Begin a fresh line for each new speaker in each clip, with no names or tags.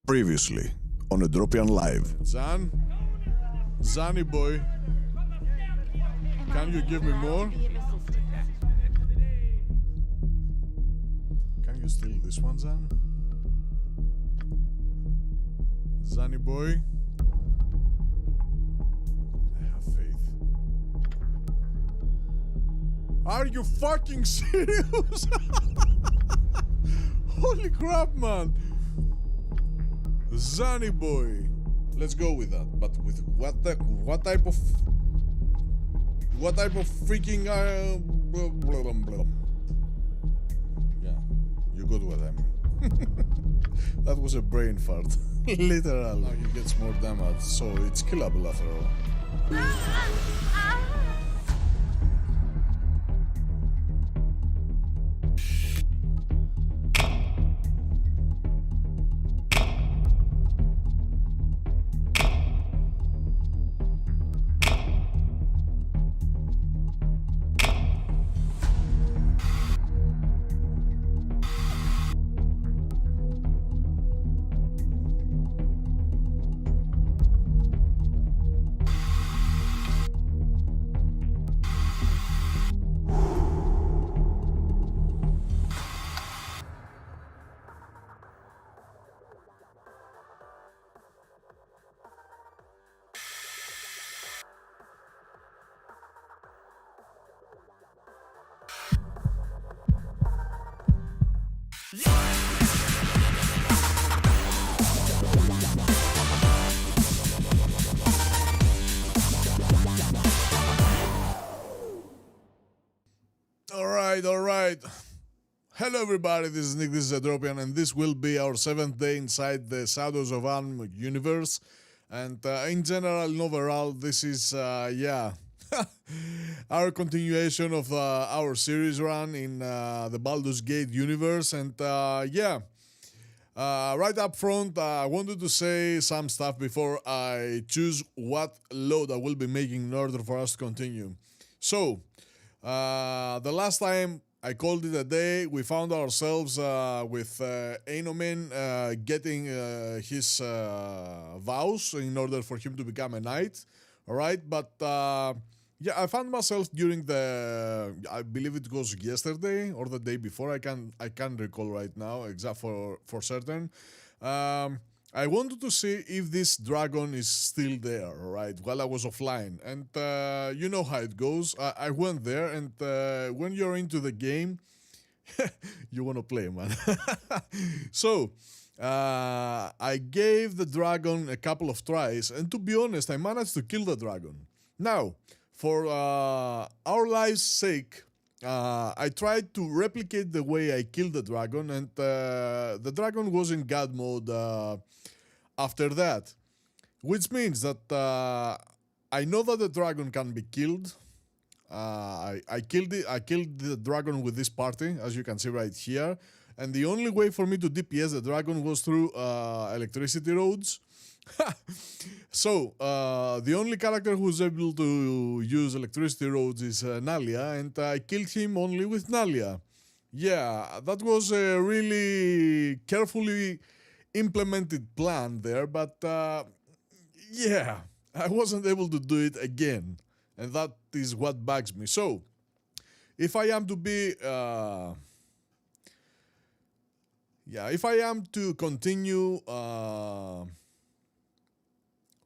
Previously on Edropian Live.
Zanny boy, can you give me more? Can you steal this one, Zan? Zanny boy, I have faith. Are you fucking serious? Holy crap, man. Zanny boy. Let's go with that. But with what type of freaking blah, blah, blah. Yeah, you got what I mean. That was a brain fart. Literal. Now he gets more damage, so it's killable after all. Alright. Hello everybody, this is Nick, this is Edropian, and this will be our 7th day inside the Shadows of Arm universe. And in general and overall, this is, our continuation of our series run in the Baldur's Gate universe. And right up front, I wanted to say some stuff before I choose what load I will be making in order for us to continue. So, the last time I called it a day, we found ourselves with Einomen getting his vows in order for him to become a knight. Alright, but I found myself during I believe it was yesterday or the day before, I can't recall right now exact for certain. I wanted to see if this dragon is still there, right, while I was offline. And you know how it goes. I went there, and when you're into the game, you want to play, man. So, I gave the dragon a couple of tries, and to be honest, I managed to kill the dragon. Now, for our lives' sake, I tried to replicate the way I killed the dragon, and the dragon was in God mode after that, which means that I know that the dragon can be killed. I killed the dragon with this party, as you can see right here, and the only way for me to DPS the dragon was through electricity roads. So, the only character who's able to use electricity roads is Nalia, and I killed him only with Nalia. Yeah, that was a really carefully implemented plan there, but yeah, I wasn't able to do it again, and that is what bugs me. So, if I am to be... if I am to continue...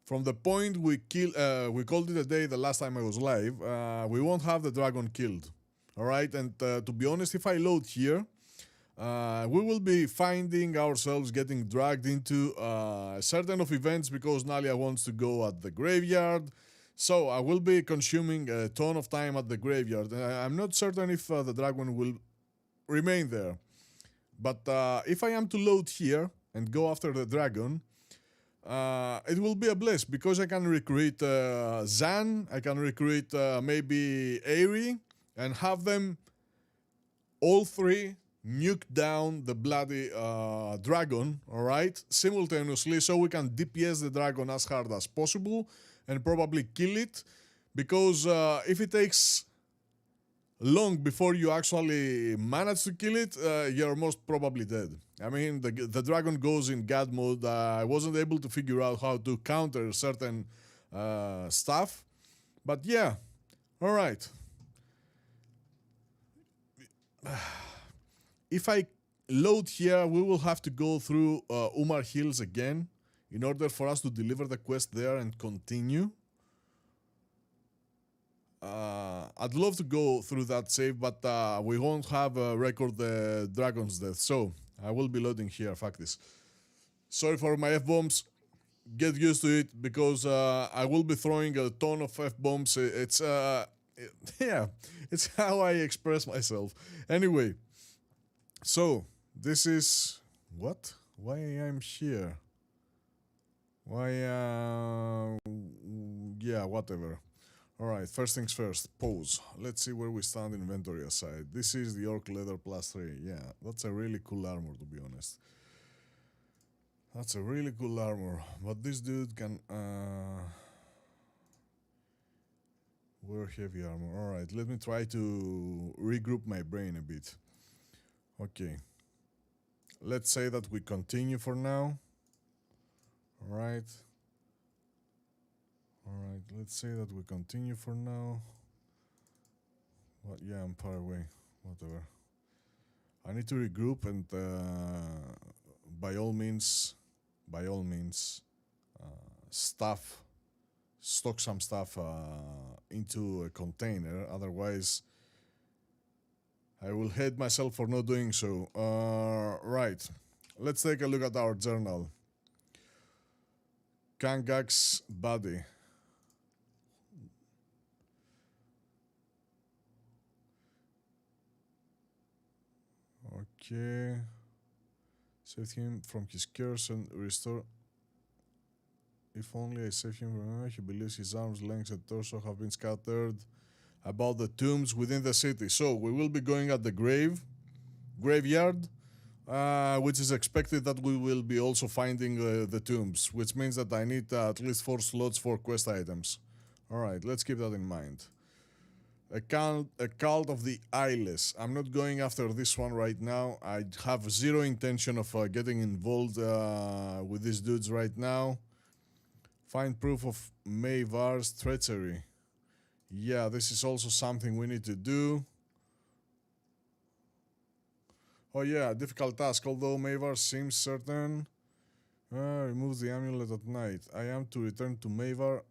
from the point we called it a day the last time I was live, we won't have the dragon killed. Alright, and to be honest, if I load here, we will be finding ourselves getting dragged into certain of events because Nalia wants to go at the graveyard. So I will be consuming a ton of time at the graveyard. I'm not certain if the dragon will remain there. But if I am to load here and go after the dragon, it will be a bliss because I can recruit Zan, I can recruit maybe Aerie, and have them all three nuke down the bloody dragon, alright, simultaneously, so we can DPS the dragon as hard as possible and probably kill it, because if it takes long before you actually manage to kill it, you're most probably dead. I mean, the dragon goes in God mode. I wasn't able to figure out how to counter certain stuff. But yeah, alright. If I load here, we will have to go through Umar Hills again in order for us to deliver the quest there and continue. I'd love to go through that save, but we won't have a record the dragon's death, so I will be loading here. Fuck this. Sorry for my F-bombs. Get used to it, because I will be throwing a ton of F-bombs. It's yeah, it's how I express myself. Anyway, so this is what? Why I'm here? Why? Yeah, whatever. Alright, first things first, pause. Let's see where we stand inventory aside. This is the Orc Leather +3. Yeah, that's a really cool armor, to be honest. That's a really cool armor. But this dude can wear heavy armor. Alright, let me try to regroup my brain a bit. Okay. Let's say that we continue for now. Alright. Alright, let's say that we continue for now. What? Yeah, I'm far away. Whatever. I need to regroup and by all means, stock some stuff into a container. Otherwise, I will hate myself for not doing so. Right. Let's take a look at our journal. Kangak's body. Okay. Save him from his curse and restore. If only I save him from he believes his arms, legs, and torso have been scattered about the tombs within the city. So we will be going at the graveyard, which is expected that we will be also finding the tombs, which means that I need at least 4 slots for quest items. Alright, let's keep that in mind. A cult of the eyeless. I'm not going after this one right now. I have zero intention of getting involved with these dudes right now. Find proof of Mayvar's treachery. Yeah, this is also something we need to do. Oh yeah, difficult task, although Mayvar seems certain. Remove the amulet at night. I am to return to Mayvar.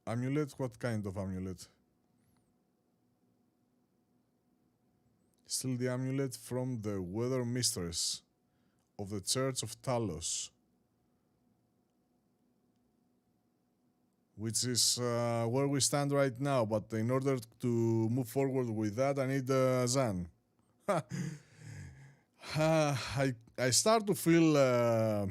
Amulet? What kind of amulet? Steal the amulet from the weather mistress of the Church of Talos, which is where we stand right now. But in order to move forward with that, I need Zan. I start to feel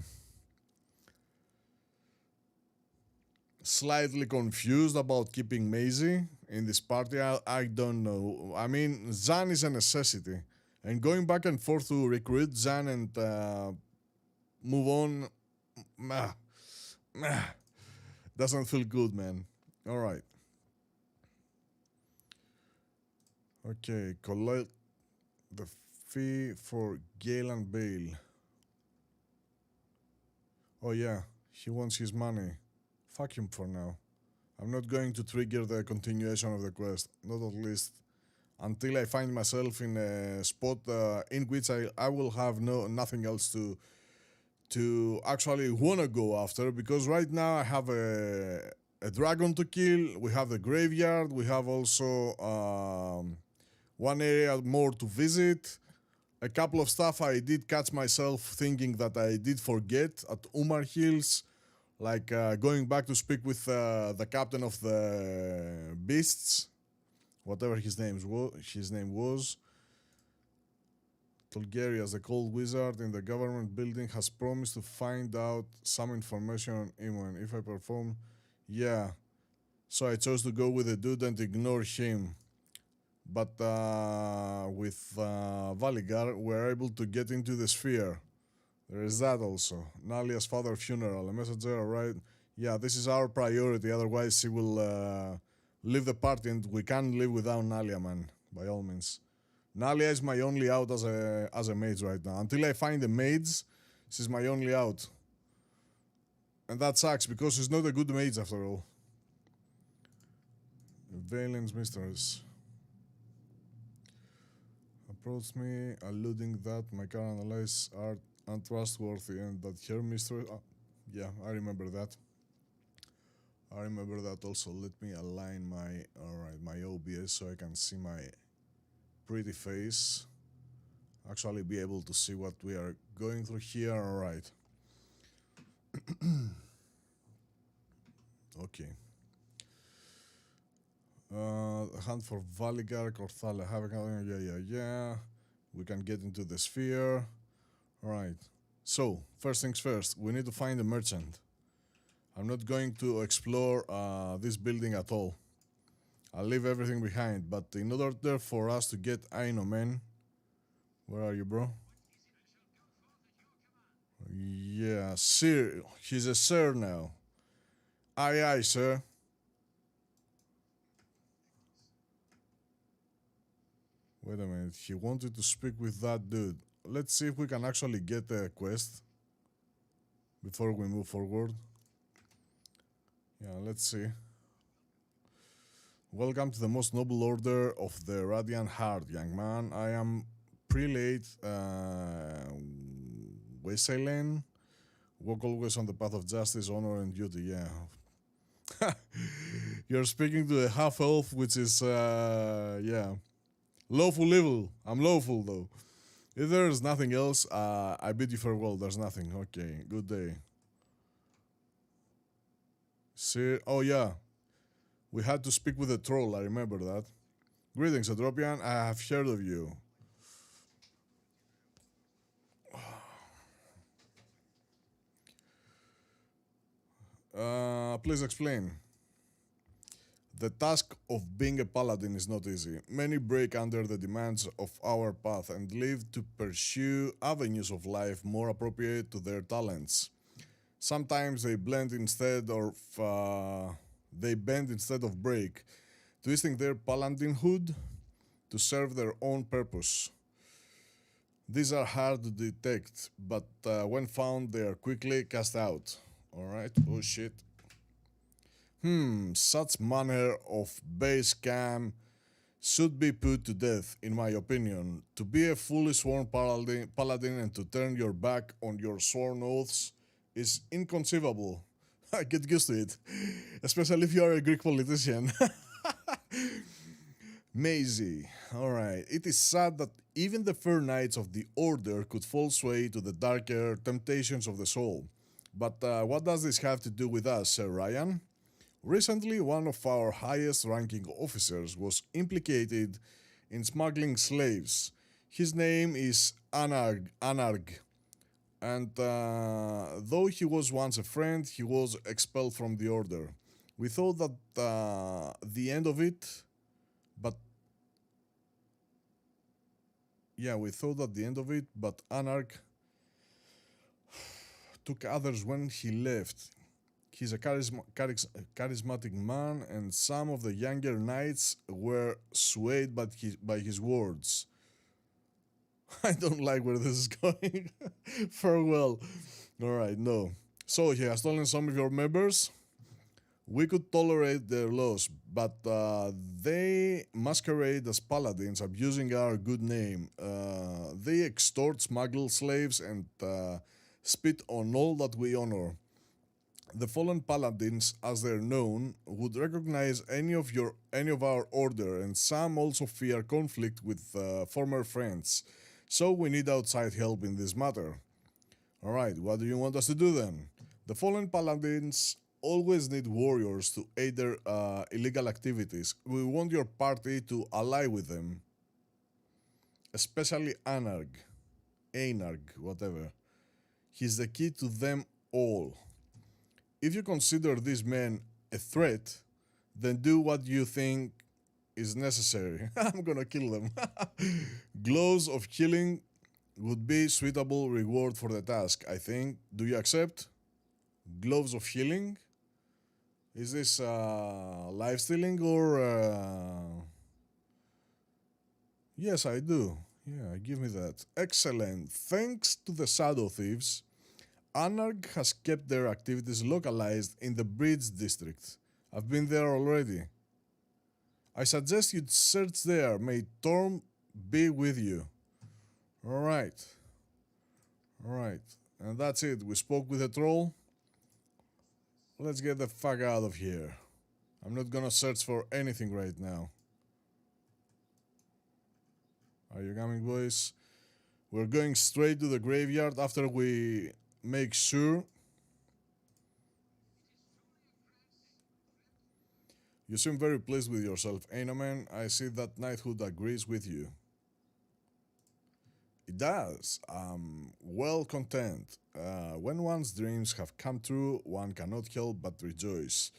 slightly confused about keeping Mazzy in this party. I don't know. I mean, Zan is a necessity, and going back and forth to recruit Zan and move on doesn't feel good, man. Alright. Okay, collect the fee for Galen Bale. Oh yeah, he wants his money. Fuck him for now. I'm not going to trigger the continuation of the quest, not at least until I find myself in a spot in which I will have nothing else to actually wanna go after, because right now I have a dragon to kill, we have the graveyard, we have also one area more to visit, a couple of stuff I did catch myself thinking that I did forget at Umar Hills, like going back to speak with the captain of the beasts, whatever his name was. Tulgarius, the cold wizard in the government building, has promised to find out some information on Imminent if I perform. Yeah, so I chose to go with the dude and ignore him. But with Valigar, we're able to get into the sphere. There is that also. Nalia's father's funeral. A messenger arrived. Yeah, this is our priority. Otherwise, she will leave the party, and we can't live without Nalia, man. by all means. Nalia is my only out as a mage right now. Until I find a mage, she's my only out. And that sucks because she's not a good mage after all. Valence mistress approached me, alluding that my current allies are untrustworthy and that her mistress... yeah, I remember that. I remember that also. Let me align my... Alright, my OBS so I can see my pretty face. Actually be able to see what we are going through here. Alright. Okay. Hunt for Valigar, Korthala, yeah. We can get into the sphere. Alright. So, first things first, we need to find a merchant. I'm not going to explore this building at all. I'll leave everything behind, but in order for us to get Ainomen... Where are you, bro? Yeah, sir. He's a sir now. Aye, aye, sir. Wait a minute, he wanted to speak with that dude. Let's see if we can actually get a quest before we move forward. Yeah, let's see. Welcome to the most noble order of the Radiant Heart, young man. I am prelate Waysailen. Walk always on the path of justice, honor, and duty. Yeah. You're speaking to a half-elf, which is, yeah. Lawful evil. I'm lawful, though. If there's nothing else, I bid you farewell. There's nothing. Okay, good day. See, oh yeah. We had to speak with a troll, I remember that. Greetings, Adropian. I have heard of you. Please explain. The task of being a paladin is not easy. Many break under the demands of our path and live to pursue avenues of life more appropriate to their talents. Sometimes they blend instead of they bend instead of break, twisting their paladinhood to serve their own purpose. These are hard to detect, but when found, they are quickly cast out. Alright, oh shit. Such manner of base scam should be put to death, in my opinion. To be a fully sworn paladin and to turn your back on your sworn oaths is inconceivable. Get used to it, especially if you are a Greek politician. Mazzy. Alright, it is sad that even the fair knights of the Order could fall sway to the darker temptations of the soul. But what does this have to do with us, Sir Ryan? Recently, one of our highest-ranking officers was implicated in smuggling slaves. His name is Anarg, and though he was once a friend, he was expelled from the Order. We thought that the end of it, but Anarg took others when he left. He's a charismatic man, and some of the younger knights were swayed by his words. I don't like where this is going. Farewell. Alright, no. So he has stolen some of your members. We could tolerate their loss, but they masquerade as paladins, abusing our good name. They extort, smuggle slaves, and spit on all that we honor. The fallen paladins, as they're known, would recognize any of our order, and some also fear conflict with former friends. So we need outside help in this matter. Alright, what do you want us to do then? The fallen paladins always need warriors to aid their illegal activities. We want your party to ally with them. Especially Anarg, whatever. He's the key to them all. If you consider these men a threat, then do what you think is necessary. I'm gonna kill them. Gloves of healing would be suitable reward for the task, I think. Do you accept? Gloves of healing? Is this life stealing or Yes, I do. Yeah, give me that. Excellent. Thanks to the Shadow Thieves, Anarch has kept their activities localized in the Bridge District. I've been there already. I suggest you search there. May Torm be with you. Alright. Alright. And that's it. We spoke with the troll. Let's get the fuck out of here. I'm not gonna search for anything right now. Are you coming, boys? We're going straight to the graveyard after we make sure. You seem very pleased with yourself, Ainoman. I see that knighthood agrees with you. It does. I'm well content. When one's dreams have come true, one cannot help but rejoice.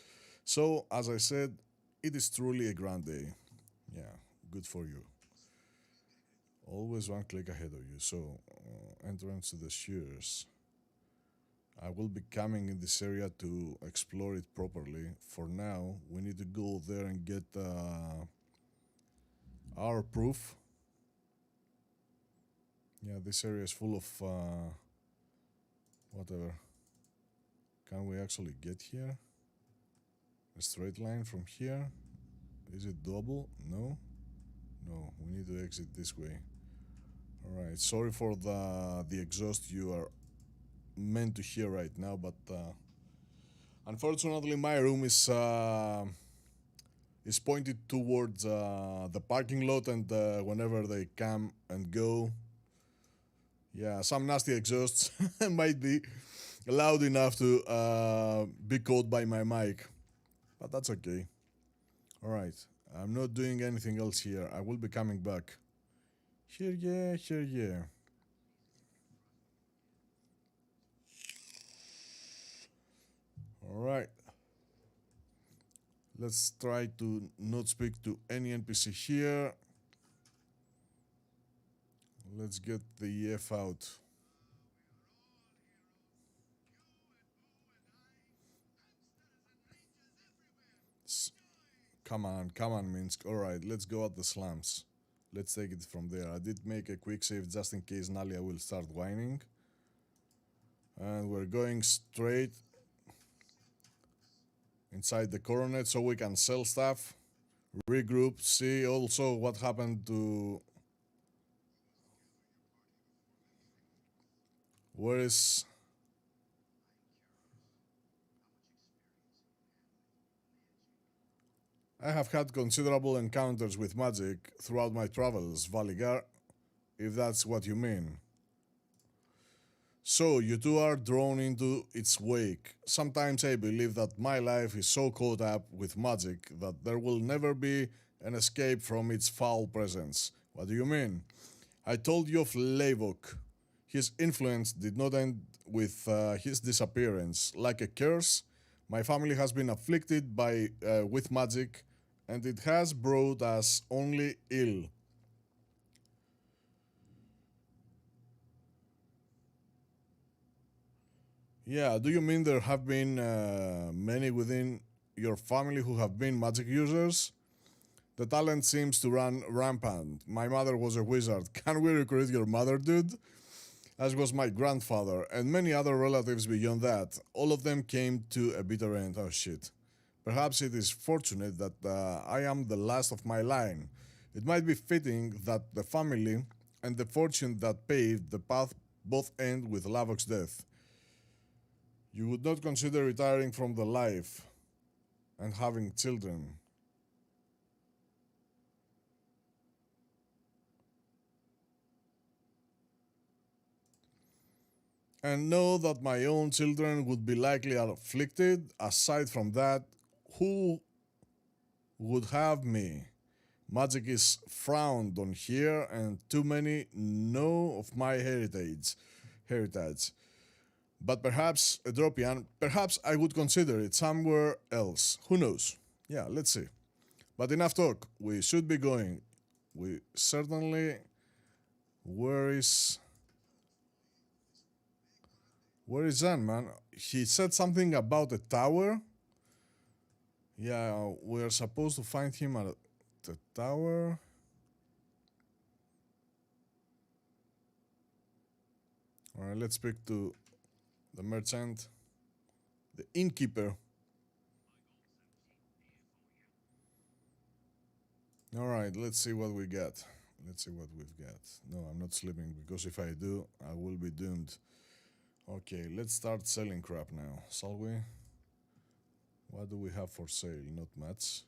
So, as I said, it is truly a grand day. Yeah, good for you. Always one click ahead of you. So, entrance to the sewers. I will be coming in this area to explore it properly. For now, we need to go there and get our proof. Yeah, this area is full of whatever. Can we actually get here? A straight line from here? Is it double? No? No, we need to exit this way. Alright, sorry for the exhaust you are meant to hear right now, but unfortunately my room is pointed towards the parking lot, and whenever they come and go, yeah, some nasty exhausts might be loud enough to be caught by my mic, but that's okay. Alright, I'm not doing anything else here. I will be coming back. Here, yeah, here, yeah. Alright. Let's try to not speak to any NPC here. Let's get the F out. Come on, Minsk. Alright, let's go at the slums. Let's take it from there. I did make a quick save just in case Nalia will start whining. And we're going straight inside the coronet so we can sell stuff, regroup, see also what happened to... Where is... I have had considerable encounters with magic throughout my travels, Valigar, if that's what you mean. So, you two are drawn into its wake. Sometimes I believe that my life is so caught up with magic that there will never be an escape from its foul presence. What do you mean? I told you of Leivok. His influence did not end with his disappearance. Like a curse, my family has been afflicted with magic, and it has brought us only ill. Yeah, do you mean there have been many within your family who have been magic users? The talent seems to run rampant. My mother was a wizard. Can we recruit your mother, dude? As was my grandfather, and many other relatives beyond that. All of them came to a bitter end. Oh shit. Perhaps it is fortunate that I am the last of my line. It might be fitting that the family and the fortune that paved the path both end with Lavok's death. You would not consider retiring from the life and having children. And know that my own children would be likely afflicted. Aside from that, who would have me? Magic is frowned on here, and too many know of my heritage. But perhaps Edropian, perhaps I would consider it somewhere else. Who knows? Yeah, let's see. But enough talk. We should be going. We certainly... Where is Zan, man? He said something about a tower. Yeah, we're supposed to find him at the tower. Alright, let's speak to the merchant, the innkeeper. Alright, let's see what we got. Let's see what we've got. No, I'm not sleeping because if I do, I will be doomed. Okay, let's start selling crap now, shall we? What do we have for sale? Not much.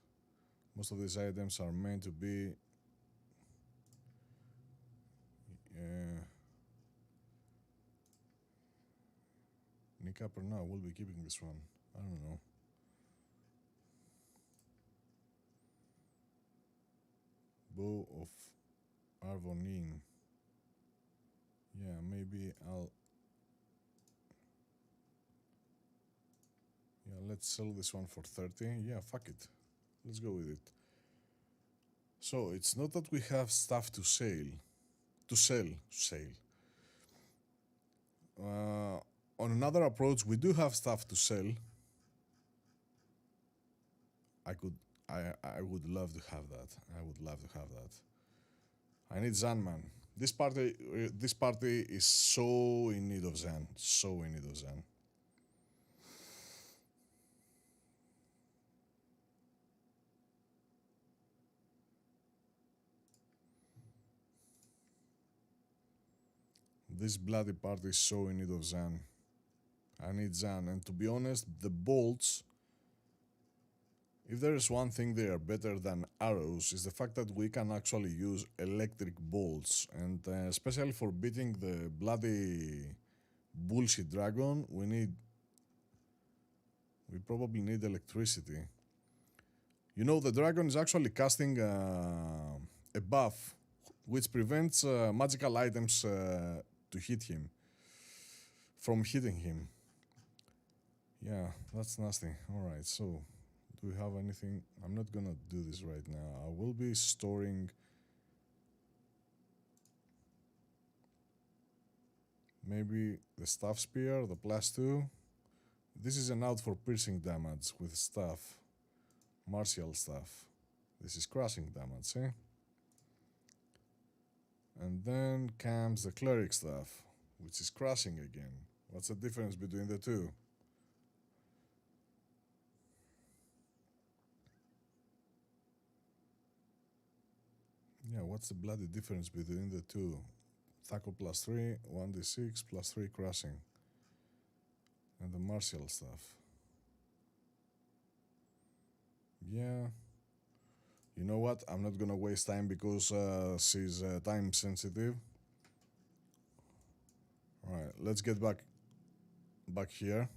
Most of these items are meant to be... Nick up or now, we'll be keeping this one. I don't know. Bow of Arvonin. Yeah, maybe I'll... Yeah, let's sell this one for 30. Yeah, fuck it. Let's go with it. So, it's not that we have stuff to sell. To sell. On another approach, we do have stuff to sell. I would love to have that. I would love to have that. I need Zan, man. This party is so in need of Zan. So in need of Zan. This bloody party is so in need of Zan. I need Zan, and to be honest, the bolts, if there is one thing they are better than arrows, is the fact that we can actually use electric bolts, and especially for beating the bloody bullshit dragon, we probably need electricity. You know, the dragon is actually casting a buff which prevents magical items to hit him, from hitting him. Yeah, that's nasty. Alright, so, do we have anything? I'm not gonna do this right now. I will be storing maybe the staff spear, the +2. This is an out for piercing damage with staff. Martial staff. This is crushing damage, eh? And then comes the cleric staff, which is crushing again. What's the difference between the two? Yeah, what's the bloody difference between the two? Thaco +3, 1d6, +3 crushing. And the martial staff. Yeah. You know what? I'm not gonna waste time because she's time sensitive. Alright, let's get back here.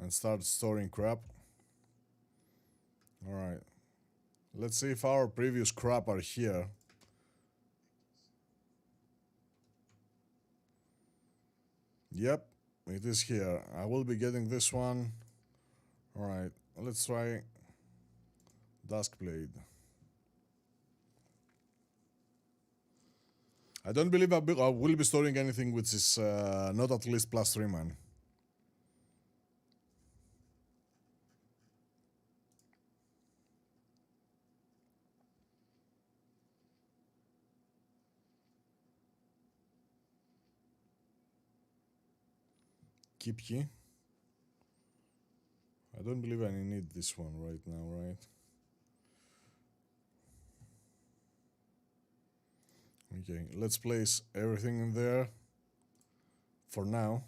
And start storing crap. Alright. Let's see if our previous crap are here. Yep, it is here. I will be getting this one. Alright, let's try Duskblade. I don't believe I will be storing anything which is not at least +3, man. Keep key. I don't believe I need this one right now, right? Okay, let's place everything in there for now.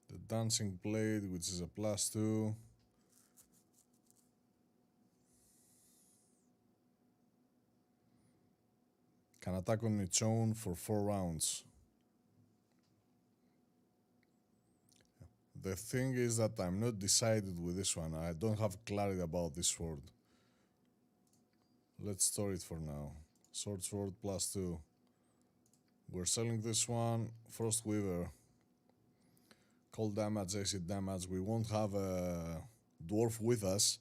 The dancing blade, which is a +2. Can attack on its own for 4 rounds. The thing is that I'm not decided with this one. I don't have clarity about this sword. Let's store it for now. Sword +2. We're selling this one. Frost Weaver. Cold damage, acid damage. We won't have a dwarf with us.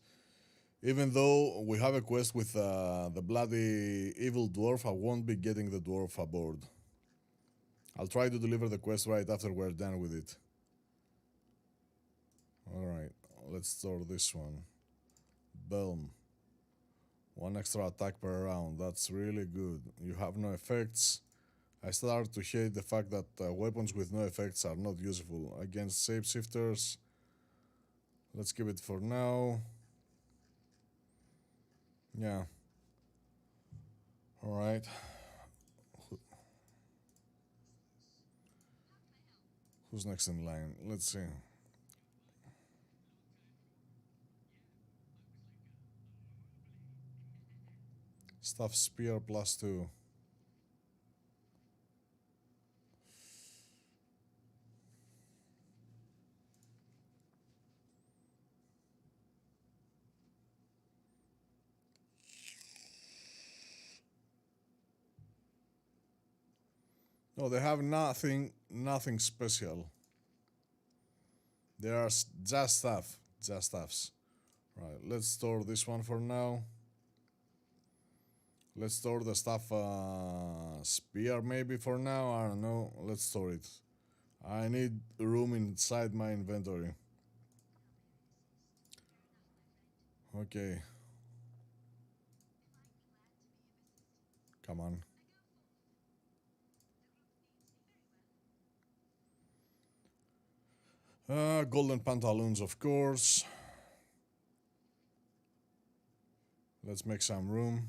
Even though we have a quest with the bloody evil dwarf, I won't be getting the dwarf aboard. I'll try to deliver the quest right after we're done with it. Alright, let's store this one. Boom. 1 extra attack per round, that's really good. You have no effects. I start to hate the fact that weapons with no effects are not useful against shapeshifters. Let's keep it for now. Yeah. Alright. Who's next in line? Let's see. Staff spear +2. No, they have nothing special. They are just stuffs. Right, let's store this one for now. Let's store the stuff spear maybe for now, I don't know. Let's store it. I need room inside my inventory. Okay. Come on. Golden pantaloons, of course. Let's make some room.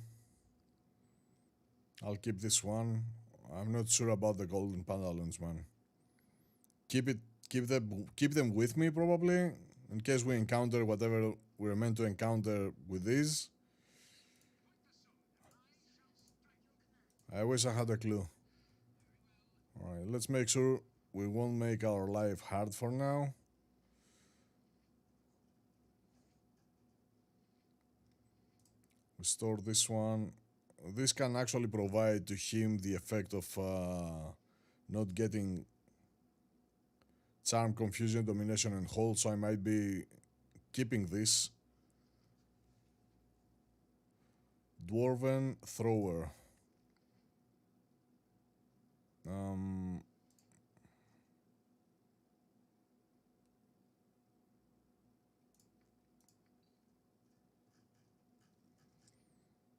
I'll keep this one. I'm not sure about the golden pantaloons, man. Keep them with me probably, in case we encounter whatever we're meant to encounter with these. I wish I had a clue. Alright, let's make sure we won't make our life hard for now. We store this one. This can actually provide to him the effect of not getting charm, confusion, domination, and hold, so I might be keeping this. Dwarven thrower.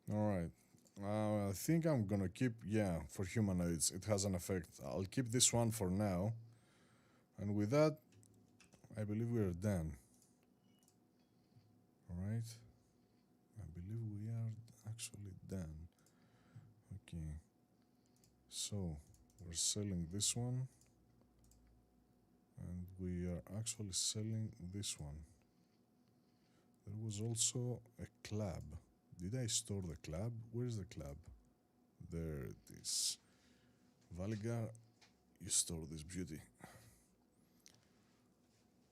Alright. I think I'm gonna keep, yeah, for humanoids, it has an effect. I'll keep this one for now. And with that, I believe we are done. Alright. I believe we are actually done. Okay. So, we're selling this one. And we are actually selling this one. There was also a club. Did I store the club? Where's the club? There it is. Valigar, you store this beauty.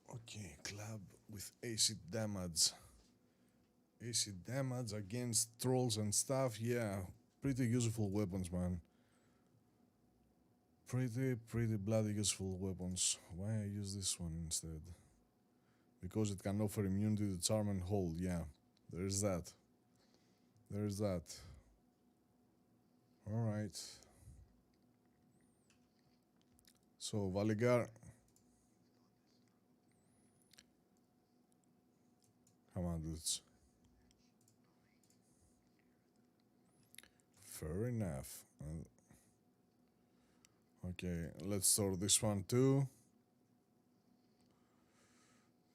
Okay, club with acid damage. Acid damage against trolls and stuff, yeah. Pretty useful weapons, man. Pretty bloody useful weapons. Why I use this one instead? Because it can offer immunity to charm and hold, yeah. There's that. There's that. Alright. So, Valigar. Come on, dudes. Fair enough. Okay, let's store this one too.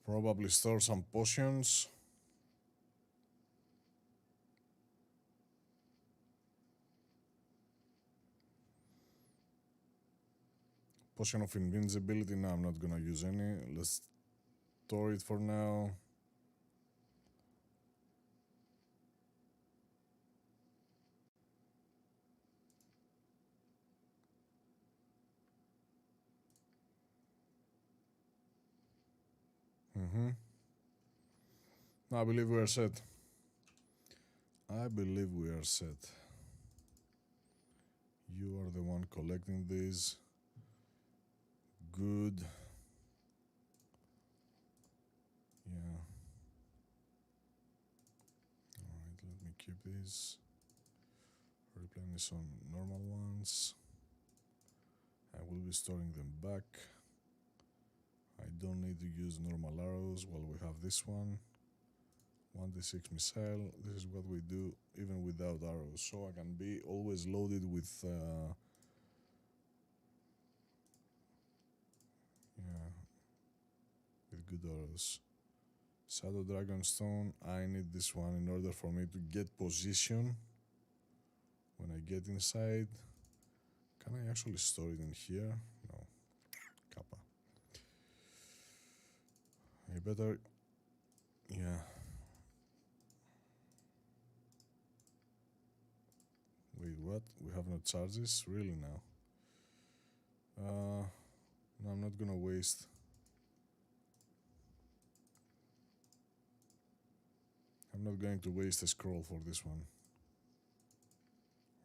Probably store some potions. Potion of invincibility, no, I'm not gonna use any. Let's store it for now. I believe we are set. I believe we are set. You are the one collecting these. Good. Yeah. Alright, let me keep these. Replenish on normal ones. I will be storing them back. I don't need to use normal arrows while we have this one. 1d6 missile. This is what we do even without arrows, so I can be always loaded with with good arrows. Shadow Dragon Stone. I need this one in order for me to get position when I get inside. Can I actually store it in here? No. Kappa. I better... Yeah. Wait, what? We have no charges? Really now? No, I'm not gonna waste... I'm not going to waste a scroll for this one.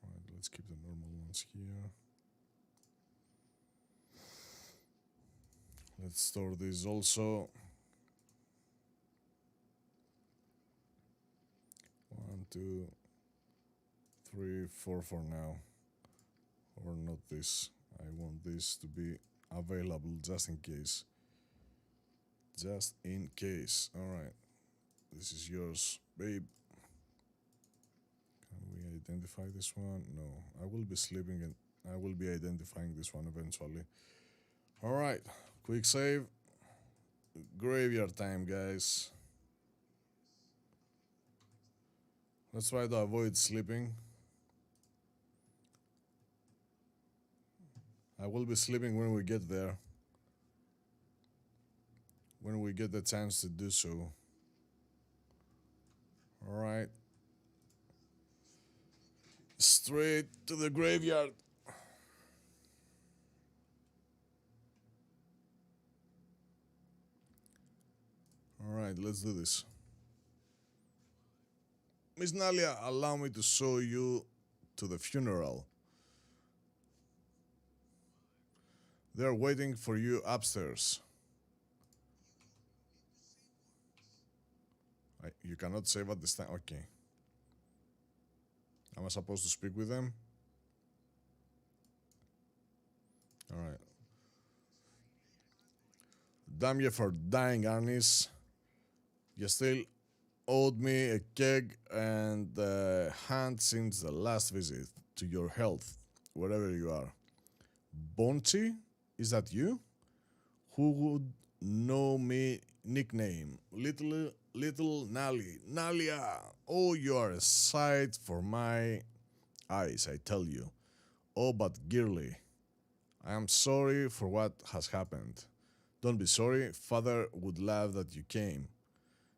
Alright, let's keep the normal ones here. Let's store these also. 1, 2, 3, 4 for now. Or not this. I want this to be available just in case. Just in case. Alright. This is yours, babe. Can we identify this one? No. I will be sleeping and I will be identifying this one eventually. Alright. Quick save. Graveyard time, guys. Let's try to avoid sleeping. I will be sleeping when we get there. When we get the chance to do so. Alright. Straight to the graveyard. Alright, let's do this. Miss Nalia, allow me to show you to the funeral. They're waiting for you upstairs. You cannot save at this time? Okay. Am I supposed to speak with them? Alright. Damn you for dying, Arnis. You still owed me a keg and a hand since the last visit. To your health, wherever you are. Bonchi? Is that you? Who would know me nickname? Little Nalia. Nalia! Oh, you are a sight for my eyes, I tell you. Oh, but girly, I am sorry for what has happened. Don't be sorry, father would laugh that you came.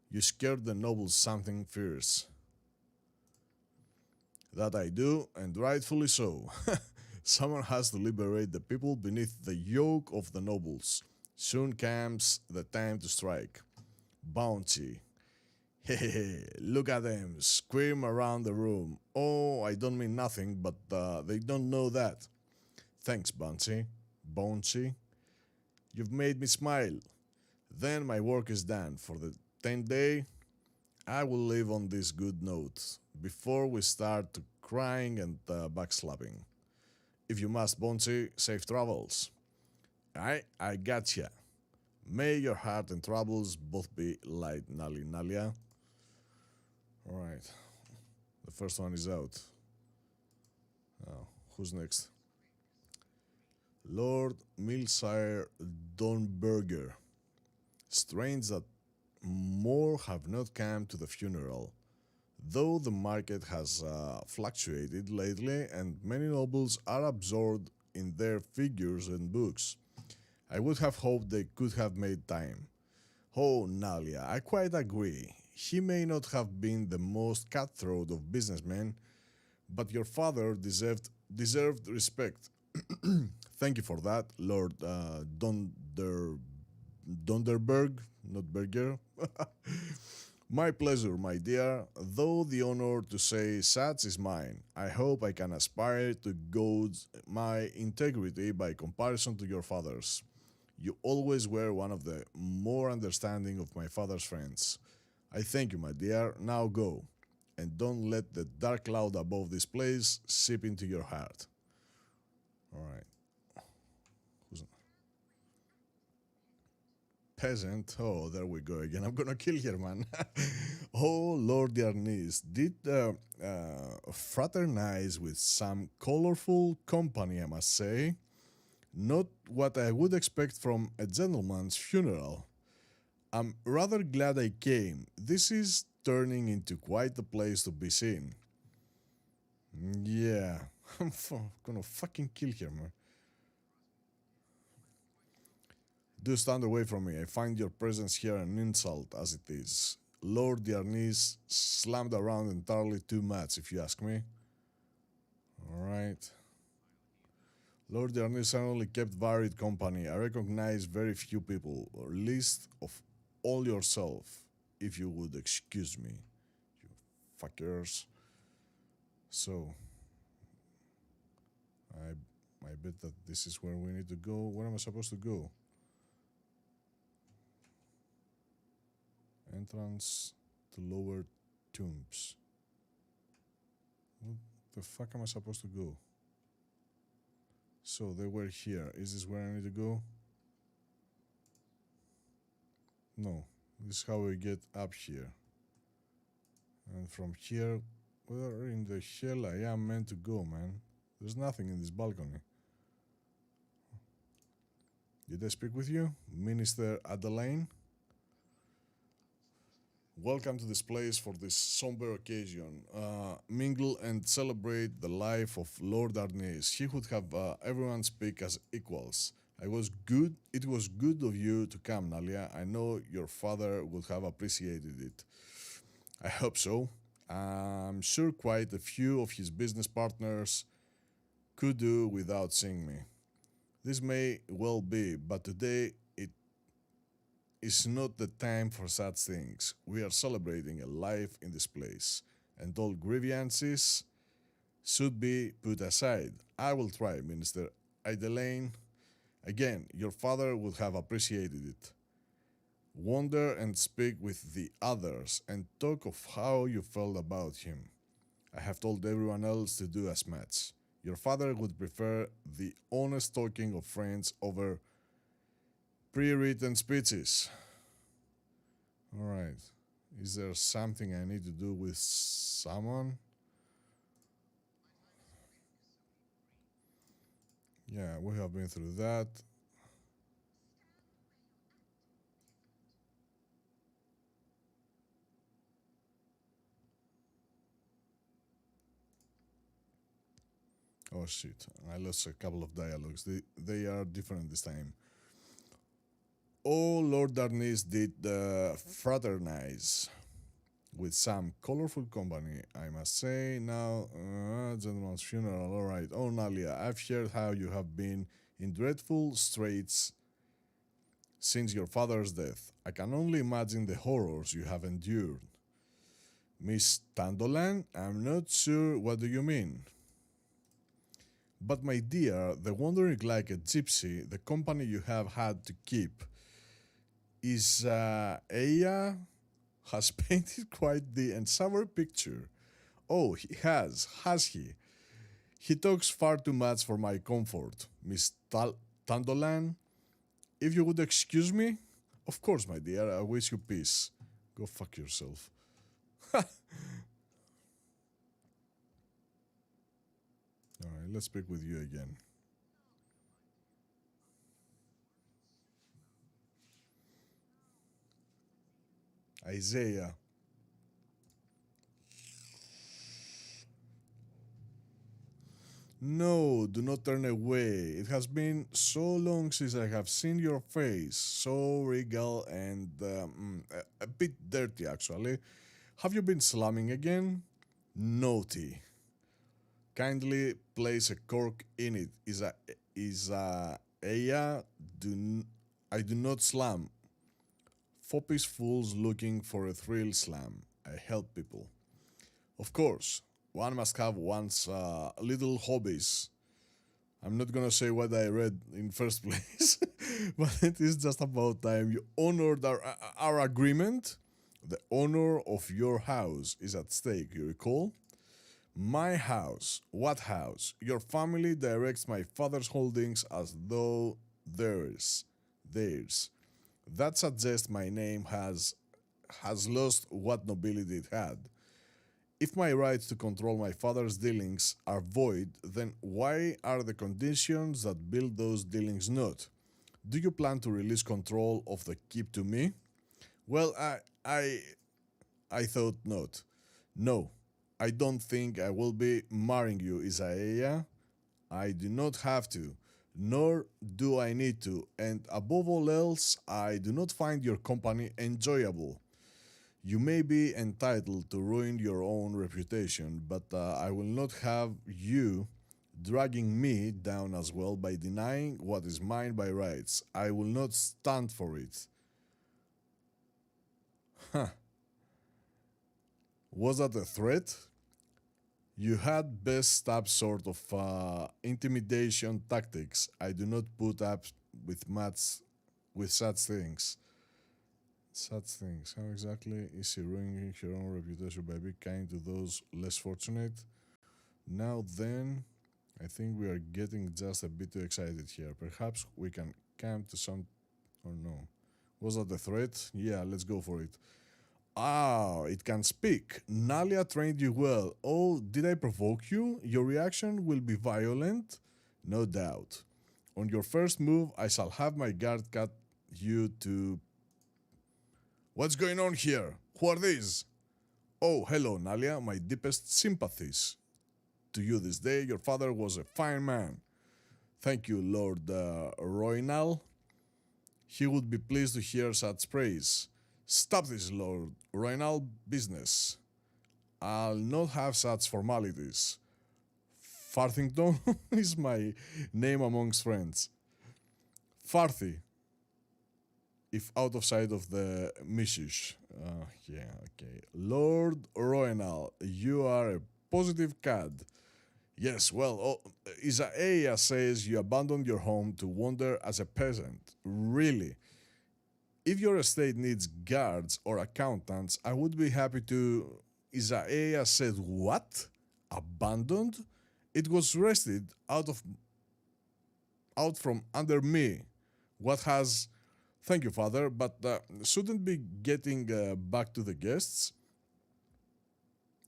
You scared the nobles something fierce. That I do, and rightfully so. Someone has to liberate the people beneath the yoke of the nobles. Soon comes the time to strike. Bounty. Hehehe, look at them, scream around the room. Oh, I don't mean nothing, but they don't know that. Thanks, Bounty. Bounty. You've made me smile. Then my work is done. For the 10th day, I will live on this good note before we start to crying and backslapping. If you must, Bounty, safe travels. I gotcha. May your heart and troubles both be light, Nalia. Alright. The first one is out. Oh, who's next? Lord Milsire Dornberger. Strange that more have not come to the funeral. Though the market has fluctuated lately and many nobles are absorbed in their figures and books, I would have hoped they could have made time. Oh, Nalia, I quite agree. He may not have been the most cutthroat of businessmen, but your father deserved respect. Thank you for that, Lord Donderberg, not Berger. My pleasure, my dear, though the honor to say such is mine. I hope I can aspire to gauge my integrity by comparison to your father's. You always were one of the more understanding of my father's friends. I thank you, my dear. Now go, and don't let the dark cloud above this place seep into your heart. All right. peasant. Oh, there we go again. I'm gonna kill her, man. Oh, Lord Yarnis, did fraternize with some colorful company, I must say. Not what I would expect from a gentleman's funeral. I'm rather glad I came. This is turning into quite a place to be seen. Yeah, I'm gonna fucking kill her, man. Do stand away from me. I find your presence here an insult as it is. Lord Yarnis slammed around entirely too much, if you ask me. Alright. Lord Yarnis certainly kept varied company. I recognize very few people, or least of all yourself, if you would excuse me, you fuckers. So, I bet that this is where we need to go. Where am I supposed to go? Entrance to lower tombs. What the fuck am I supposed to go? So they were here. Is this where I need to go? No. This is how we get up here. And from here, where in the hell I am meant to go, man? There's nothing in this balcony. Did I speak with you, Minister Adelaine? Welcome to this place for this somber occasion. Mingle and celebrate the life of Lord Arnes. He would have everyone speak as equals. It was good of you to come, Nalia. I know your father would have appreciated it. I hope so. I'm sure quite a few of his business partners could do without seeing me. This may well be, but today it's not the time for such things. We are celebrating a life in this place, and all grievances should be put aside. I will try, Minister Adelaine. Again, your father would have appreciated it. Wander and speak with the others, and talk of how you felt about him. I have told everyone else to do as much. Your father would prefer the honest talking of friends over pre-written speeches. Alright. Is there something I need to do with someone? Yeah, we have been through that. Oh shit, I lost a couple of dialogues. They are different this time. Oh, Lord Darnis did fraternize with some colorful company, I must say. Now, gentleman's funeral, alright. Oh, Nalia, I've heard how you have been in dreadful straits since your father's death. I can only imagine the horrors you have endured. Miss Tandolan, I'm not sure what do you mean. But my dear, the wandering like a gypsy, the company you have had to keep, is Aya has painted quite the ensemble picture. Oh, he has he? He talks far too much for my comfort, Miss Tandolan. If you would excuse me? Of course, my dear, I wish you peace. Go fuck yourself. Alright, let's speak with you again. Isaiah. No, do not turn away. It has been so long since I have seen your face. So regal and a bit dirty, actually. Have you been slumming again? Naughty. Kindly place a cork in it. I do not slam. Foppish fools looking for a thrill slam. I help people. Of course, one must have one's little hobbies. I'm not gonna say what I read in first place, but it is just about time you honored our agreement. The honor of your house is at stake, you recall? My house. What house? Your family directs my father's holdings as though theirs. That suggests my name has lost what nobility it had. If my rights to control my father's dealings are void, then why are the conditions that build those dealings not? Do you plan to release control of the keep to me? Well, I thought not. No, I don't think I will be marrying you, Isaiah. I do not have to, nor do I need to, and above all else, I do not find your company enjoyable. You may be entitled to ruin your own reputation, but I will not have you dragging me down as well by denying what is mine by rights. I will not stand for it. Huh. Was that a threat? You had best stop sort of intimidation tactics. I do not put up with with such things. Such things. How exactly is she ruining her own reputation by being kind to those less fortunate? Now then, I think we are getting just a bit too excited here. Perhaps we can come to some... or no. Was that a threat? Yeah, let's go for it. Ah, it can speak. Nalia trained you well. Oh, did I provoke you? Your reaction will be violent? No doubt. On your first move, I shall have my guard cut you to... What's going on here? Who are these? Oh, hello, Nalia. My deepest sympathies to you this day. Your father was a fine man. Thank you, Lord Roynal. He would be pleased to hear such praise. Stop this, Lord Roynal business. I'll not have such formalities. Farthington is my name amongst friends. Farthy, if out of sight of the missus. Yeah, okay. Lord Roynal, you are a positive cad. Yes, well, Isaiah says you abandoned your home to wander as a peasant. Really? If your estate needs guards or accountants, I would be happy to... Isaiah said what? Abandoned? It was wrested out from under me. What has... Thank you, Father, but shouldn't be getting back to the guests?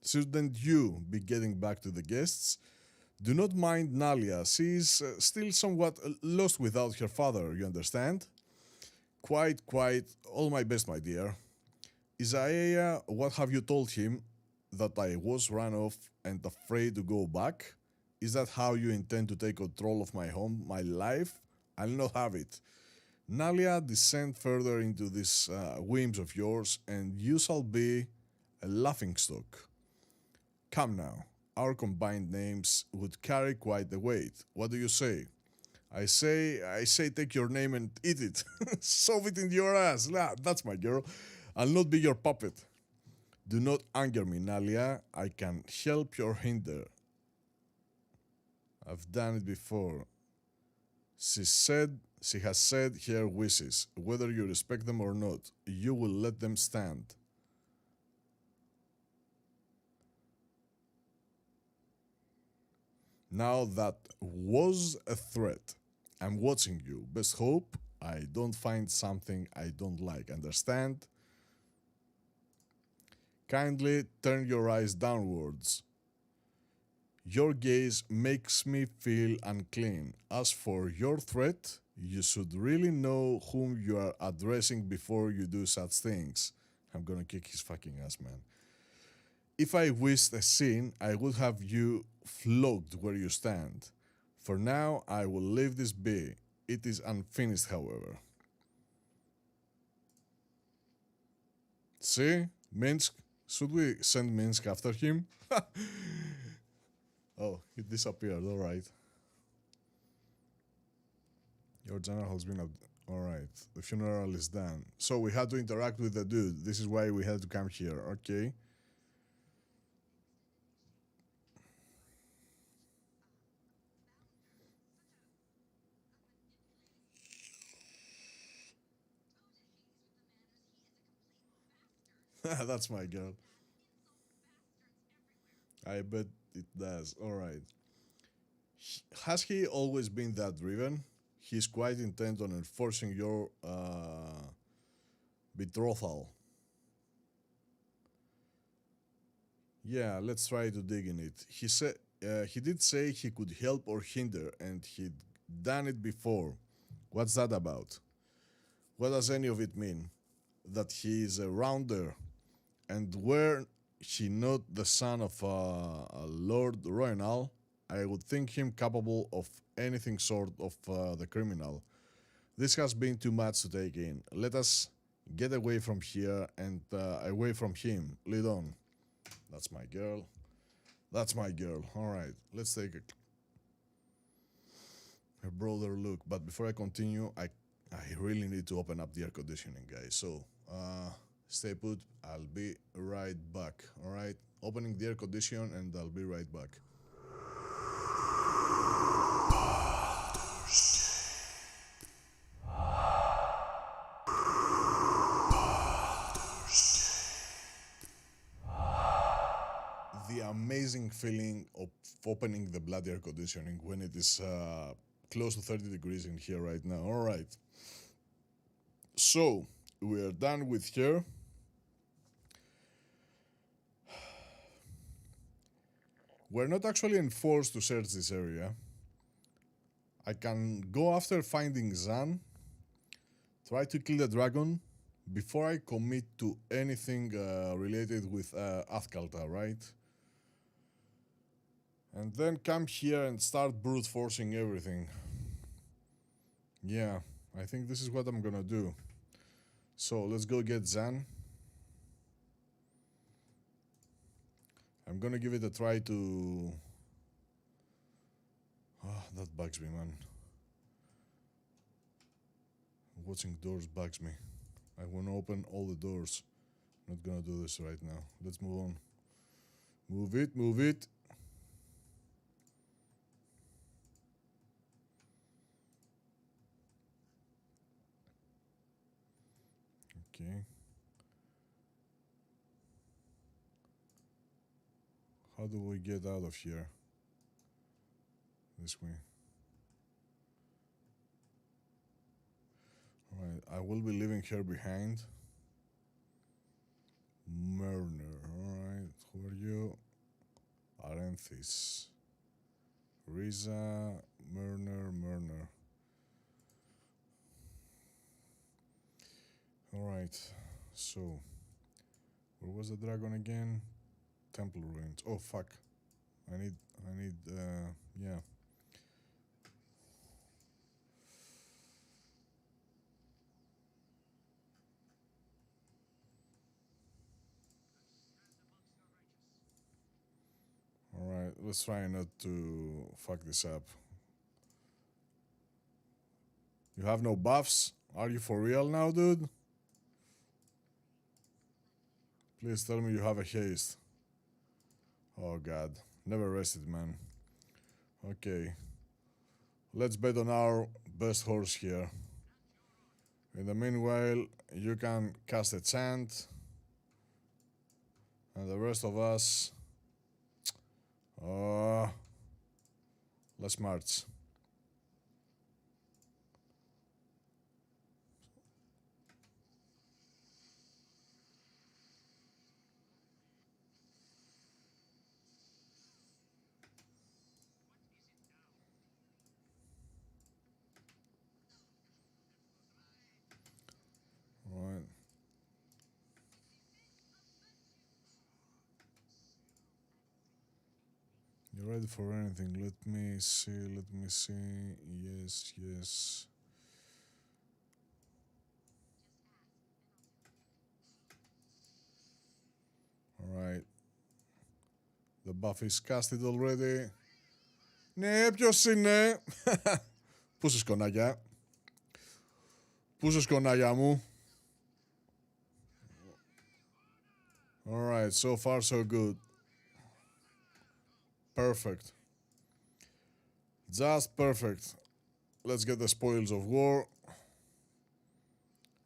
Shouldn't you be getting back to the guests? Do not mind Nalia. She is still somewhat lost without her father, you understand? Quite, all my best, my dear. Isaiah, what have you told him? That I was run off and afraid to go back? Is that how you intend to take control of my home, my life? I'll not have it. Nalia, descend further into these whims of yours, and you shall be a laughingstock. Come now, our combined names would carry quite the weight. What do you say? I say take your name and eat it. Shove it in your ass. That's my girl. I'll not be your puppet. Do not anger me, Nalia. I can help or hinder. I've done it before. She has said her wishes. Whether you respect them or not, you will let them stand. Now that was a threat. I'm watching you. Best hope I don't find something I don't like. Understand? Kindly turn your eyes downwards. Your gaze makes me feel unclean. As for your threat, you should really know whom you are addressing before you do such things. I'm gonna kick his fucking ass, man. If I wished a sin, I would have you flogged where you stand. For now, I will leave this be. It is unfinished, however. See? Minsk. Should we send Minsk after him? Oh, he disappeared. Alright. Your general has been... Alright. The funeral is done. So we had to interact with the dude. This is why we had to come here. Okay. That's my girl. I bet it does. Alright. Has he always been that driven? He's quite intent on enforcing your Betrothal. Yeah, let's try to dig in it. He did say he could help or hinder, and he'd done it before. What's that about? What does any of it mean? That he is a rounder, and were he not the son of a Lord Royal, I would think him capable of anything short of the criminal. This has been too much to take in. Let us get away from here and away from him. Lead on. That's my girl. That's my girl. All right, let's take a broader look. But before I continue, I really need to open up the air conditioning, guys. So stay put. I'll be right back. All right, opening the air conditioner, and I'll be right back. The amazing feeling of opening the bloody air conditioning when it is close to 30 degrees in here right now. All right. So we are done with here. We're not actually enforced to search this area. I can go after finding Zan, try to kill the dragon before I commit to anything related with ATHKALTA, right? And then come here and start brute forcing everything. Yeah, I think this is what I'm gonna do. So let's go get Zan. I'm gonna give it a try to... that bugs me, man. Watching doors bugs me. I wanna open all the doors. Not gonna do this right now. Let's move on. Move it, move it. Okay. How do we get out of here? This way. Alright, I will be leaving her behind. Murner, alright, who are you? Arenthis. Riza, Murner. Alright, so where was the dragon again? Temple ruins. Oh fuck. I need yeah. Alright, let's try not to fuck this up. You have no buffs? Are you for real now, dude? Please tell me you have a haste. Oh god, never rested, man. Okay, let's bet on our best horse here. In the meanwhile, you can cast a chant, and the rest of us, let's march. Alright. You ready for anything? Let me see. Yes. Alright. The buff is casted already. Ναι, ποιος είναι? Πού είσαι σκονάκια? Πού είσαι σκονάκια μου? Alright, so far so good. Perfect. Just perfect. Let's get the spoils of war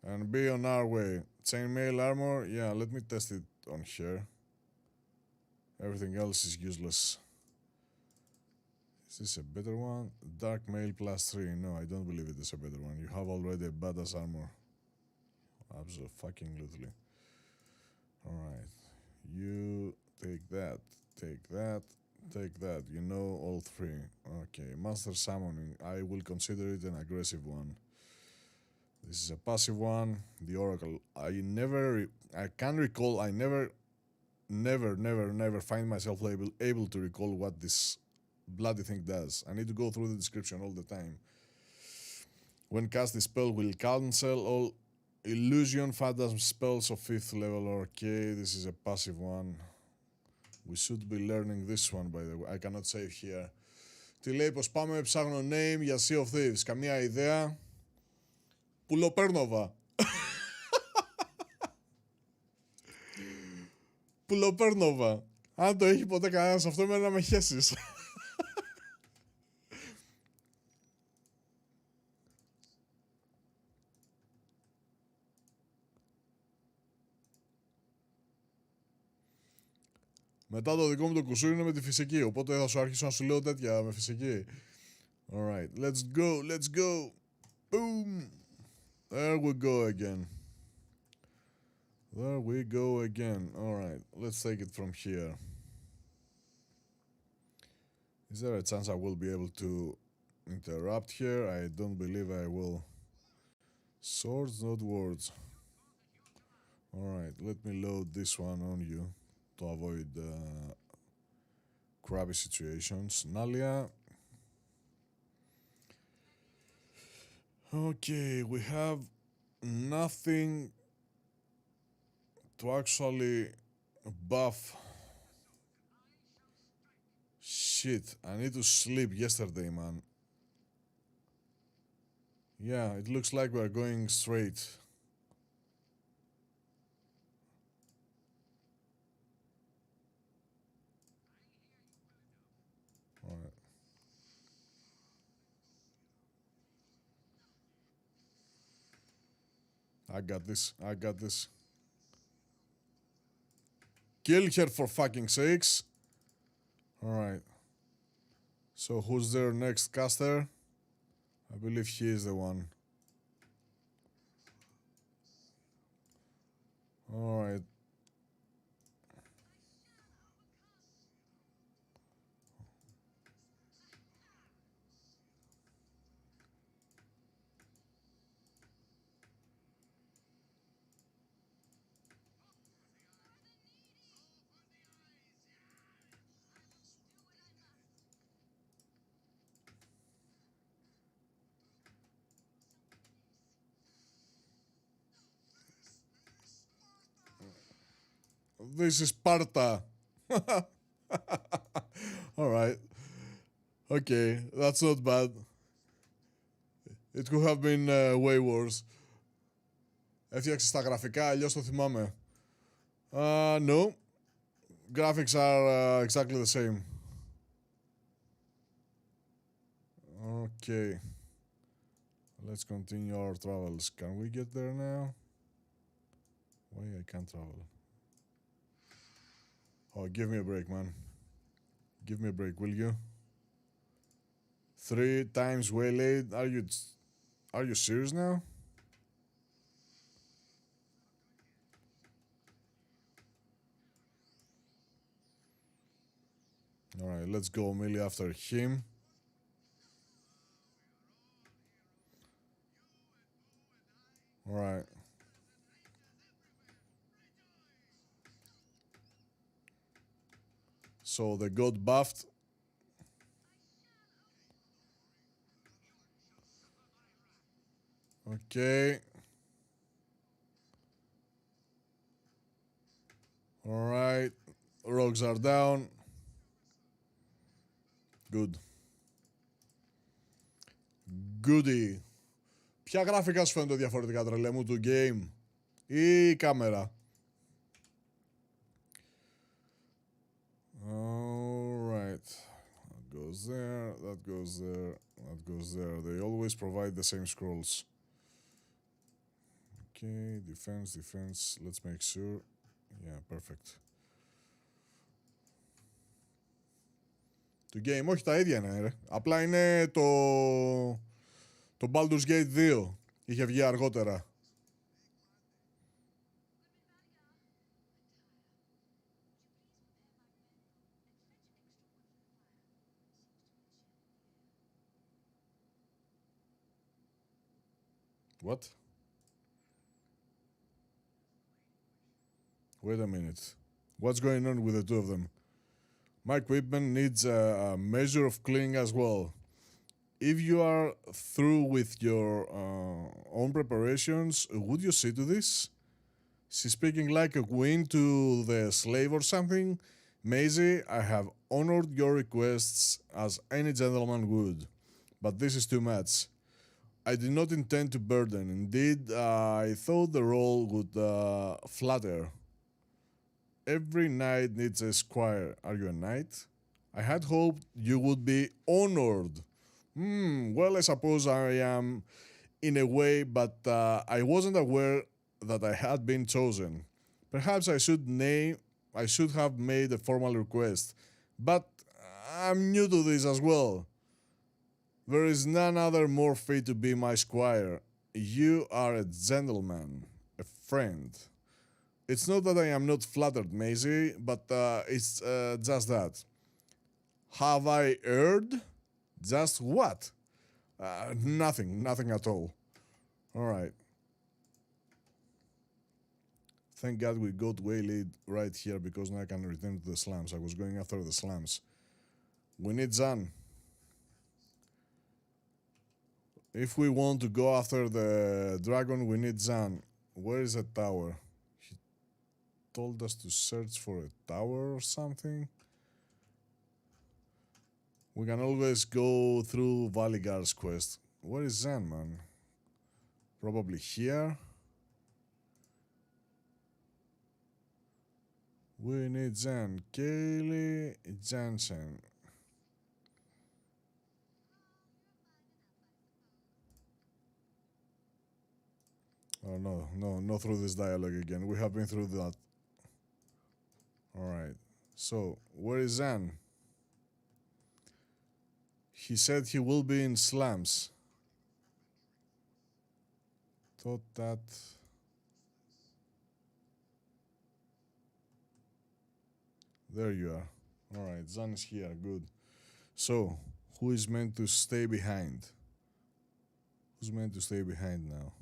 and be on our way. Chainmail armor, yeah, let me test it on here. Everything else is useless. Is this a better one? Dark mail +3. No, I don't believe it is a better one. You have already a badass armor. Absolutely. Alright. You take that, take that, take that. You know all three. Okay, Master Summoning. I will consider it an aggressive one. This is a passive one. The Oracle. I can't recall. I never find myself able to recall what this bloody thing does. I need to go through the description all the time. When cast, this spell will cancel all illusion phantasm spells of 5th level. Okay, this is a passive one. We should be learning this one, by the way. I cannot save here. Τι λέει πως πάμε, ψάχνω name για Sea of Thieves. Καμία ιδέα. Πουλοπέρνοβα. Πουλοπέρνοβα. Αν το έχει ποτέ κανένας αυτό, εμένα να με χέσεις. Μετά το δικό μου το κουσούρι είναι με τη φυσική, οπότε θα σου αρχίσω να σου λέω τέτοια με φυσική. Alright, let's go, let's go. Boom. There we go again. There we go again. Alright, let's take it from here. Is there a chance I will be able to interrupt here? I don't believe I will. Swords, not words. Alright, let me load this one on you to avoid crappy situations. Nalia. Okay, we have nothing to actually buff. Shit, I need to sleep yesterday, man. Yeah, it looks like we're going straight. Alright. I got this. I got this. Kill her for fucking sakes. Alright. So who's their next caster? I believe he is the one. Alright. This is Sparta. Alright. Okay, that's not bad. It could have been way worse. Έφτιαξε τα γραφικά, αλλιώς το θυμάμαι. No. Graphics are exactly the same. Okay. Let's continue our travels. Can we get there now? Why I can't travel? Oh, give me a break, man. Give me a break, will you? 3 times WAYLAID. Are you serious now? Alright, let's go melee after him. Alright. So they got buffed. Okay. Alright. Rogues are down. Good. Goody. Ποια γραφικά σου φαίνονται διαφορετικά, τρελέ μου, του game ή κάμερα? Alright. That goes there, that goes there, that goes there. They always provide the same scrolls. Okay, defense, defense. Let's make sure. Yeah, perfect. Το game, όχι, τα ίδια είναι, ρε. Απλά είναι το Baldur's Gate 2. Είχε βγει αργότερα. What? Wait a minute. What's going on with the two of them? My equipment needs a measure of cleaning as well. If you are through with your own preparations, would you see to this? She's speaking like a queen to the slave or something. Mazzy, I have honored your requests as any gentleman would, but this is too much. I did not intend to burden. Indeed, I thought the role would flatter. Every knight needs a squire. Are you a knight? I had hoped you would be honored. Well, I suppose I am in a way, but I wasn't aware that I had been chosen. Perhaps I should have made a formal request, but I'm new to this as well. There is none other more fit to be my squire. You are a gentleman, a friend. It's not that I am not flattered, Mazzy, but it's just that. Have I erred? Just what? Nothing at all. Alright. Thank God we got WAYLAID right here because now I can return to the slums. I was going after the slums. We need Zan. If we want to go after the dragon, we need Zan. Where is the tower? He told us to search for a tower or something. We can always go through Valigar's quest. Where is Zan, man? Probably here. We need Zan. Kaylee Jansen. Oh no, not through this dialogue again. We have been through that. Alright. So, where is Zan? He said he will be in slums. Thought that... There you are. Alright, Zan is here, good. So, who is meant to stay behind? Who's meant to stay behind now?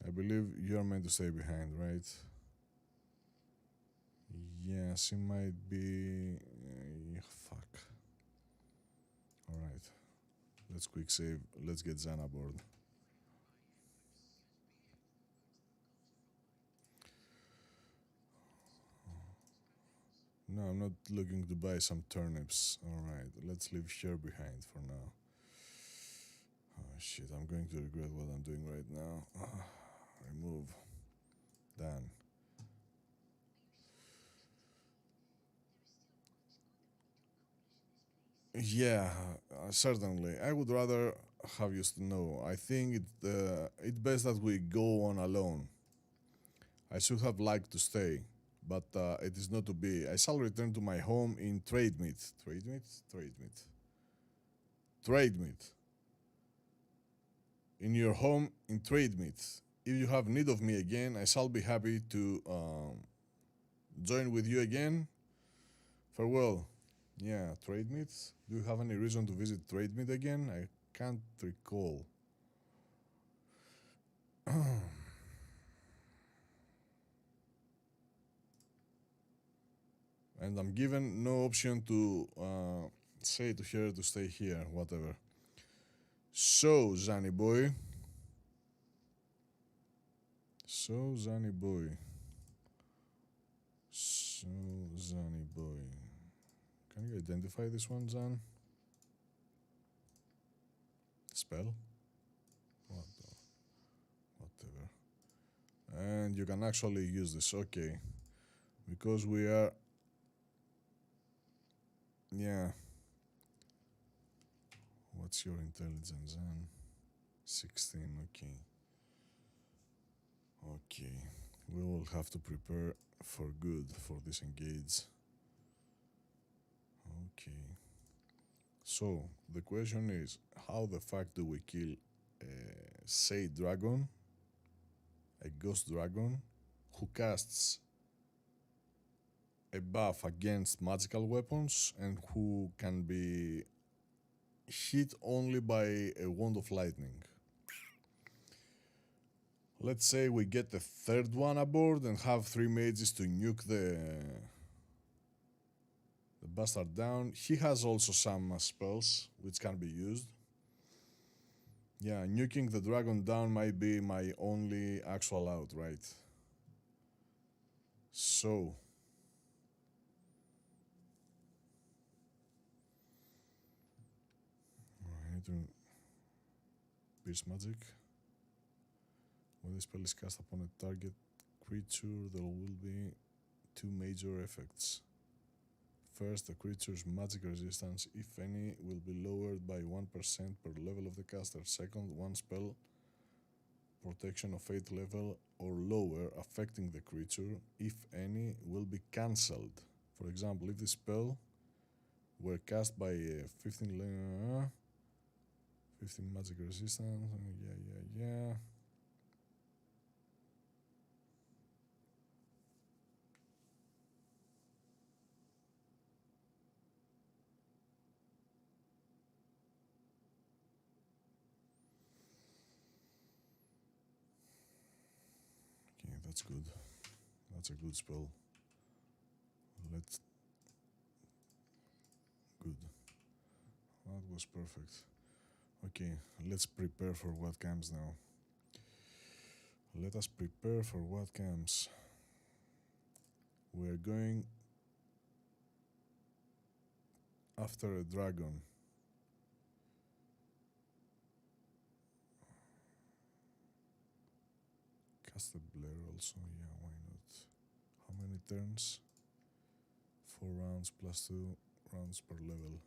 I believe you're meant to stay behind, right? Yes, it might be... fuck. Alright. Let's quick save. Let's get Zan aboard. No, I'm not looking to buy some turnips. Alright, let's leave here behind for now. Oh shit, I'm going to regret what I'm doing right now. Remove. Done. Yeah, certainly. I would rather have you to know. I think it's best that we go on alone. I should have liked to stay, but it is not to be. I shall return to my home in TRADEMEET. TRADEMEET? TRADEMEET. TRADEMEET. In your home in TRADEMEET. If you have need of me again, I shall be happy to join with you again. Farewell. Yeah, TRADEMEET. Do you have any reason to visit TRADEMEET again? I can't recall. And I'm given no option to say to her to stay here, whatever. So, Zanny boy. So, Zanny boy. So, Zanny boy. Can you identify this one, Zan? Spell? What the? Whatever. And you can actually use this, okay. Because we are... Yeah. What's your intelligence, Zan? 16, okay. Okay. We will have to prepare for good for this engage. Okay. So, the question is, how the fuck do we kill a SaO dragon, a ghost dragon, who casts a buff against magical weapons and who can be hit only by a wand of lightning? Let's say we get the third one aboard and have 3 mages to nuke the bastard down. He has also some spells which can be used. Yeah, nuking the dragon down might be my only actual out, right? So I need to pierce magic. When this spell is cast upon a target creature, there will be 2 major effects. First, the creature's magic resistance, if any, will be lowered by 1% per level of the caster. Second, one spell protection of 8th level or lower affecting the creature, if any, will be cancelled. For example, if the spell were cast by 15 magic resistance, yeah. Okay, that's good. That's a good spell. Good. That was perfect. Okay, let's prepare for what comes now. Let us prepare for what comes. We're going after a dragon. Cast a blur also, yeah, why not? How many turns? 4 rounds plus 2 rounds per level.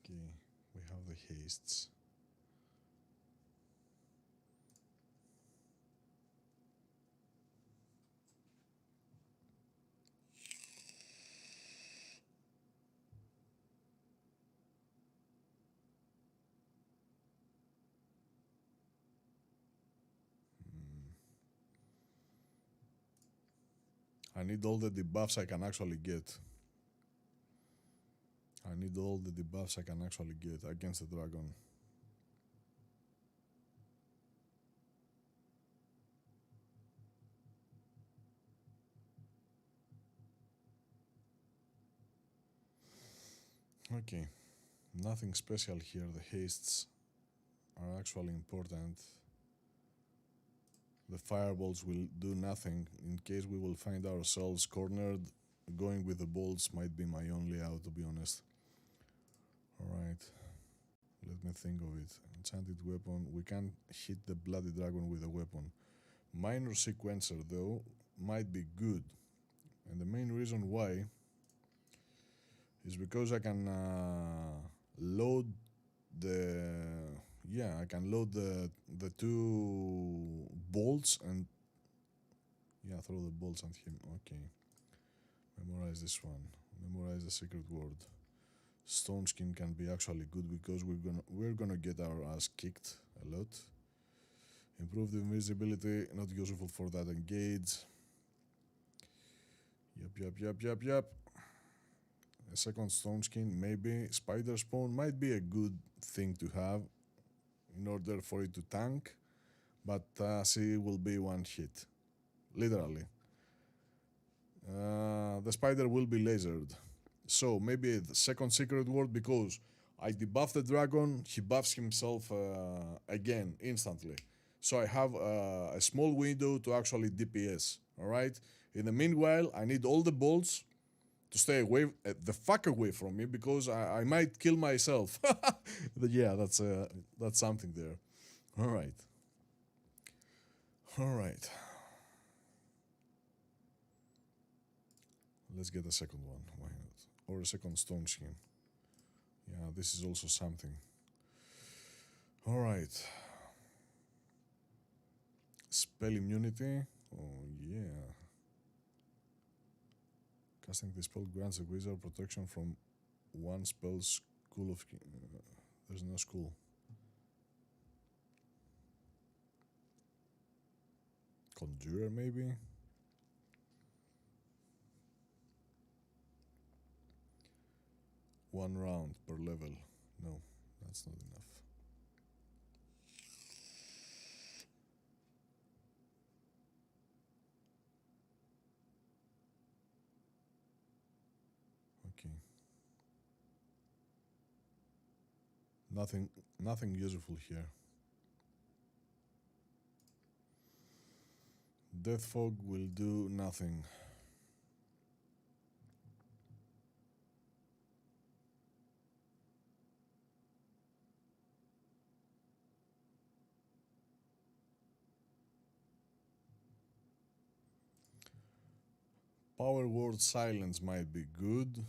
Okay, we have the hastes. I need all the debuffs I can actually get. I need all the debuffs I can actually get against the dragon. Okay, nothing special here. The hastes are actually important. The fireballs will do nothing. In case we will find ourselves cornered, going with the bolts might be my only out, to be honest. Alright, let me think of it. Enchanted weapon. We can't hit the bloody dragon with a weapon. Minor sequencer, though, might be good. And the main reason why is because I can load the... Yeah, I can load the 2 bolts and... Yeah, throw the bolts at him. Okay. Memorize this one. Memorize the secret word. Stone skin can be actually good because we're gonna get our ass kicked a lot. Improve the invisibility, not useful for that engage. Yep. A second stone skin, maybe. Spider spawn might be a good thing to have in order for it to tank, but she will be one hit. Literally. The spider will be lasered. So maybe the second secret word, because I debuff the dragon, he buffs himself again instantly. So I have a small window to actually DPS. Alright? In the meanwhile, I need all the bolts to stay away, the fuck away from me, because I might kill myself. Yeah, that's something there. Alright. Let's get a second one, why not? Or a second stone skin. Yeah, this is also something. Alright. Spell immunity. Oh, yeah. Casting this spell grants a wizard protection from one spell's school of... there's no school. Conjurer, maybe? One round per level. No, that's not enough. Okay. Nothing useful here. Death Fog will do nothing. Power Word Silence might be good,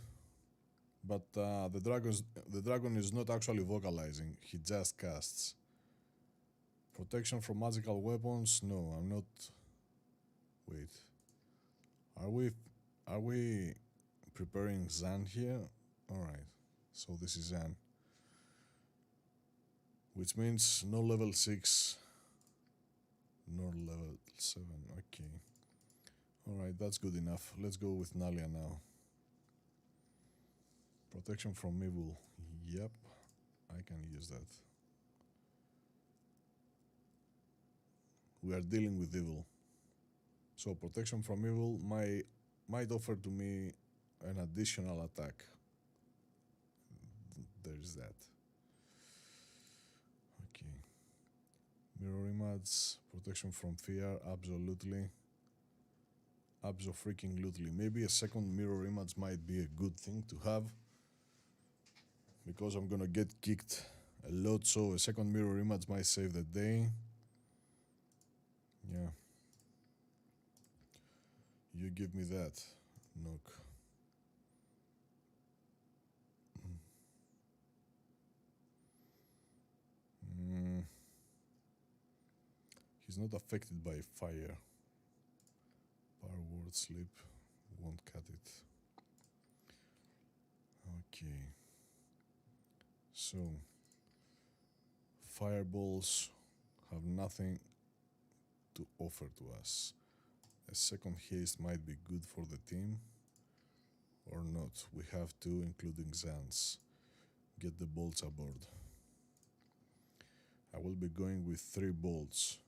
but the dragon is not actually vocalizing, he just casts. Protection from magical weapons? No, I'm not. Wait. Are we preparing Zan here? Alright. So this is Zan. Which means no level 6, no level 7. Okay. Alright, that's good enough. Let's go with Nalia now. Protection from evil. Yep, I can use that. We are dealing with evil. So protection from evil might offer to me an additional attack. There's that. Okay. Mirror image, protection from fear, absolutely. Abso-freaking-lutely. Maybe a second mirror image might be a good thing to have, because I'm gonna get kicked a lot, so a second mirror image might save the day. Yeah. You give me that, Nook. He's not affected by fire. Power word sleep won't cut it. Okay. So fireballs have nothing to offer to us. A second haste might be good for the team, or not. We have two, including Zan's. Get the bolts aboard. I will be going with 3 bolts.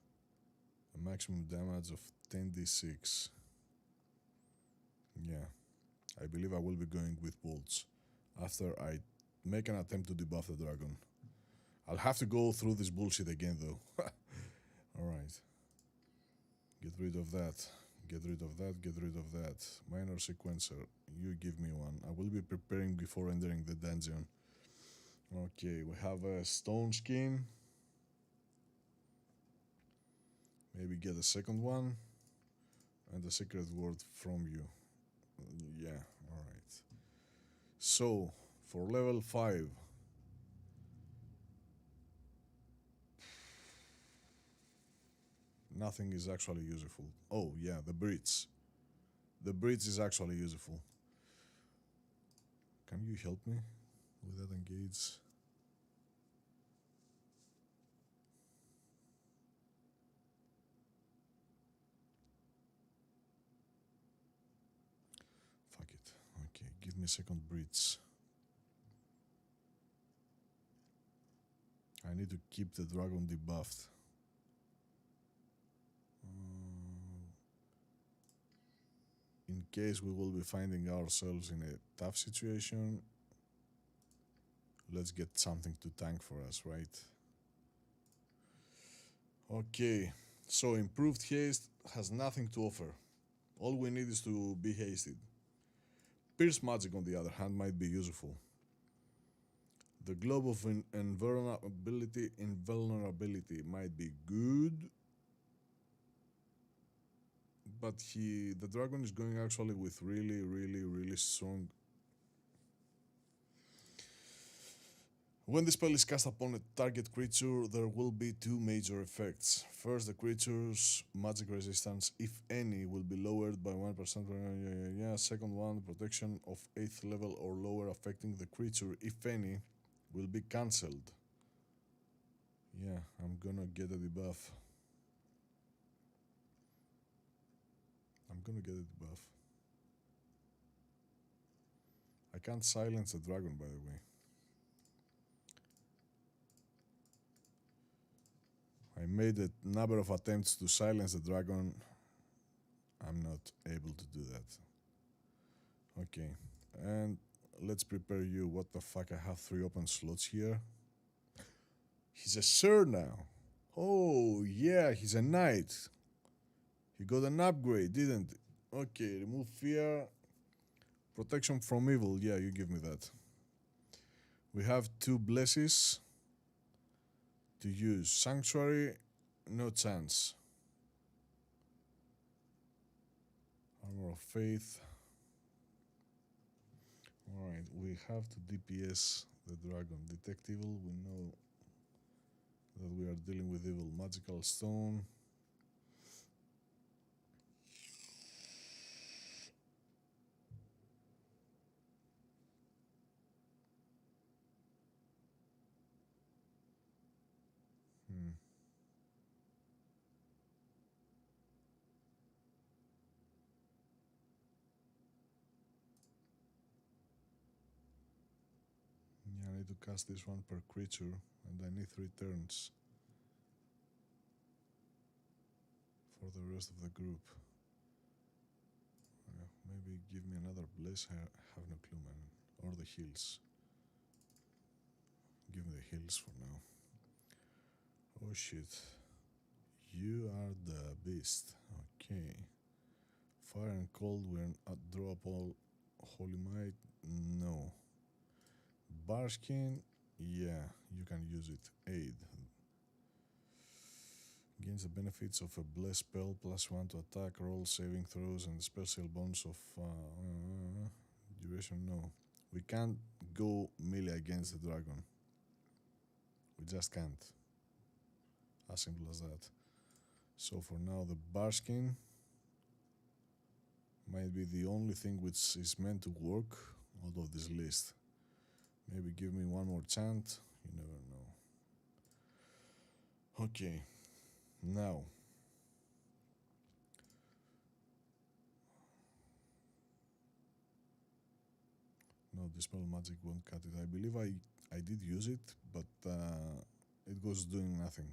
A maximum damage of 10d6. Yeah, I believe I will be going with bolts after I make an attempt to debuff the dragon. I'll have to go through this bullshit again though. Alright. Get rid of that. Get rid of that. Get rid of that. Minor sequencer. You give me one. I will be preparing before entering the dungeon. Okay, we have a stone skin. Maybe get a second one. And a secret word from you. Yeah, alright. So, for level 5. Nothing is actually useful. Oh, yeah, the bridge. The bridge is actually useful. Can you help me with that engage? Fuck it. Okay, give me a second bridge. I need to keep the dragon debuffed. In case we will be finding ourselves in a tough situation, let's get something to tank for us, right? Okay, so improved haste has nothing to offer. All we need is to be hasted. Pierce magic, on the other hand, might be useful. The globe of invulnerability might be good, but the dragon is going actually with really strong. When the spell is cast upon a target creature, there will be 2 major effects. First, the creature's magic resistance, if any, will be lowered by 1%. Second one, protection of 8th level or lower affecting the creature, if any, will be cancelled. Yeah, I'm gonna get a debuff. I can't silence the dragon, by the way. I made a number of attempts to silence the dragon. I'm not able to do that. Okay, and let's prepare you. What the fuck? I have 3 open slots here. He's a sir now. Oh, yeah, he's a knight. He got an upgrade, didn't he? Okay, remove fear. Protection from evil. Yeah, you give me that. We have 2 blesses to use. Sanctuary, no chance. Armor of Faith. Alright, we have to DPS the dragon. Detect evil, we know that we are dealing with evil. Magical stone. Yeah, I need to cast this one per creature, and I need 3 turns for the rest of the group. Maybe give me another bless. I have no clue, man. Or the heals. Give me the heals for now. Oh shit. You are the beast. Okay. Fire and cold, we're at draw up all holy might. No. Barskin, yeah, you can use it. Aid. Gains the benefits of a blessed spell, +1 to attack, roll, saving throws, and special bonus of duration. No. We can't go melee against the dragon. We just can't. As simple as that. So for now, the Barskin might be the only thing which is meant to work out of this list. Maybe give me one more chant. You never know. Okay. Now. No, Dispel Magic won't cut it. I believe I did use it, but it was doing nothing.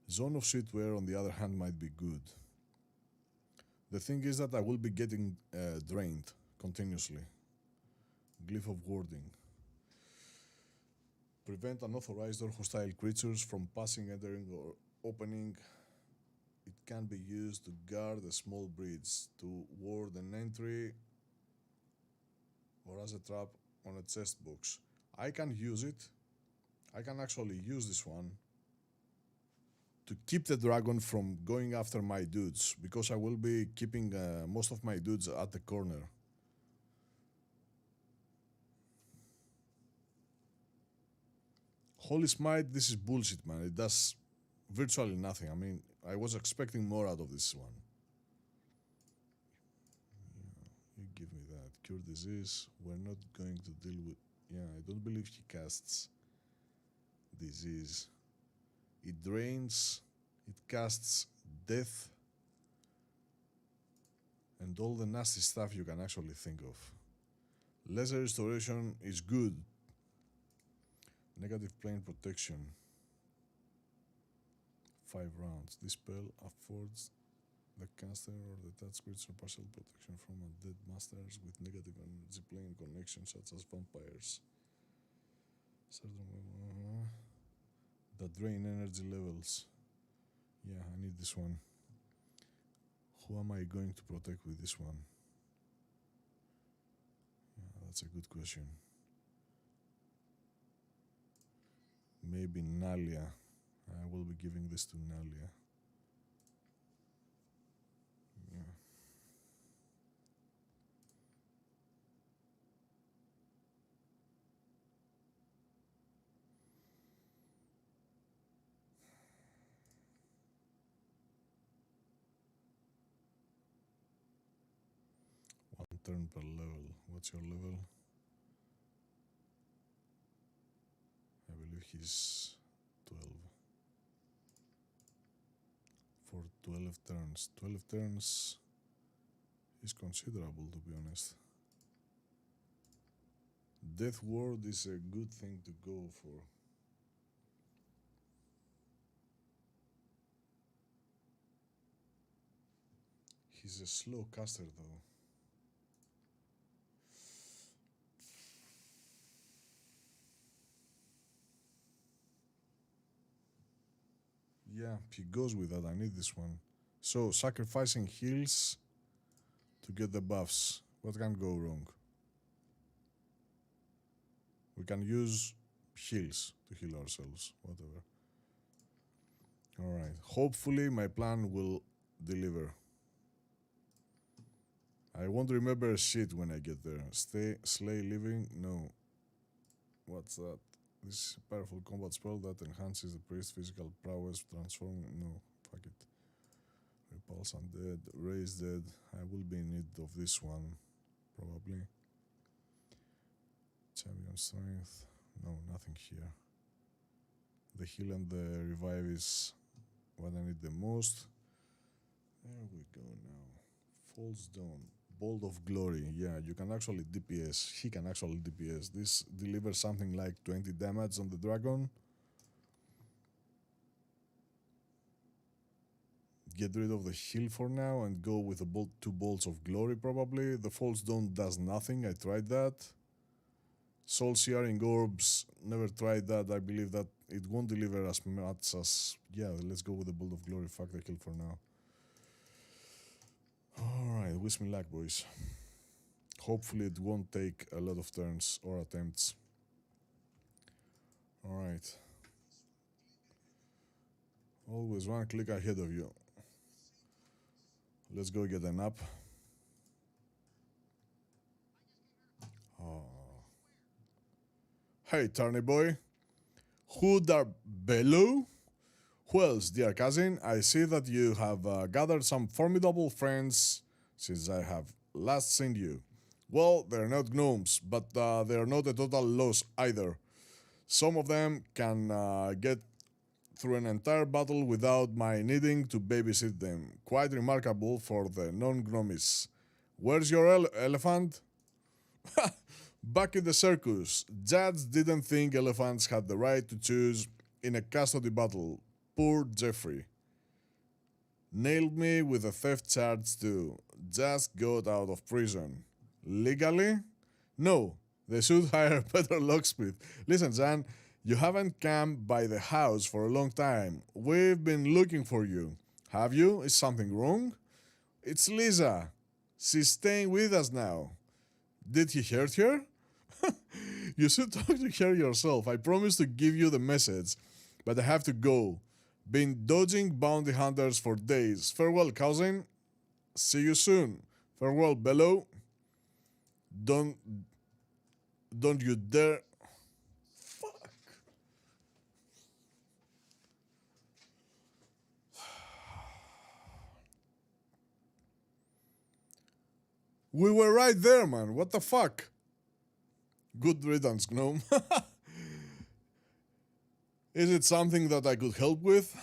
Zone of Sweetware, on the other hand, might be good. The thing is that I will be getting drained continuously. Glyph of Warding. Prevent unauthorized or hostile creatures from passing, entering, or opening. It can be used to guard a small bridge, to ward an entry, or as a trap on a chest box. I can use it. I can actually use this one to keep the dragon from going after my dudes, because I will be keeping most of my dudes at the corner. Holy Smite, this is bullshit, man. It does virtually nothing. I mean, I was expecting more out of this one. Yeah, you give me that. Cure disease. We're not going to deal with... Yeah, I don't believe he casts disease. It drains. It casts death. And all the nasty stuff you can actually think of. Lesser restoration is good. Negative plane protection. 5 rounds. This spell affords the caster or the touch creature partial protection from undead masters with negative energy plane connections, such as vampires. That drain energy levels. Yeah, I need this one. Who am I going to protect with this one? Yeah, that's a good question. Maybe Nalia. I will be giving this to Nalia. Yeah. One turn per level. What's your level? I believe he's 12. For 12 turns. 12 turns is considerable, to be honest. Death Ward is a good thing to go for. He's a slow caster, though. Yeah, he goes with that. I need this one. So, sacrificing heals to get the buffs. What can go wrong? We can use heals to heal ourselves. Whatever. Alright. Hopefully my plan will deliver. I won't remember shit when I get there. Slay living? No. What's that? This is a powerful combat spell that enhances the priest's physical prowess, transforming. No, fuck it. Repulse undead, raise dead. I will be in need of this one, probably. Champion strength. No, nothing here. The heal and the revive is what I need the most. There we go now. Falls Dawn. Bolt of Glory. Yeah, you can actually DPS. He can actually DPS. This delivers something like 20 damage on the dragon. Get rid of the heal for now and go with the 2 bolts of glory probably. The False Dawn does nothing. I tried that. Soul Searing Orbs, never tried that. I believe that it won't deliver as much as... Yeah, let's go with the Bolt of Glory. Fuck the kill for now. Alright, wish me luck, boys. Hopefully it won't take a lot of turns or attempts. Alright. Always one click ahead of you. Let's go get an up. Oh. Hey, Turney boy. Who dar bello? Who else, dear cousin? I see that you have gathered some formidable friends since I have last seen you. Well, they're not gnomes, but they're not a total loss either. Some of them can get through an entire battle without my needing to babysit them. Quite remarkable for the non-gnomies. Where's your elephant? Back in the circus. Judge didn't think elephants had the right to choose in a custody battle. Poor Jeffrey. Nailed me with a theft charge too. Just got out of prison. Legally? No. They should hire a better locksmith. Listen, Jan, you haven't come by the house for a long time. We've been looking for you. Have you? Is something wrong? It's Lisa. She's staying with us now. Did he hurt her? You should talk to her yourself. I promised to give you the message, but I have to go. Been dodging bounty hunters for days. Farewell, cousin. See you soon. Farewell, Bello. Don't you dare... Fuck. We were right there, man. What the fuck? Good riddance, gnome. Is it something that I could help with?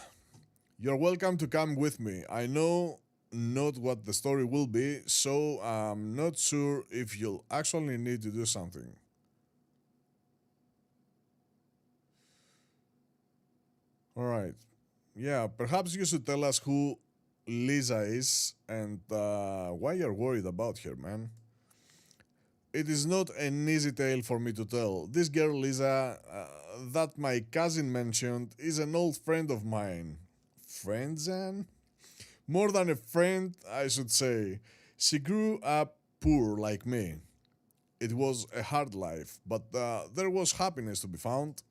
You're welcome to come with me. I know not what the story will be, so I'm not sure if you'll actually need to do something. Alright. Yeah, perhaps you should tell us who Lisa is and why you're worried about her, man. It is not an easy tale for me to tell. This girl Lisa, that my cousin mentioned, is an old friend of mine. Friend, Jan? More than a friend, I should say. She grew up poor like me. It was a hard life, but there was happiness to be found.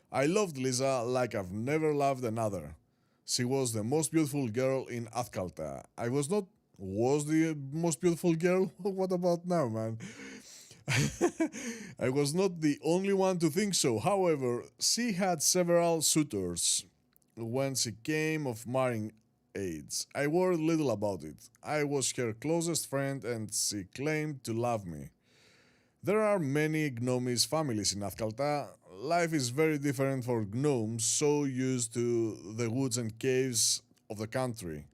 I loved Lisa like I've never loved another. She was the most beautiful girl in ATHKALTA. I was not... Was the most beautiful girl? What about now, man? I was not the only one to think so. However, she had several suitors when she came of marrying age. I worried little about it. I was her closest friend and she claimed to love me. There are many gnomish families in ATHKALTA. Life is very different for gnomes so used to the woods and caves of the country.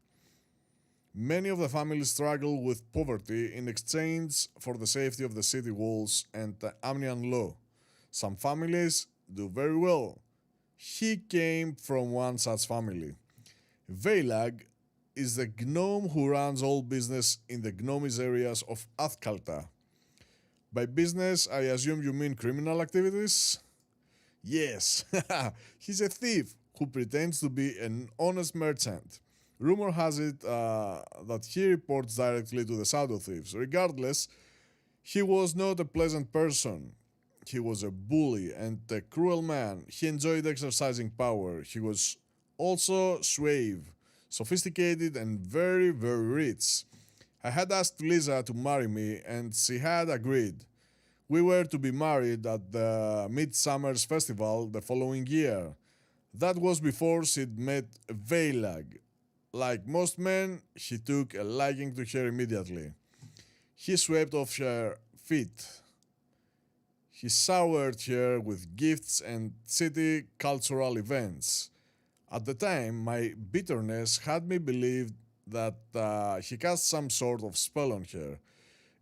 Many of the families struggle with poverty in exchange for the safety of the city walls and Amnian law. Some families do very well. He came from one such family. WAYLAID is the gnome who runs all business in the gnomish areas of ATHKALTA. By business, I assume you mean criminal activities? Yes, he's a thief who pretends to be an honest merchant. Rumor has it that he reports directly to the shadow thieves. Regardless, he was not a pleasant person. He was a bully and a cruel man. He enjoyed exercising power. He was also suave, sophisticated, and very, very rich. I had asked Lisa to marry me, and she had agreed. We were to be married at the Midsummer's Festival the following year. That was before she'd met WAYLAID. Like most men, he took a liking to her immediately. He swept off her feet. He showered her with gifts and city cultural events. At the time, my bitterness had me believe that he cast some sort of spell on her.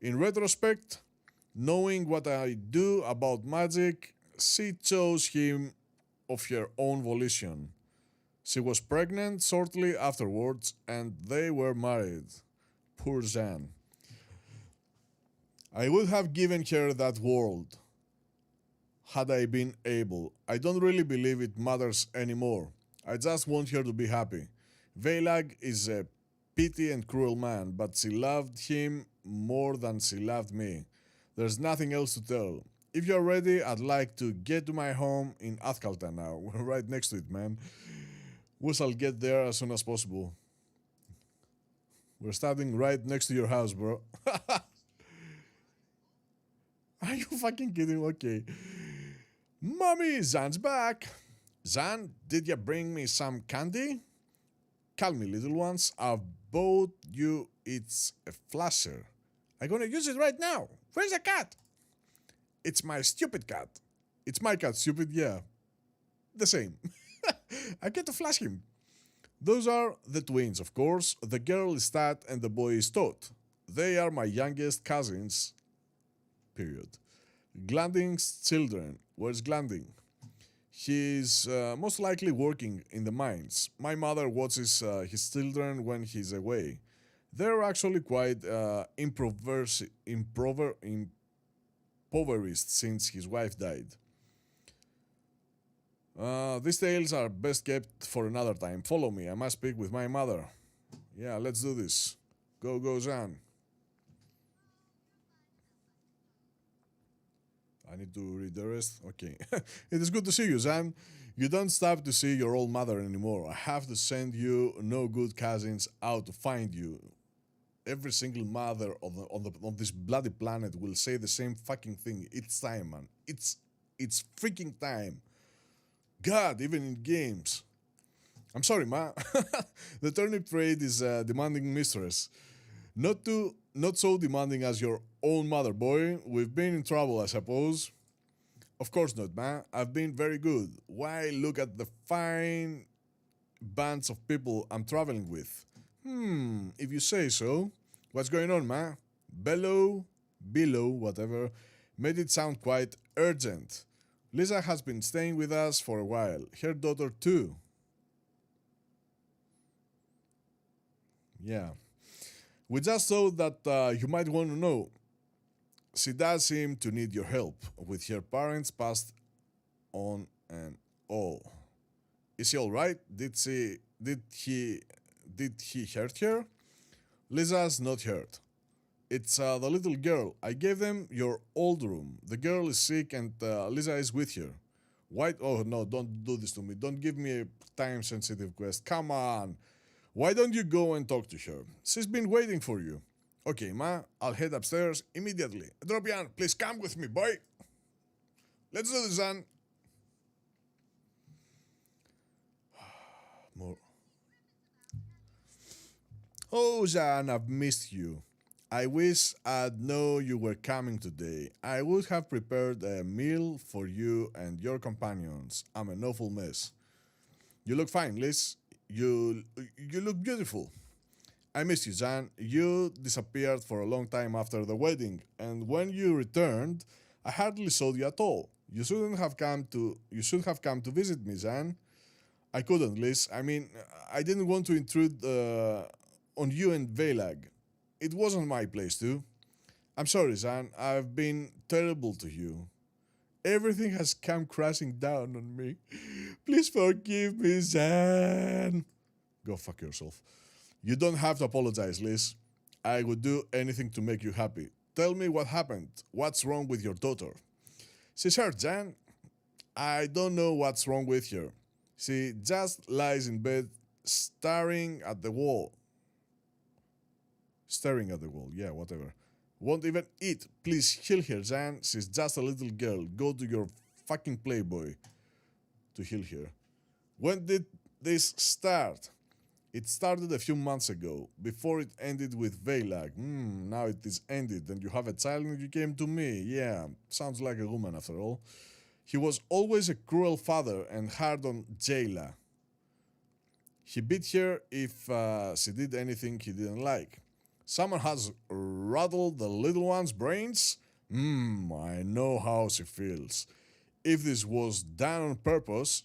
In retrospect, knowing what I do about magic, she chose him of her own volition. She was pregnant shortly afterwards, and they were married. Poor Jeanne. I would have given her that world had I been able. I don't really believe it matters anymore. I just want her to be happy. WAYLAID is a petty and cruel man, but she loved him more than she loved me. There's nothing else to tell. If you're ready, I'd like to get to my home in ATHKALTA now. We're right next to it, man. We shall get there as soon as possible. We're starting right next to your house, bro. Are you fucking kidding? Okay. Mommy, Zan's back. Zan, did you bring me some candy? Call me, little ones. I've bought you. It's a flasher. I'm gonna use it right now. Where's the cat? It's my stupid cat. It's my cat, stupid, yeah. The same. I get to flash him. Those are the twins, of course. The girl is Tat and the boy is Tot. They are my youngest cousins. Period. Glanding's children. Where's Glanding? He's most likely working in the mines. My mother watches his children when he's away. They're actually quite impoverished since his wife died. These tales are best kept for another time. Follow me, I must speak with my mother. Yeah, let's do this. Go, go, Zan. I need to read the rest. Okay. It is good to see you, Zan. You don't stop to see your old mother anymore. I have to send you no good cousins out to find you. Every single mother on this bloody planet will say the same fucking thing. It's time, man. It's freaking time. God, even in games. I'm sorry, ma. The turnip trade is a demanding mistress. Not so demanding as your own mother, boy. We've been in trouble, I suppose. Of course not, ma. I've been very good. Why, look at the fine bands of people I'm traveling with. If you say so. What's going on, ma? Below, whatever, made it sound quite urgent. Lisa has been staying with us for a while. Her daughter too. Yeah. We just thought that you might want to know. She does seem to need your help, with her parents passed on and all. Is she alright? Did he hurt her? Lisa's not hurt. It's the little girl. I gave them your old room. The girl is sick and Lisa is with her. Why? Oh no, don't do this to me. Don't give me a time-sensitive quest. Come on. Why don't you go and talk to her? She's been waiting for you. Okay, ma, I'll head upstairs immediately. Dropian, please come with me, boy. Let's do this, son. More. Oh, Zan, I've missed you. I wish I'd known you were coming today. I would have prepared a meal for you and your companions. I'm an awful mess. You look fine, Liz. You look beautiful. I miss you, Zan. You disappeared for a long time after the wedding, and when you returned, I hardly saw you at all. You should have come to visit me, Zan. I couldn't, Liz. I mean, I didn't want to intrude on you and WAYLAID. It wasn't my place to. I'm sorry, Zan. I've been terrible to you. Everything has come crashing down on me. Please forgive me, Zan. Go fuck yourself. You don't have to apologize, Liz. I would do anything to make you happy. Tell me what happened. What's wrong with your daughter? She's hurt, Jan. I don't know what's wrong with her. She just lies in bed staring at the wall. Staring at the wall, yeah, whatever. Won't even eat. Please heal her, Jan. She's just a little girl. Go to your fucking Playboy to heal her. When did this start? It started a few months ago, before it ended with WAYLAID. Now it is ended and you have a child and you came to me. Yeah, sounds like a woman after all. He was always a cruel father and hard on Jayla. He beat her if she did anything he didn't like. Someone has rattled the little one's brains? I know how she feels. If this was done on purpose,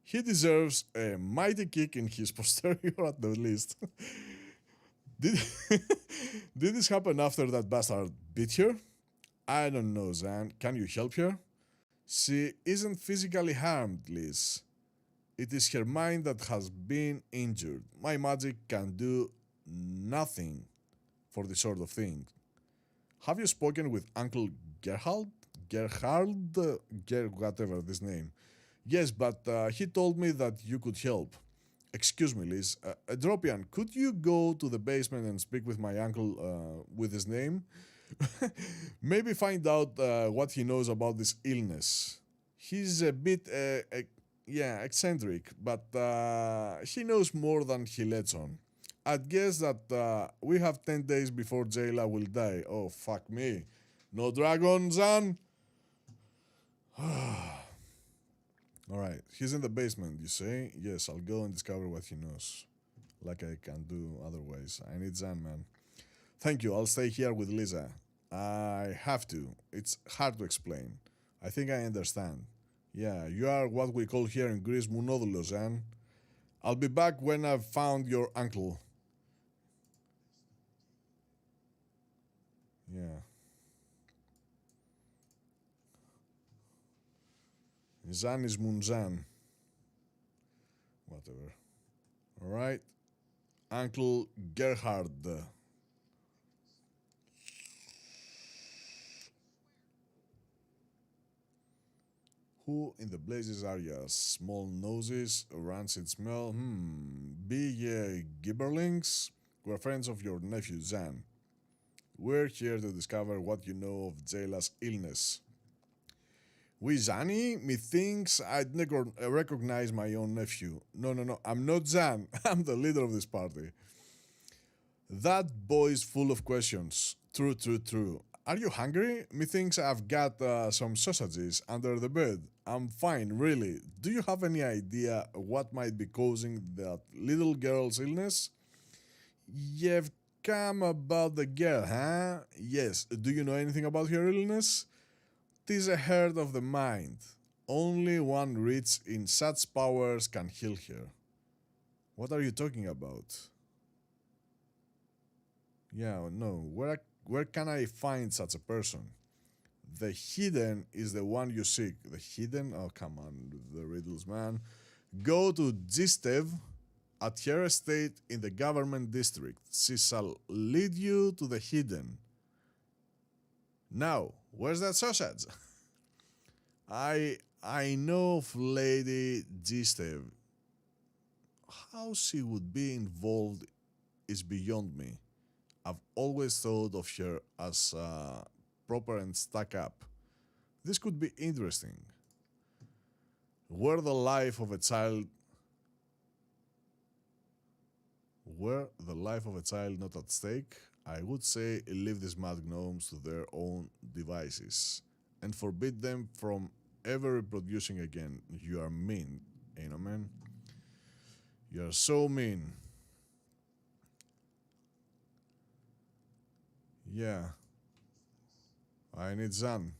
he deserves a mighty kick in his posterior at the least. Did, did this happen after that bastard beat her? I don't know, Zan. Can you help her? She isn't physically harmed, Liz. It is her mind that has been injured. My magic can do nothing for this sort of thing. Have you spoken with Uncle Gerhard? Whatever this name. Yes, but he told me that you could help. Excuse me, Liz. Dropian, could you go to the basement and speak with my uncle with his name? Maybe find out what he knows about this illness. He's a bit, eccentric, but he knows more than he lets on. I'd guess that we have 10 days before Jayla will die. Oh, fuck me. No dragon, Zan? Alright, he's in the basement, you say? Yes, I'll go and discover what he knows. Like I can do otherwise. I need Zan, man. Thank you, I'll stay here with Lisa. I have to. It's hard to explain. I think I understand. Yeah, you are what we call here in Greece monodulos, Zan. I'll be back when I've found your uncle. Yeah. Zan is Munzan. Whatever. Alright. Uncle Gerhard. Who in the blazes are ya? Small noses, rancid smell. Big gibberlings? We're friends of your nephew Zan. We're here to discover what you know of Jayla's illness. We Zani? Methinks I'd never recognize my own nephew. No, I'm not Zan. I'm the leader of this party. That boy's full of questions. True. Are you hungry? Methinks I've got some sausages under the bed. I'm fine, really. Do you have any idea what might be causing that little girl's illness? You've come about the girl, huh? Yes. Do you know anything about her illness? 'Tis a hurt of the mind. Only one rich in such powers can heal her. What are you talking about? Yeah, no. Where can I find such a person? The hidden is the one you seek. The hidden? Oh, come on, the riddles, man. Go to Gistev at her estate in the government district. She shall lead you to the hidden. Now, where's that sausage? I know of Lady Gistev. How she would be involved is beyond me. I've always thought of her as proper and stuck up. This could be interesting. Were the life of a child not at stake, I would say leave these mad gnomes to their own devices and forbid them from ever reproducing again. You are mean, ain't no man? You are so mean. Yeah. I need Zan.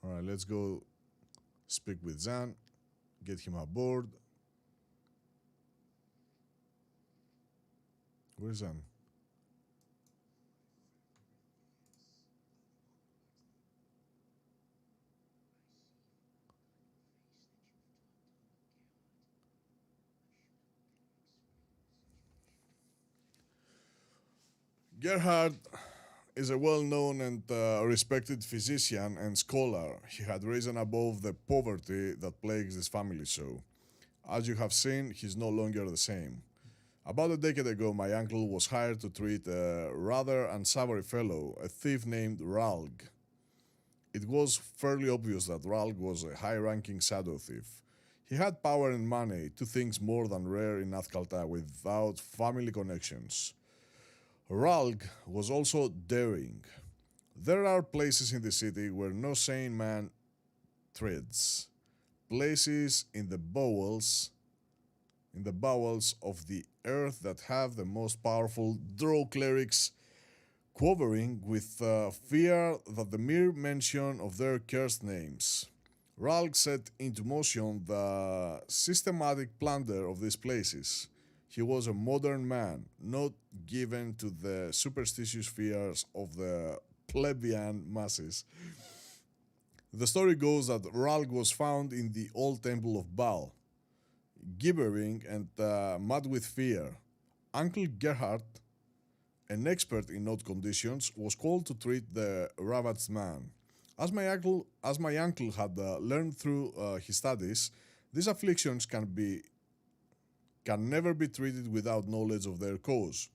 Alright, let's go speak with Zan. Get him aboard. Where's Zan? Gerhard is a well-known and respected physician and scholar. He had risen above the poverty that plagues his family so. As you have seen, he's no longer the same. About a decade ago, my uncle was hired to treat a rather unsavory fellow, a thief named Ralg. It was fairly obvious that Ralg was a high-ranking shadow thief. He had power and money, two things more than rare in ATHKALTA without family connections. Ralg was also daring. There are places in the city where no sane man treads. Places in the bowels of the earth that have the most powerful drow clerics quivering with fear that the mere mention of their cursed names. Ralg set into motion the systematic plunder of these places. He was a modern man, not given to the superstitious fears of the plebeian masses. The story goes that Ralg was found in the old temple of Baal, gibbering and mad with fear. Uncle Gerhard, an expert in odd conditions, was called to treat the ravaged man. As my uncle had learned through his studies, these afflictions can never be treated without knowledge of their cause.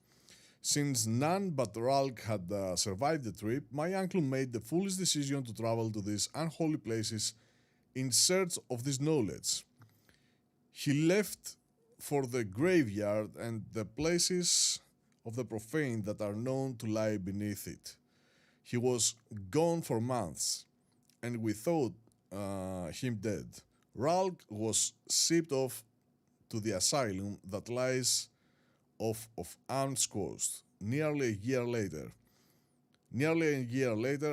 Since none but Ralg had survived the trip, my uncle made the foolish decision to travel to these unholy places in search of this knowledge. He left for the graveyard and the places of the profane that are known to lie beneath it. He was gone for months, and we thought him dead. Ralg was shipped off to the asylum that lies off of Arn's coast. Nearly a year later,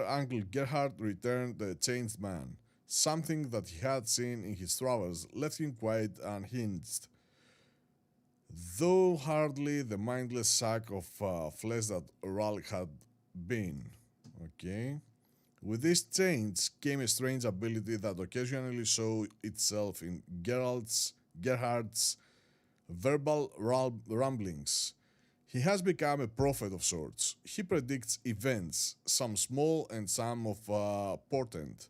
Uncle Gerhard returned a changed man. Something that he had seen in his travels left him quite unhinged, though hardly the mindless sack of flesh that Ralg had been. Okay. With this change came a strange ability that occasionally showed itself in Gerhard's verbal ramblings. He has become a prophet of sorts. He predicts events, some small and some of portent.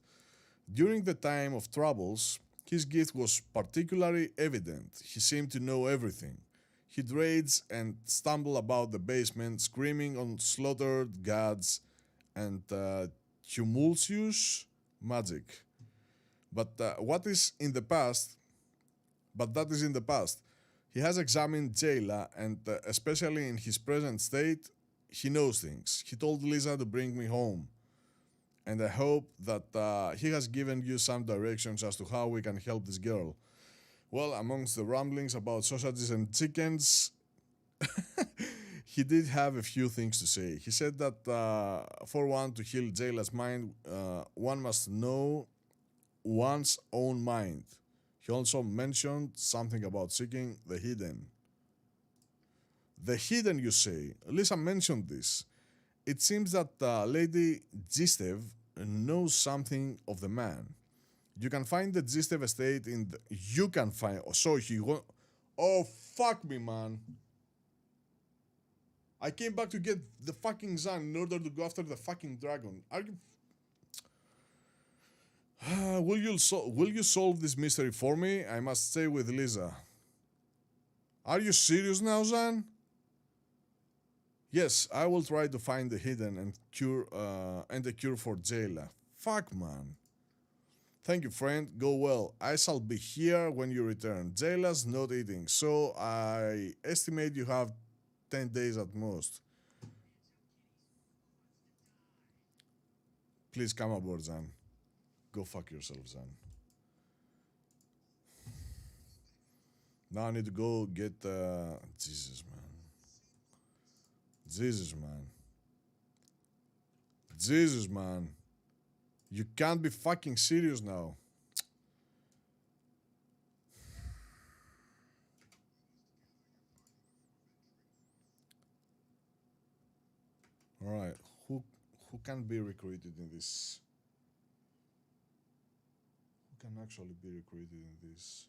During the time of troubles, his gift was particularly evident. He seemed to know everything. He'd rage and stumble about the basement, screaming on slaughtered gods and tumultuous magic. But that is in the past. He has examined Jayla, and especially in his present state, he knows things. He told Lisa to bring me home. And I hope that he has given you some directions as to how we can help this girl. Well, amongst the ramblings about sausages and chickens, he did have a few things to say. He said that for one to heal Jayla's mind, one must know one's own mind. He also mentioned something about seeking the hidden. The hidden, you say? Lisa mentioned this. It seems that Lady Gistev knows something of the man. You can find the Gistev estate in the... You can find... So he... Oh, fuck me, man. I came back to get the fucking Zan in order to go after the fucking dragon. Are you... Will you solve this mystery for me? I must stay with Lisa. Are you serious now, Zan? Yes, I will try to find the hidden and the cure for Jayla. Fuck, man. Thank you, friend. Go well. I shall be here when you return. Jayla's not eating, so I estimate you have 10 days at most. Please come aboard, Zan. Go fuck yourself, Zan. Now I need to go get... Jesus, man. Jesus, man. Jesus, man. You can't be fucking serious now. Alright, who can be recruited in this? Who can actually be recruited in this?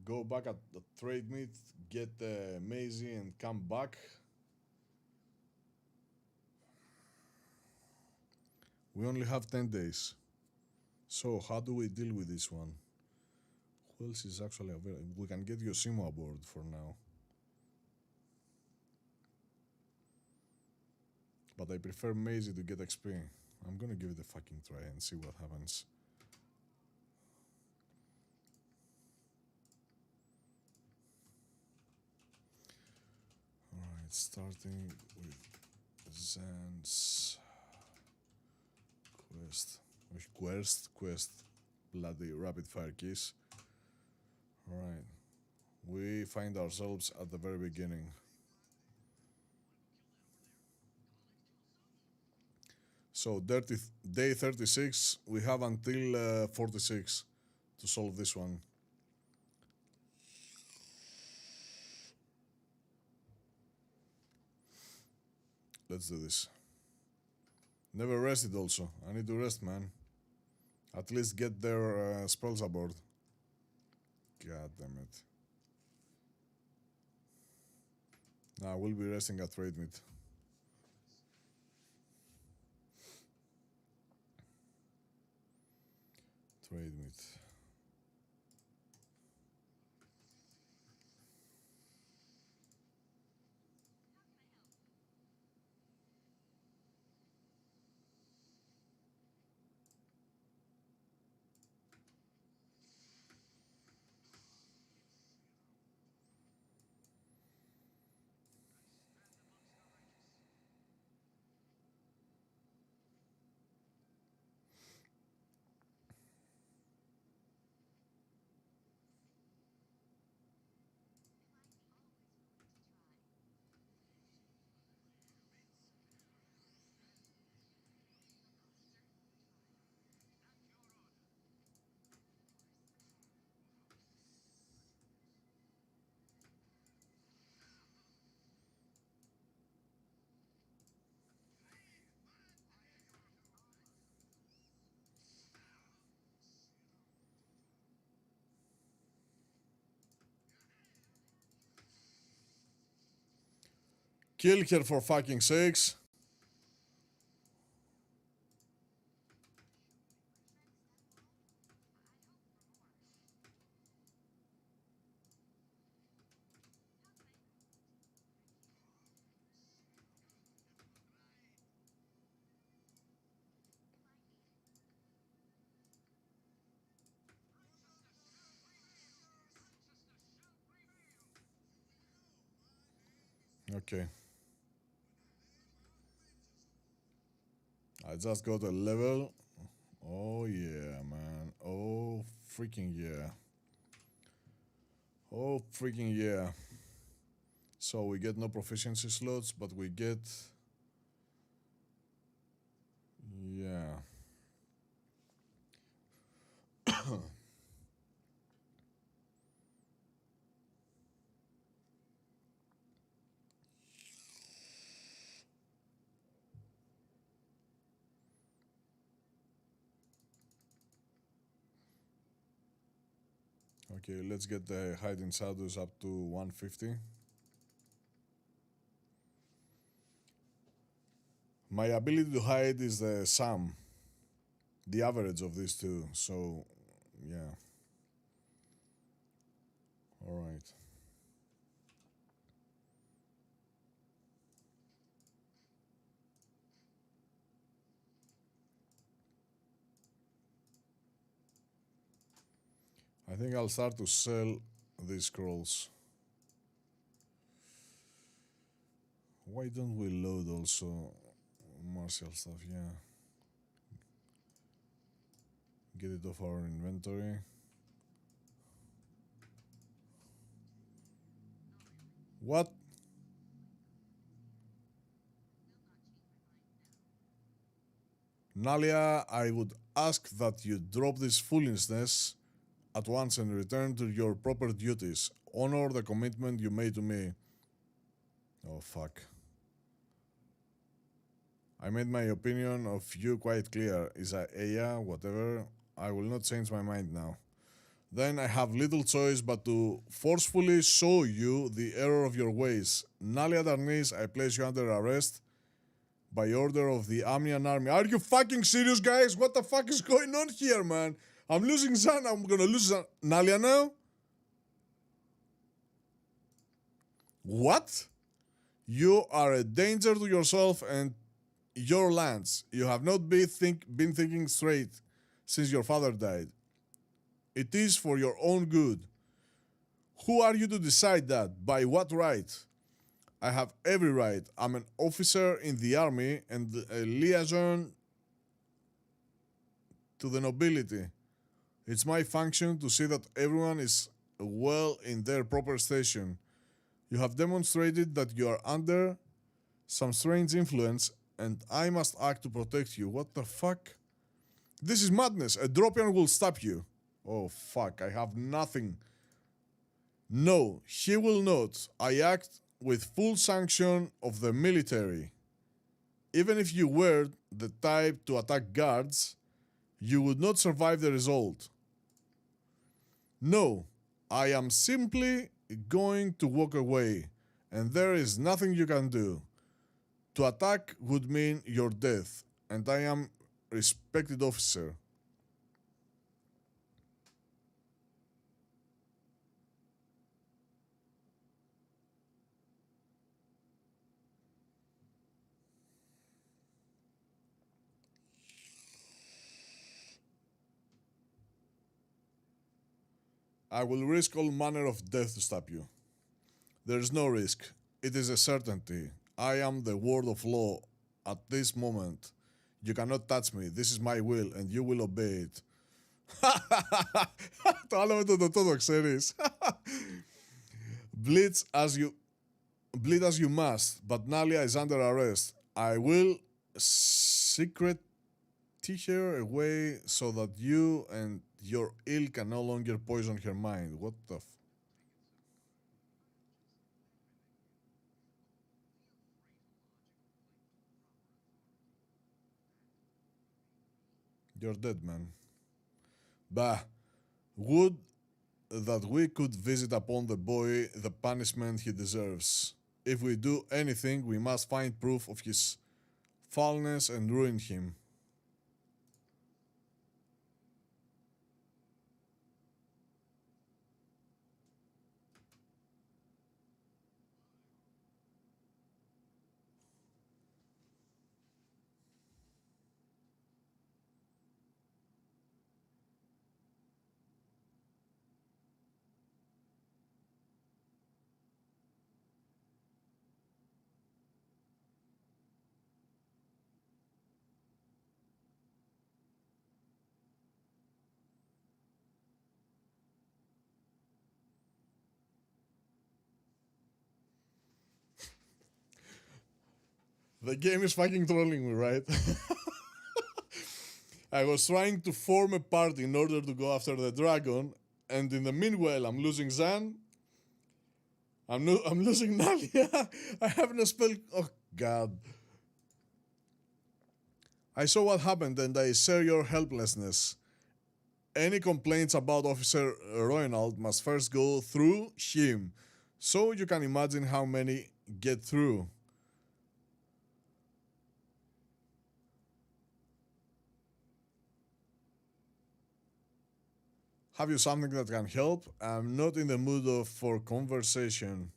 go back at the trade meet, get Mazzy and come back. We only have 10 days. So how do we deal with this one? Who else is actually available? We can get Yoshimo aboard for now. But I prefer Mazzy to get XP. I'm gonna give it a fucking try and see what happens. Alright, starting with Zan's quest. Bloody rapid fire keys. Alright. We find ourselves at the very beginning. So day 36, we have until 46 to solve this one. Let's do this. Never rested also. I need to rest, man. At least get their spells aboard. God damn it. Nah, we'll be resting at TRADEMEET. TRADEMEET. Kill her for fucking sakes. Okay. I just got a level. Oh yeah, man. Oh freaking yeah. Oh freaking yeah. So we get no proficiency slots, but we get... Yeah. Okay, let's get the hiding shadows up to 150. My ability to hide is the sum, the average of these two, so yeah. Alright. I think I'll start to sell these scrolls. Why don't we load also martial stuff? Yeah. Get it off our inventory. What? Nalia, I would ask that you drop this foolishness at once and return to your proper duties. Honor the commitment you made to me. Oh, fuck. I made my opinion of you quite clear. Is a yeah, whatever. I will not change my mind now. then I have little choice but to forcefully show you the error of your ways. Nalia Darnis, I place you under arrest by order of the Amnian army. Are you fucking serious, guys? What the fuck is going on here, man? I'm losing Zan. I'm gonna lose Zan. Nalia now? What? You are a danger to yourself and your lands. You have not been thinking straight since your father died. It is for your own good. Who are you to decide that? By what right? I have every right. I'm an officer in the army and a liaison to the nobility. It's my function to see that everyone is well in their proper station. You have demonstrated that you are under some strange influence and I must act to protect you. What the fuck? This is madness. A Dropian will stop you. Oh fuck, I have nothing. No, he will not. I act with full sanction of the military. Even if you were the type to attack guards, you would not survive the result. No, I am simply going to walk away, and there is nothing you can do. To attack would mean your death, and I am a respected officer. I will risk all manner of death to stop you. There is no risk. It is a certainty. I am the word of law at this moment. You cannot touch me. This is my will and you will obey it. Το άλλο με το ξέρεις. Bleed as you must, but Nalia is under arrest. I will secret her away so that you and your ill can no longer poison her mind. What the f... You're dead, man. Bah. Would that we could visit upon the boy the punishment he deserves. If we do anything, we must find proof of his foulness and ruin him. The game is fucking trolling me, right? I was trying to form a party in order to go after the dragon, and in the meanwhile, I'm losing Zan. I'm losing Nalia. I have no spell. Oh, God. I saw what happened, and I share your helplessness. Any complaints about Officer Roynald must first go through him, so you can imagine how many get through. Have you something that can help? I'm not in the mood for conversation.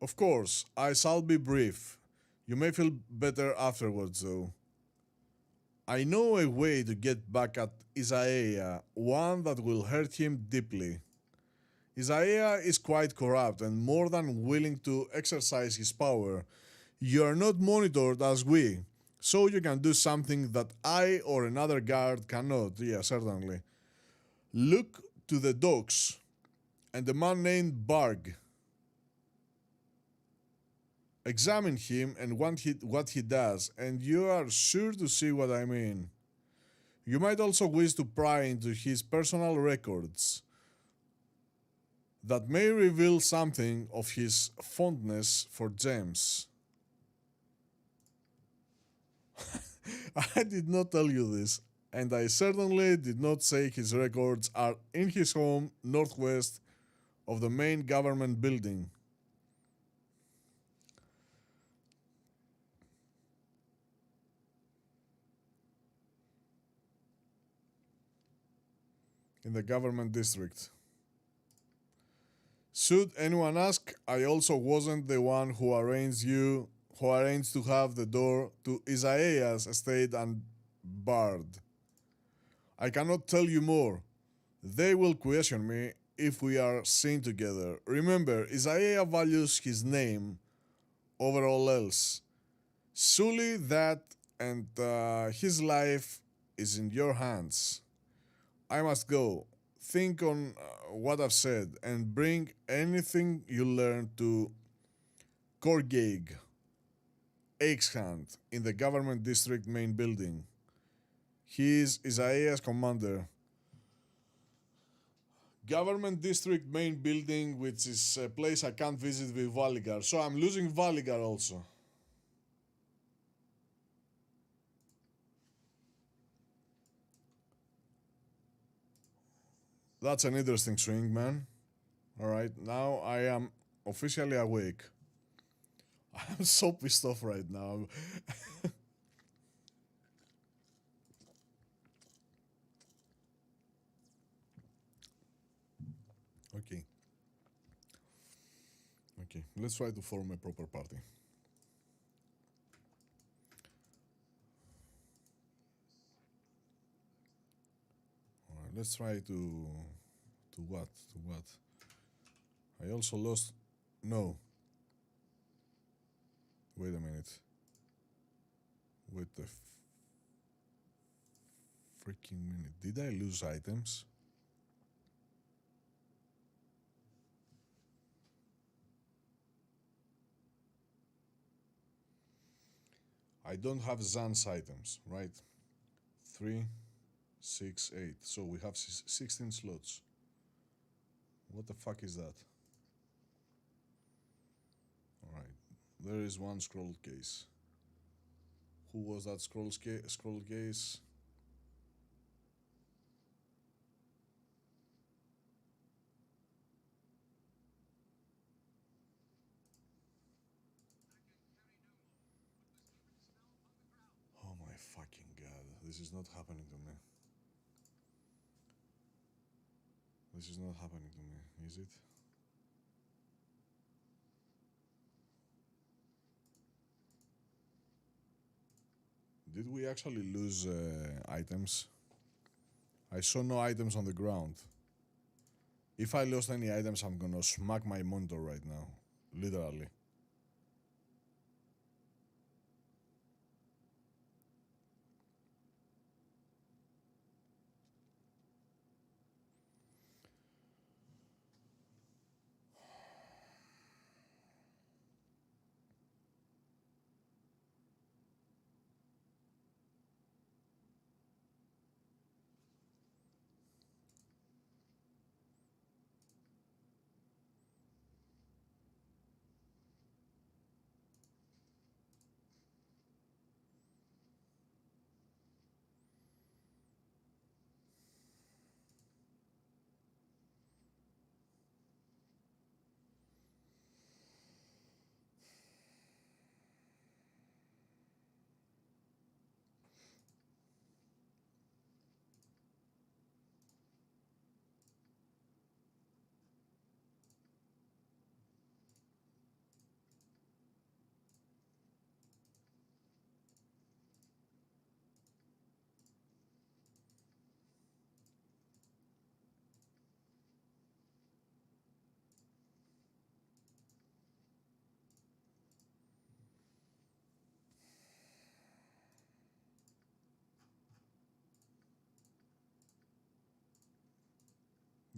Of course, I shall be brief. You may feel better afterwards, though. I know a way to get back at Isaiah, one that will hurt him deeply. Isaiah is quite corrupt and more than willing to exercise his power. You are not monitored as we, so you can do something that I or another guard cannot. Yeah, certainly. Look to the docks and a man named Barg. Examine him and what he does, and you are sure to see what I mean. You might also wish to pry into his personal records. That may reveal something of his fondness for gems. I did not tell you this. And I certainly did not say his records are in his home northwest of the main government building. In the government district. Should anyone ask, I also wasn't the one who arranged to have the door to Isaiah's estate unbarred. I cannot tell you more. They will question me if we are seen together. Remember, Isaiah values his name over all else. Surely that and his life is in your hands. I must go. Think on what I've said and bring anything you learn to Korgeg, Eichshand, in the government district main building. He is Isaiah's commander. Government district main building, which is a place I can't visit with Valigar. So I'm losing Valigar also. That's an interesting swing, man. Alright, now I am officially awake. I'm so pissed off right now. Okay. Okay, let's try to form a proper party. Alright, let's try to what? To what? I also lost. No. Wait a minute. Wait a freaking minute. Did I lose items? I don't have Zan's items, right? 3, 6, 8. So we have 16 slots. What the fuck is that? Alright. There is one scroll case. Who was that scroll case? Oh my fucking god. This is not happening to me. This is not happening to me, is it? Did we actually lose items? I saw no items on the ground. If I lost any items, I'm gonna smack my monitor right now. Literally.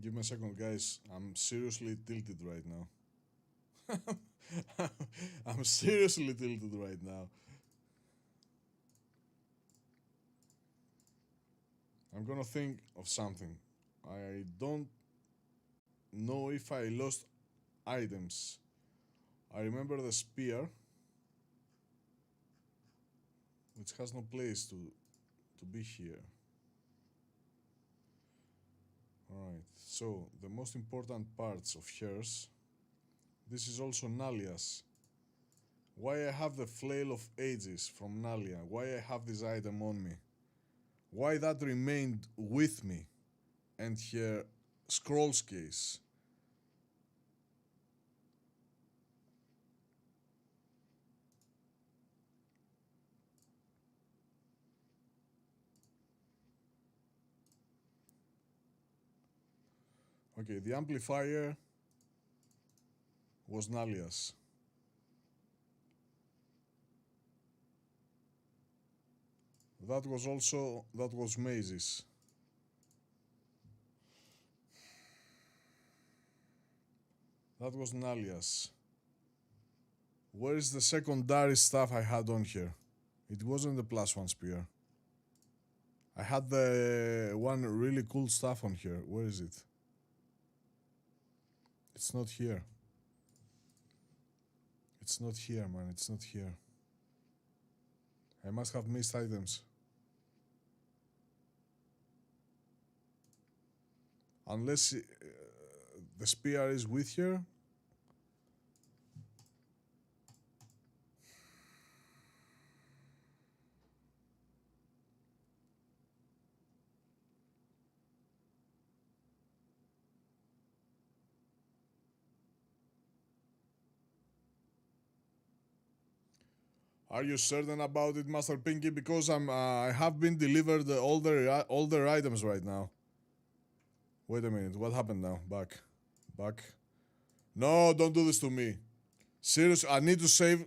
Give me a second, guys. I'm seriously tilted right now. I'm seriously tilted right now. I'm gonna think of something. I don't know if I lost items. I remember the spear, which has no place to be here. Alright, so the most important parts of hers. This is also Nalia's. Why I have the Flail of Ages from Nalia? Why I have this item on me? Why that remained with me? And her scrolls case. Okay, the amplifier was Nalia's. That was Mazzy's. That was Nalia's. Where is the secondary stuff I had on here? It wasn't the +1 spear. I had the one really cool stuff on here. Where is it? It's not here. It's not here, man. It's not here. I must have missed items. Unless the spear is with her. Are you certain about it, Master Pinky? Because I have been delivered all their items right now. Wait a minute, what happened now? Back. No, don't do this to me. Seriously, I need to save.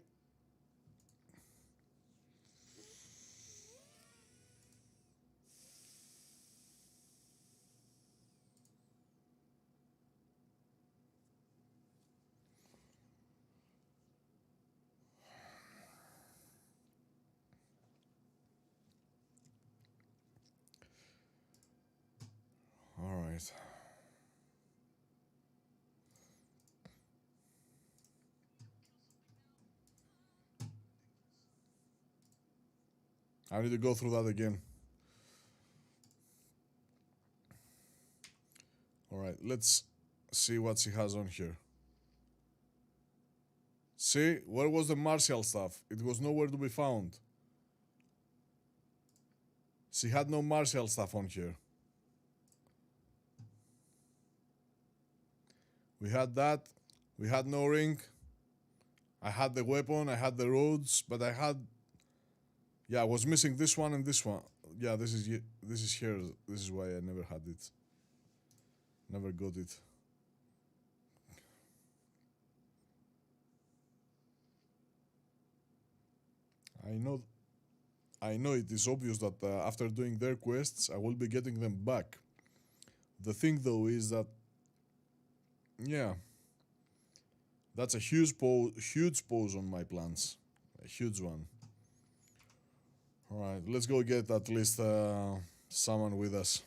All right. I need to go through that again. All right, let's see what she has on here. See, where was the martial stuff? It was nowhere to be found. She had no martial stuff on here. We had that. We had no ring. I had the weapon. I had the roads, but I had. Yeah, I was missing this one and this one. Yeah, this is here. This is why I never had it. Never got it. I know it is obvious that after doing their quests, I will be getting them back. The thing though is that, yeah, that's a huge pause on my plans. A huge one. Alright, let's go get at least someone with us.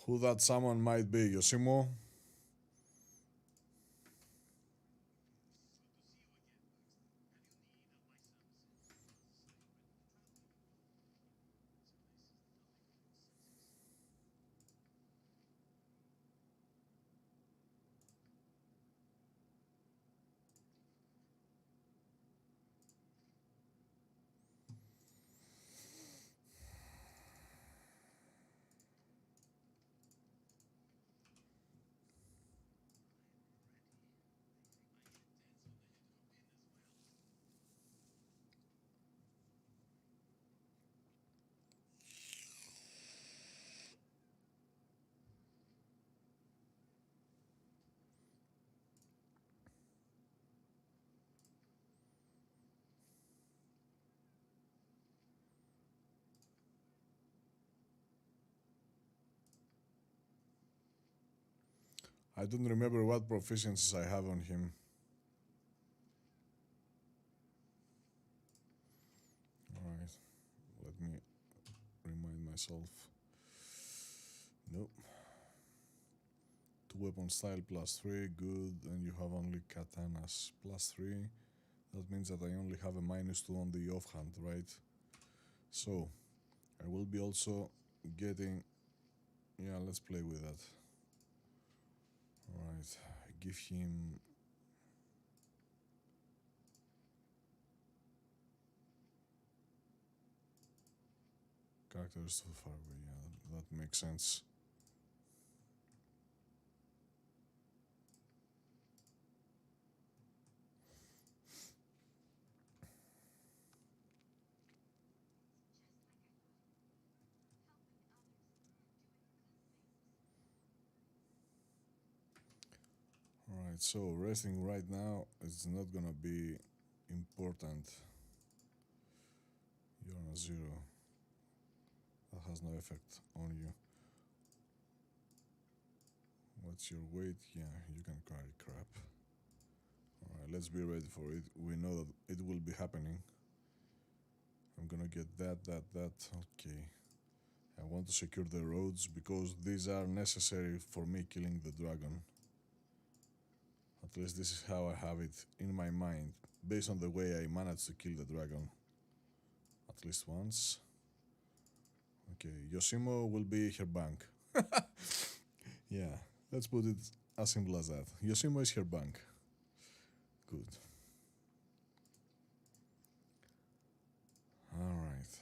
Who that someone might be, Yosimo? I don't remember what proficiencies I have on him. Alright, let me remind myself. Nope. 2 weapon style +3, good, and you have only katanas +3. That means that I only have a -2 on the offhand, right? So, I will be also getting... Yeah, let's play with that. Alright, give him... Characters too far away, yeah, that makes sense. Alright, so resting right now is not gonna be important. You're on a 0. That has no effect on you. What's your weight? Yeah, you can carry crap. Alright, let's be ready for it. We know that it will be happening. I'm gonna get that. Okay. I want to secure the roads because these are necessary for me killing the dragon. At least this is how I have it in my mind, based on the way I managed to kill the dragon. At least once. Okay, Yoshimo will be her bank. Yeah, let's put it as simple as that. Yoshimo is her bank. Good. Alright.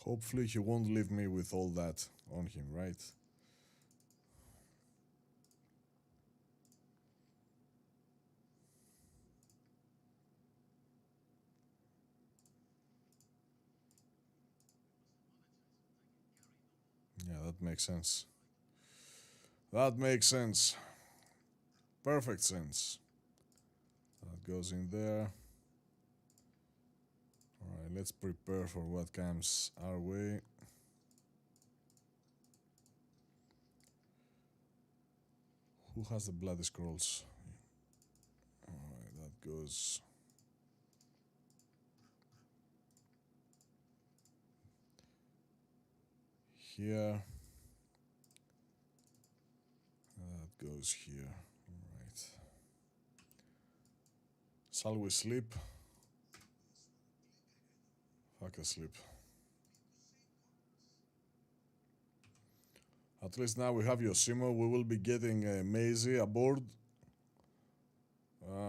Hopefully he won't leave me with all that on him, right? Yeah, that makes sense. That makes sense. Perfect sense. That goes in there. Alright, let's prepare for what comes our way. Who has the bloody scrolls? Alright, that goes... here. That goes here. Alright. Shall we sleep? Fuck a sleep. At least now we have Yoshimo. We will be getting Mazzy aboard.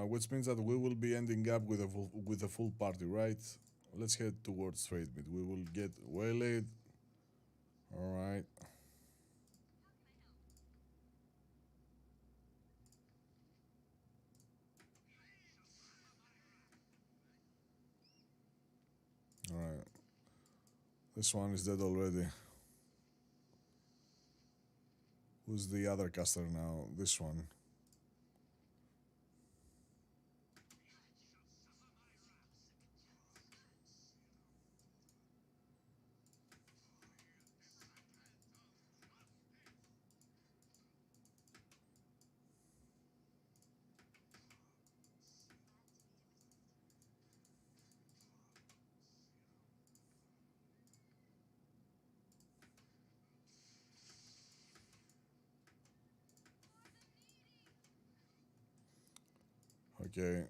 Which means that we will be ending up with a full party, right? Let's head towards TRADEMEET. We will get WAYLAID. Alright. Alright. This one is dead already. Who's the other caster now? This one. Okay.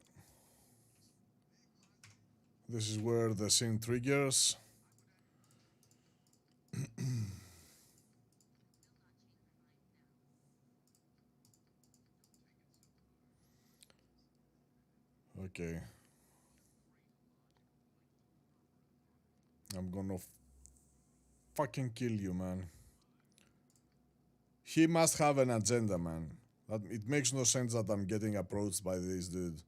This is where the scene triggers. Okay. I'm gonna fucking kill you, man. He must have an agenda, man. It makes no sense that I'm getting approached by this dude.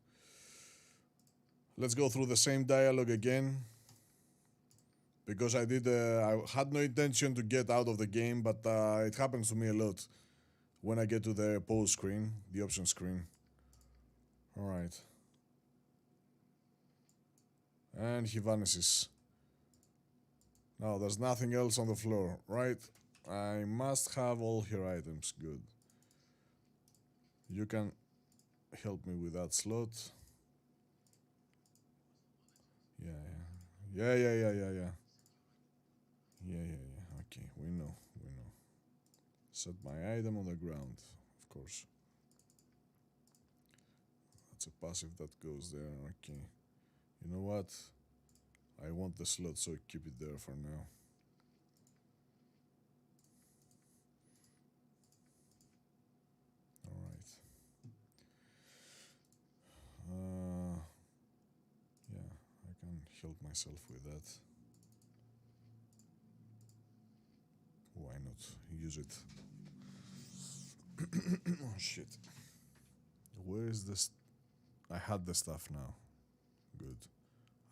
Let's go through the same dialogue again. Because I had no intention to get out of the game, but it happens to me a lot when I get to the pause screen, the option screen. Alright. And he vanishes. Now, there's nothing else on the floor, right? I must have all her items. Good. You can help me with that slot. Yeah. Yeah. Okay, we know. Set my item on the ground, of course. That's a passive that goes there. Okay. You know what? I want the slot, so keep it there for now. Alright. Yeah, I can help myself with that. Why not use it? Oh shit. Where is this? I had the stuff now. Good.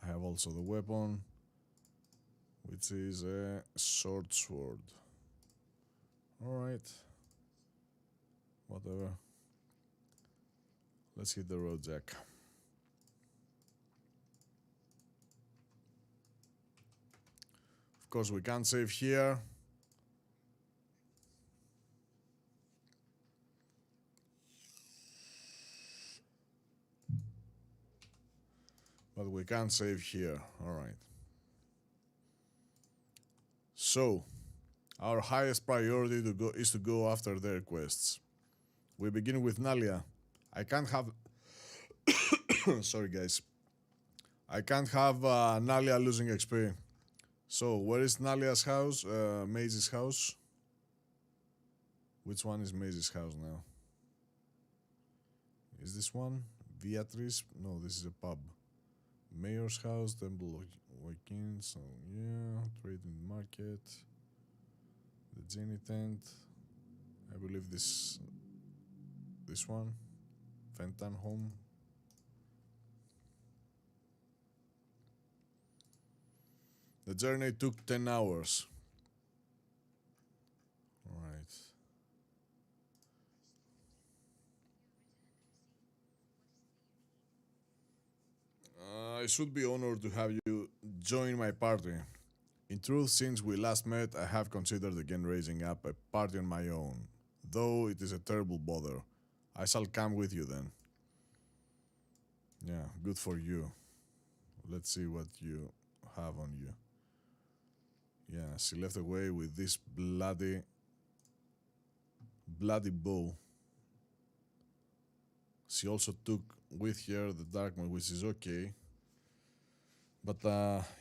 I have also the weapon, which is a sword. Alright. Whatever. Let's hit the road, Jack. Of course, we can't save here. But we can't save here. Alright. So, our highest priority is to go after their quests. We begin with Nalia. I can't have... Sorry, guys. I can't have Nalia losing XP. So, where is Nalia's house? Mazzy's house? Which one is Mazzy's house now? Is this one? Beatrice? No, this is a pub. Mayor's house, Temple of Joaquin, so yeah, trading market, the Genie tent, I believe this one, Fenton home. The journey took 10 hours. Alright. I should be honored to have you join my party. In truth, since we last met, I have considered again raising up a party on my own, though it is a terrible bother. I shall come with you then. Yeah, good for you. Let's see what you have on you. Yeah, she left away with this bloody bow. She also took with her the dark one, which is okay. But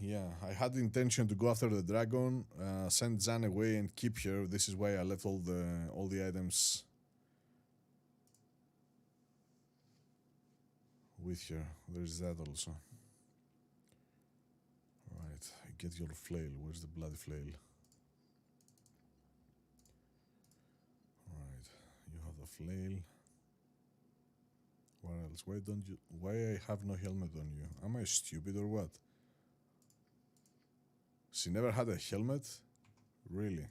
yeah, I had the intention to go after the dragon, send Zan away and keep her. This is why I left all the items with her. There's that also. Alright, get your flail. Where's the bloody flail? Alright, you have the flail. What else? Why I have no helmet on you? Am I stupid or what? She never had a helmet? Really?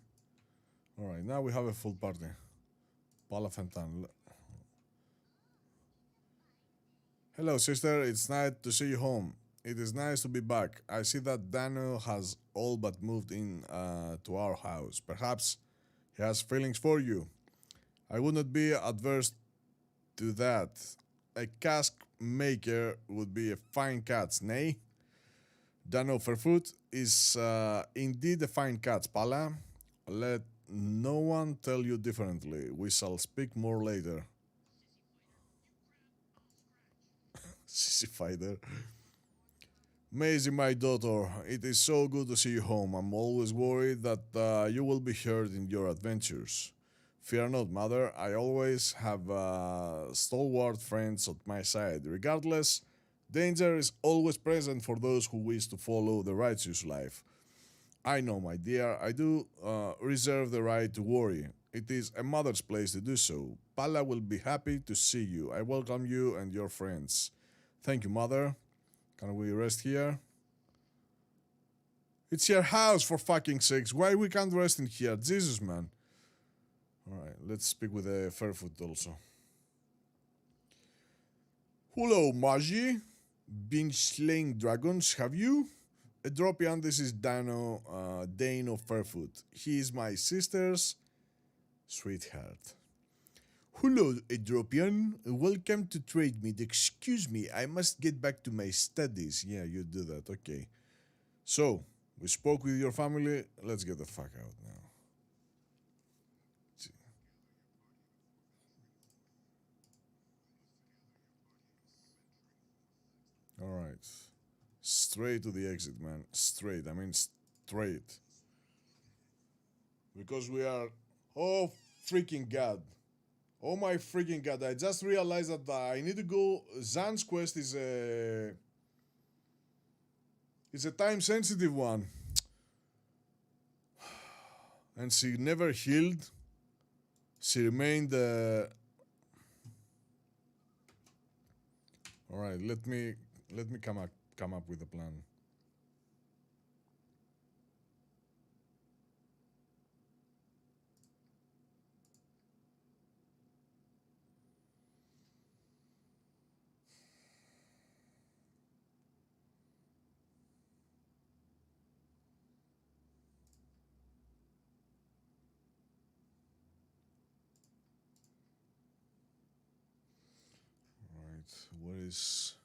Alright, now we have a full party. Palafentan. Hello, sister. It's nice to see you home. It is nice to be back. I see that Dano has all but moved in to our house. Perhaps he has feelings for you. I would not be adverse to that. A cask maker would be a fine catch, nay? Dano Fairfoot is indeed a fine catch, Pala. Let no one tell you differently. We shall speak more later. Sissy fighter. Mazzy, my daughter, it is so good to see you home. I'm always worried that you will be hurt in your adventures. Fear not, mother. I always have stalwart friends at my side. Regardless, danger is always present for those who wish to follow the righteous life. I know, my dear, I do reserve the right to worry. It is a mother's place to do so. Pala will be happy to see you. I welcome you and your friends. Thank you, mother. Can we rest here? It's your house, for fucking sakes. Why we can't rest in here? Jesus, man. Alright, let's speak with a Fairfoot also. Hello, Mazzy. Been slaying dragons, have you? Edropian, this is Dano, Dane of Fairfoot. He is my sister's sweetheart. Hello, Edropian. Welcome to TRADEMEET. Excuse me, I must get back to my studies. Yeah, you do that, okay. So, we spoke with your family. Let's get the fuck out now. straight to the exit, man. Straight. I mean, straight. Because we are... Oh, freaking God. Oh, my freaking God. I just realized that I need to go... Zan's quest is a... It's a time-sensitive one. And she never healed. She remained... Alright, let me come up with a plan. Alright, what is...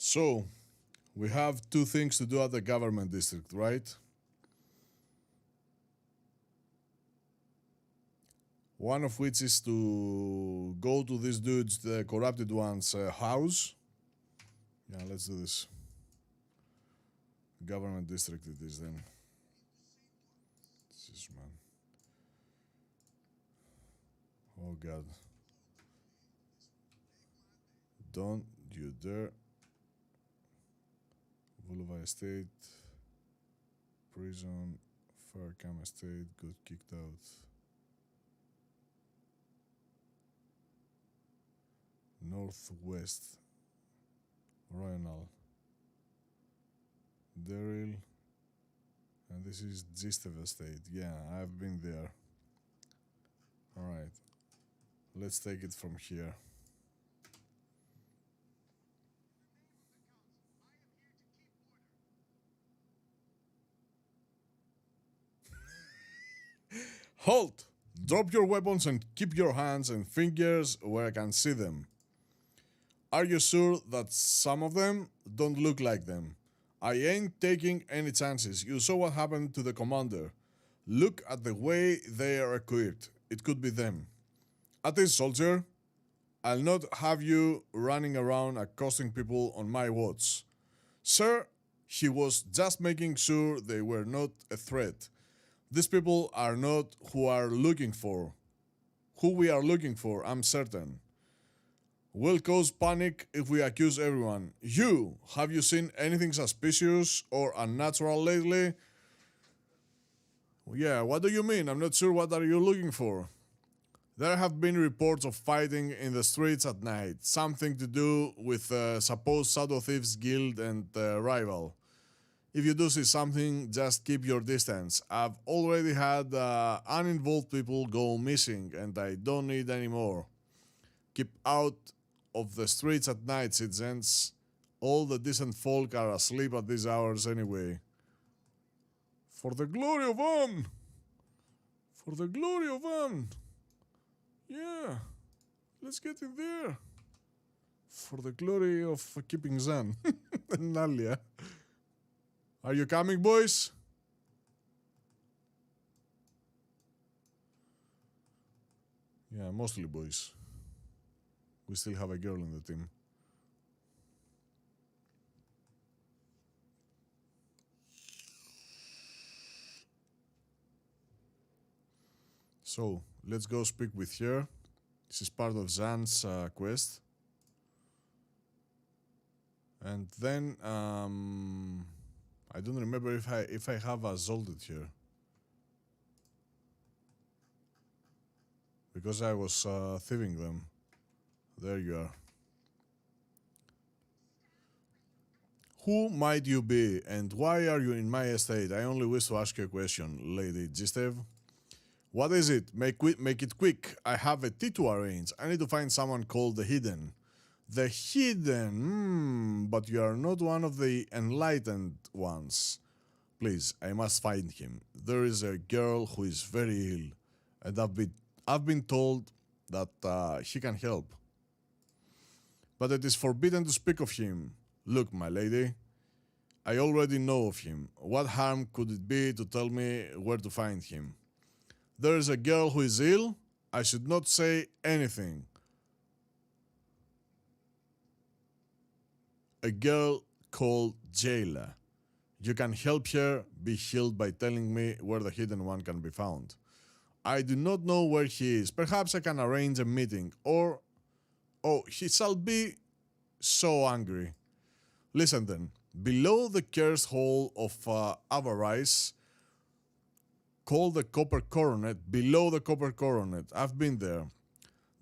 So, we have two things to do at the government district, right? One of which is to go to this dude's, the corrupted one's house. Yeah, let's do this. Government district it is then. Jesus, man. Oh, God. Don't you dare. Vulva Estate. Prison. Faircam Estate. Got kicked out. Northwest. Royal. Daryl. And this is Gistev Estate. Yeah, I've been there. Alright. Let's take it from here. Halt! Drop your weapons and keep your hands and fingers where I can see them. Are you sure that some of them don't look like them? I ain't taking any chances. You saw what happened to the commander. Look at the way they are equipped. It could be them. At least, soldier, I'll not have you running around accosting people on my watch. Sir, he was just making sure they were not a threat. These people are not who we are looking for, I'm certain. We'll cause panic if we accuse everyone. Have you seen anything suspicious or unnatural lately? Yeah, what do you mean? I'm not sure what are you looking for. There have been reports of fighting in the streets at night, something to do with supposed Shadow Thieves Guild and rival. If you do see something, just keep your distance. I've already had uninvolved people go missing, and I don't need any more. Keep out of the streets at night, citizens. All the decent folk are asleep at these hours anyway. For the glory of An! For the glory of An! Yeah, let's get in there. For the glory of keeping Zan and Nalia. Are you coming, boys? Yeah, mostly boys. We still have a girl in the team. So, let's go speak with her. This is part of Zan's quest. And then, I don't remember if I have assaulted here. Because I was thieving them. There you are. Who might you be, and why are you in my estate? I only wish to ask you a question, Lady Gistev. What is it? Make it quick. I have a tea to arrange. I need to find someone called the Hidden. The Hidden, but you are not one of the enlightened ones. Please, I must find him. There is a girl who is very ill, and I've been told that he can help. But it is forbidden to speak of him. Look, my lady, I already know of him. What harm could it be to tell me where to find him? There is a girl who is ill. I should not say anything. A girl called Jayla. You can help her be healed by telling me where the Hidden One can be found. I do not know where he is. Perhaps I can arrange a meeting, or... Oh, he shall be so angry. Listen then. Below the cursed hall of avarice, called the Copper Coronet, below the Copper Coronet, I've been there.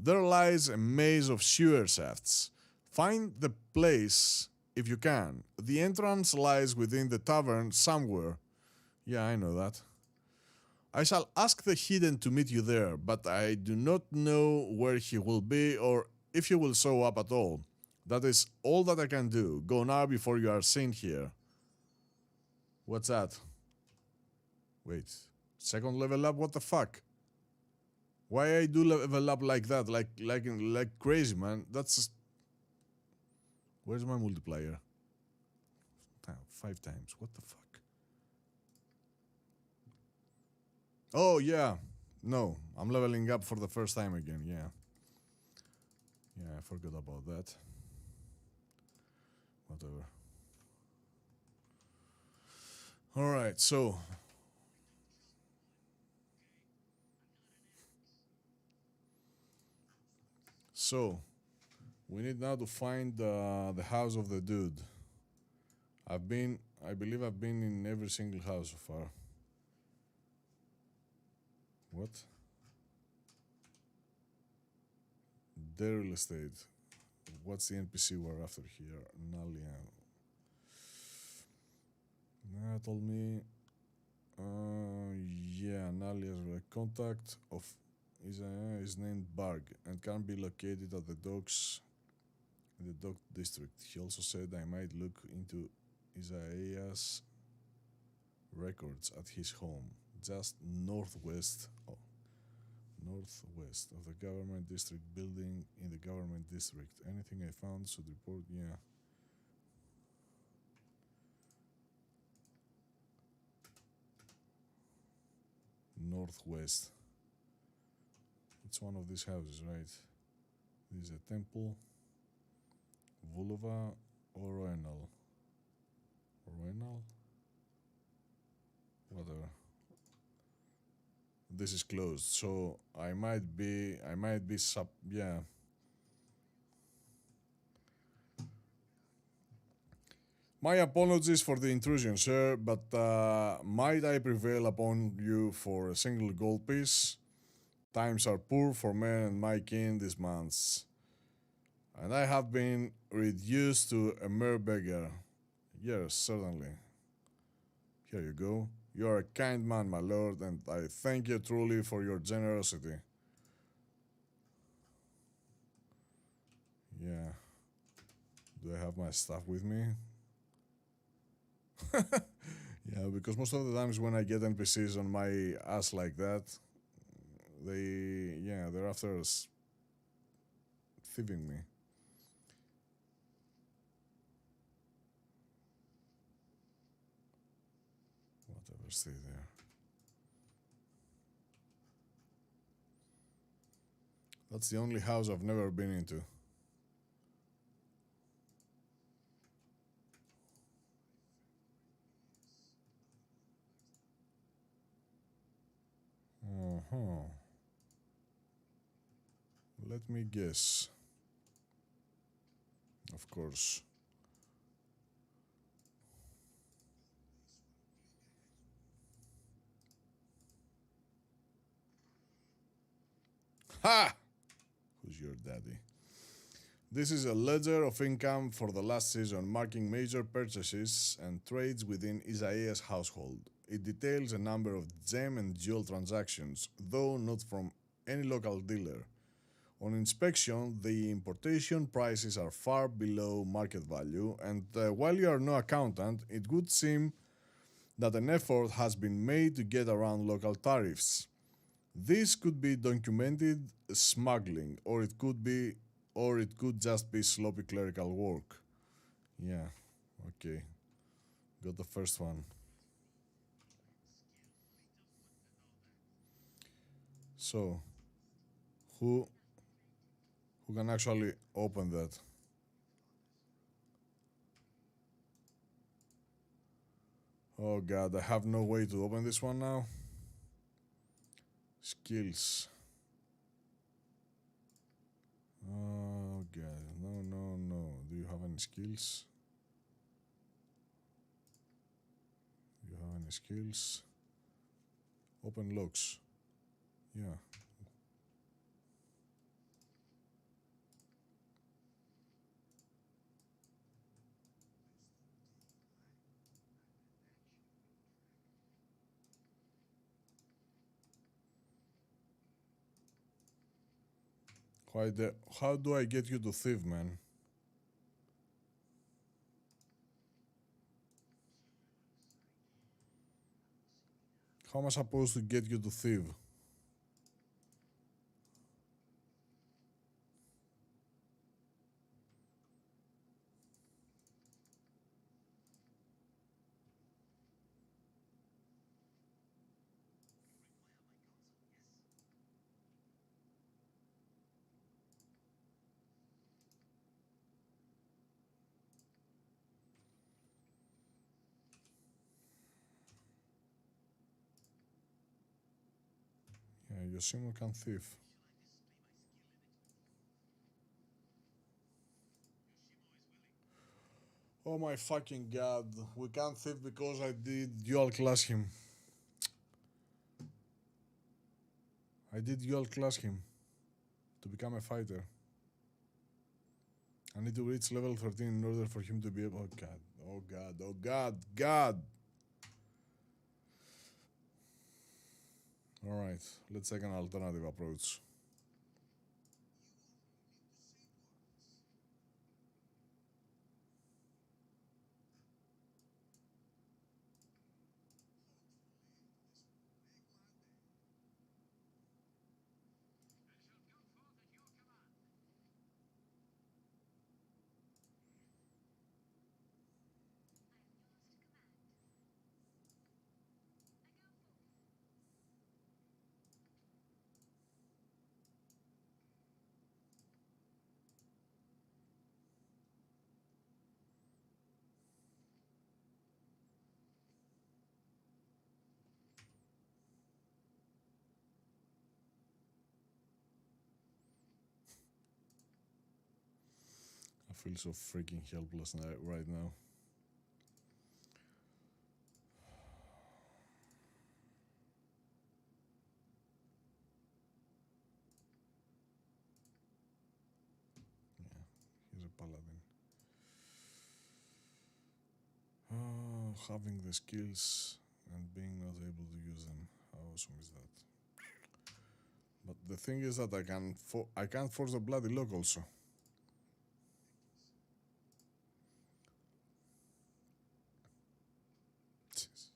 There lies a maze of sewer shafts. Find the place if you can. The entrance lies within the tavern somewhere. Yeah, I know that. I shall ask the Hidden to meet you there, but I do not know where he will be or if he will show up at all. That is all that I can do. Go now before you are seen here. What's that? Wait. Second level up? What the fuck? Why I do level up like that? Like crazy, man. That's just... Where's my multiplier? 5 times. What the fuck? Oh, yeah. No. I'm leveling up for the first time again. Yeah. Yeah, I forgot about that. Whatever. Alright, so... we need now to find the house of the dude. I believe I've been in every single house so far. What? The real estate. What's the NPC we're after here? Nalia. That told me... yeah, Nalia's contact of is named Barg and can be located at the docks in the dock district. He also said I might look into Isaiah's records at his home, just northwest of the government district building in the government district. Anything I found should report. Yeah. Northwest. It's one of these houses, right? This is a temple. Vulva or Roenal. Roenal? Whatever. This is closed, so I might be yeah. My apologies for the intrusion, sir, but might I prevail upon you for a single gold piece? Times are poor for men and my kin these months, and I have been reduced to a mere beggar. Yes, certainly. Here you go. You are a kind man, my lord, and I thank you truly for your generosity. Yeah. Do I have my stuff with me? Yeah, because most of the times when I get NPCs on my ass like that, they're after thieving me. Whatever, stay there. That's the only house I've never been into. Let me guess. Of course. Ha! Who's your daddy? This is a ledger of income for the last season, marking major purchases and trades within Isaiah's household. It details a number of gem and jewel transactions, though not from any local dealer. On inspection, the importation prices are far below market value, and while you are no accountant, it would seem that an effort has been made to get around local tariffs. This could be documented smuggling, or it could just be sloppy clerical work. Yeah, okay. Got the first one. So, who can actually open that? Oh god, I have no way to open this one now. Skills. Oh god, no. Do you have any skills? Do you have any skills? Open locks. Yeah. How do I get you to thief, man? How am I supposed to get you to thief? Yeah, Yoshimo can thief. Oh my fucking god. We can't thief because I did dual class him. I did dual class him to become a fighter. I need to reach level 13 in order for him to be able. Oh god. Alright, let's take an alternative approach. I feel so freaking helpless right now. Yeah, he's a paladin. Oh, having the skills and being not able to use them. How awesome is that? But the thing is that I can't force the bloody lock also. Jesus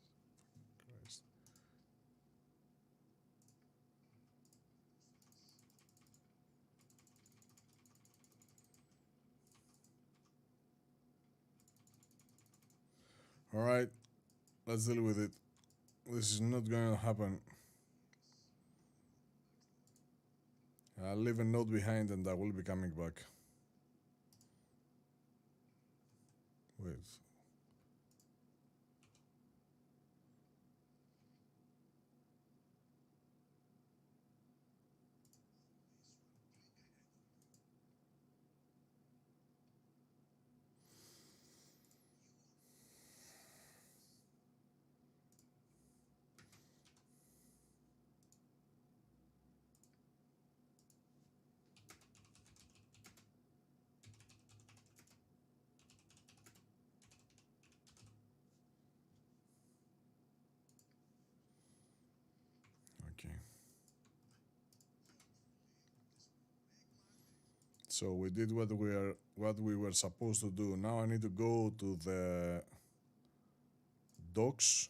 Christ. Alright, let's deal with it. This is not going to happen. I'll leave a note behind and I will be coming back. Wait. Okay. So we did what we were supposed to do. Now I need to go to the docks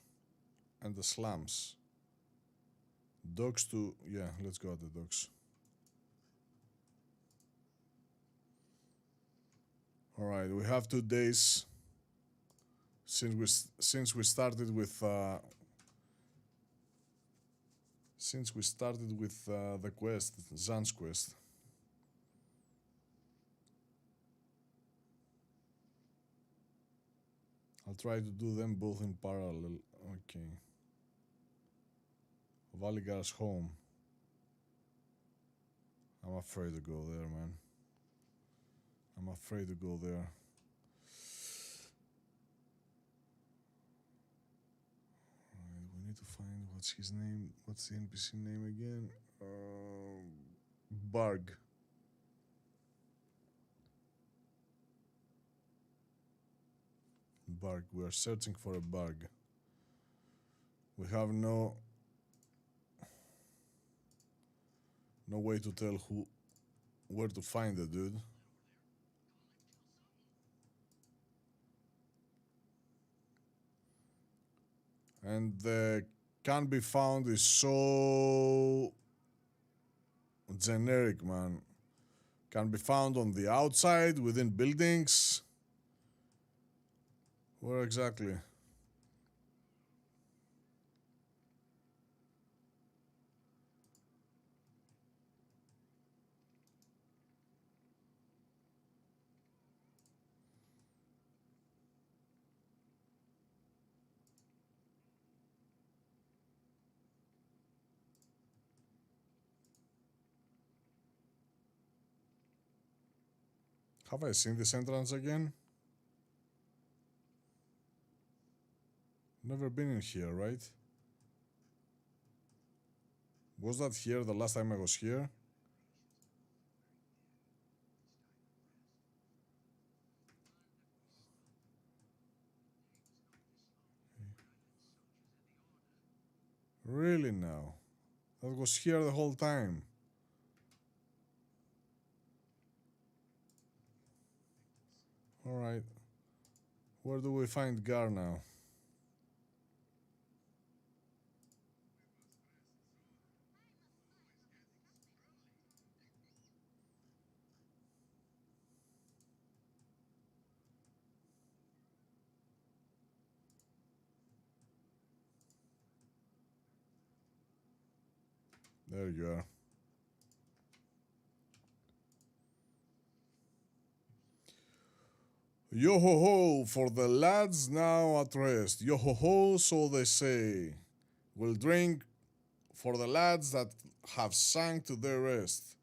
and the slums. Docks to, yeah, let's go at the docks. All right, we have 2 days since we started with the quest, Zan's quest. I'll try to do them both in parallel. Okay. Valigar's home. I'm afraid to go there, man. I'm afraid to go there. Alright, we need to find what's his name. What's the NPC name again? Barg. Barg. We are searching for a bug. We have no way to tell where to find the dude. And the can be found is so generic, man. Can be found on the outside, within buildings. Where exactly? Have I seen this entrance again? Never been in here, right? Was that here the last time I was here? Really now? That was here the whole time. Alright. Where do we find Gar now? There you are. Yo ho ho, for the lads now at rest. Yo ho ho, so they say. We'll drink for the lads that have sunk to their rest,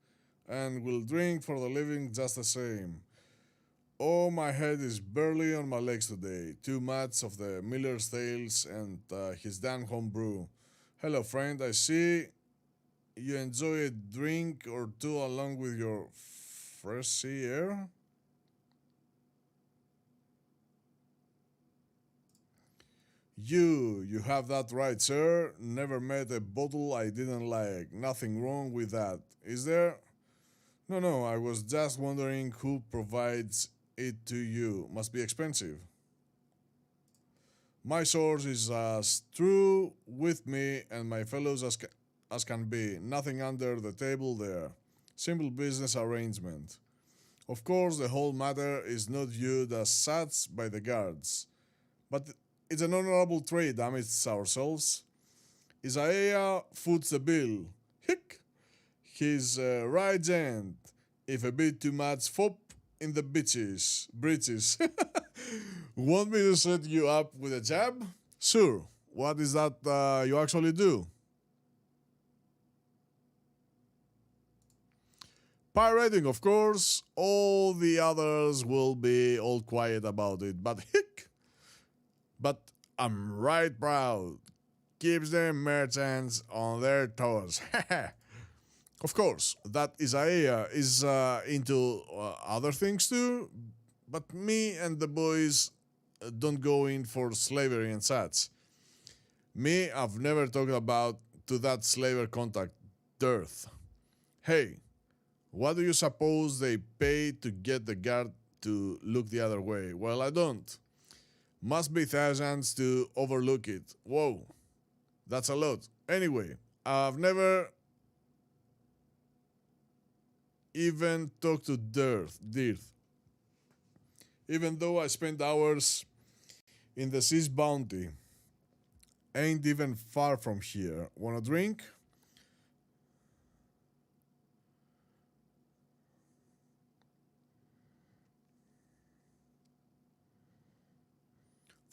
and we'll drink for the living just the same. Oh, my head is barely on my legs today. 2 mats of the Miller's Tales and his damn home brew. Hello, friend. I see you enjoy a drink or two along with your fresh sea air. You have that right, sir. Never met a bottle I didn't like. Nothing wrong with that, is there? No, I was just wondering who provides it to you. Must be expensive. My source is as true with me and my fellows as can be. Nothing under the table there. Simple business arrangement. Of course, the whole matter is not viewed as such by the guards, but it's an honorable trade amidst ourselves. Isaiah foots the bill. Hick! He's right gent. If a bit too much fop in the breeches. Want me to set you up with a jab? Sure. What is that you actually do? Pirating, of course. All the others will be all quiet about it, but hick! But I'm right proud. Keeps the merchants on their toes. Of course, that Isaiah is into other things too, but me and the boys don't go in for slavery and such. Me, I've never talked about to that slaver contact, Dearth. Hey, what do you suppose they pay to get the guard to look the other way? Well, I don't. Must be thousands to overlook it. Whoa, that's a lot. Anyway, I've never even talked to Dearth. Even though I spent hours in the Sea's Bounty. Ain't even far from here. Wanna drink?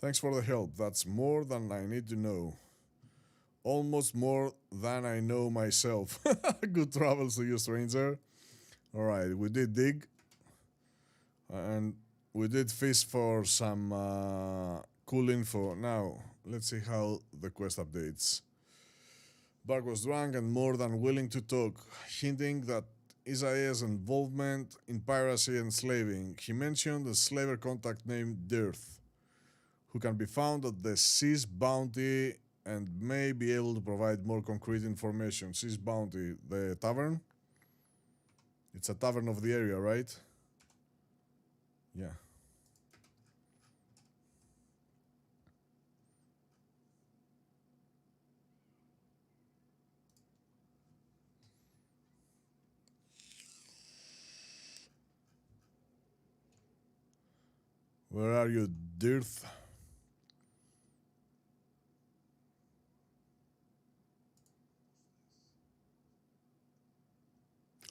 Thanks for the help. That's more than I need to know. Almost more than I know myself. Good travels to you, stranger. Alright, we did dig. And we did fish for some cool info. Now, let's see how the quest updates. Bark was drunk and more than willing to talk, hinting that Isaiah's involvement in piracy and slaving. He mentioned a slaver contact named Dearth, who can be found at the Sea's Bounty and may be able to provide more concrete information. Sea's Bounty, the tavern? It's a tavern of the area, right? Yeah. Where are you, Dearth?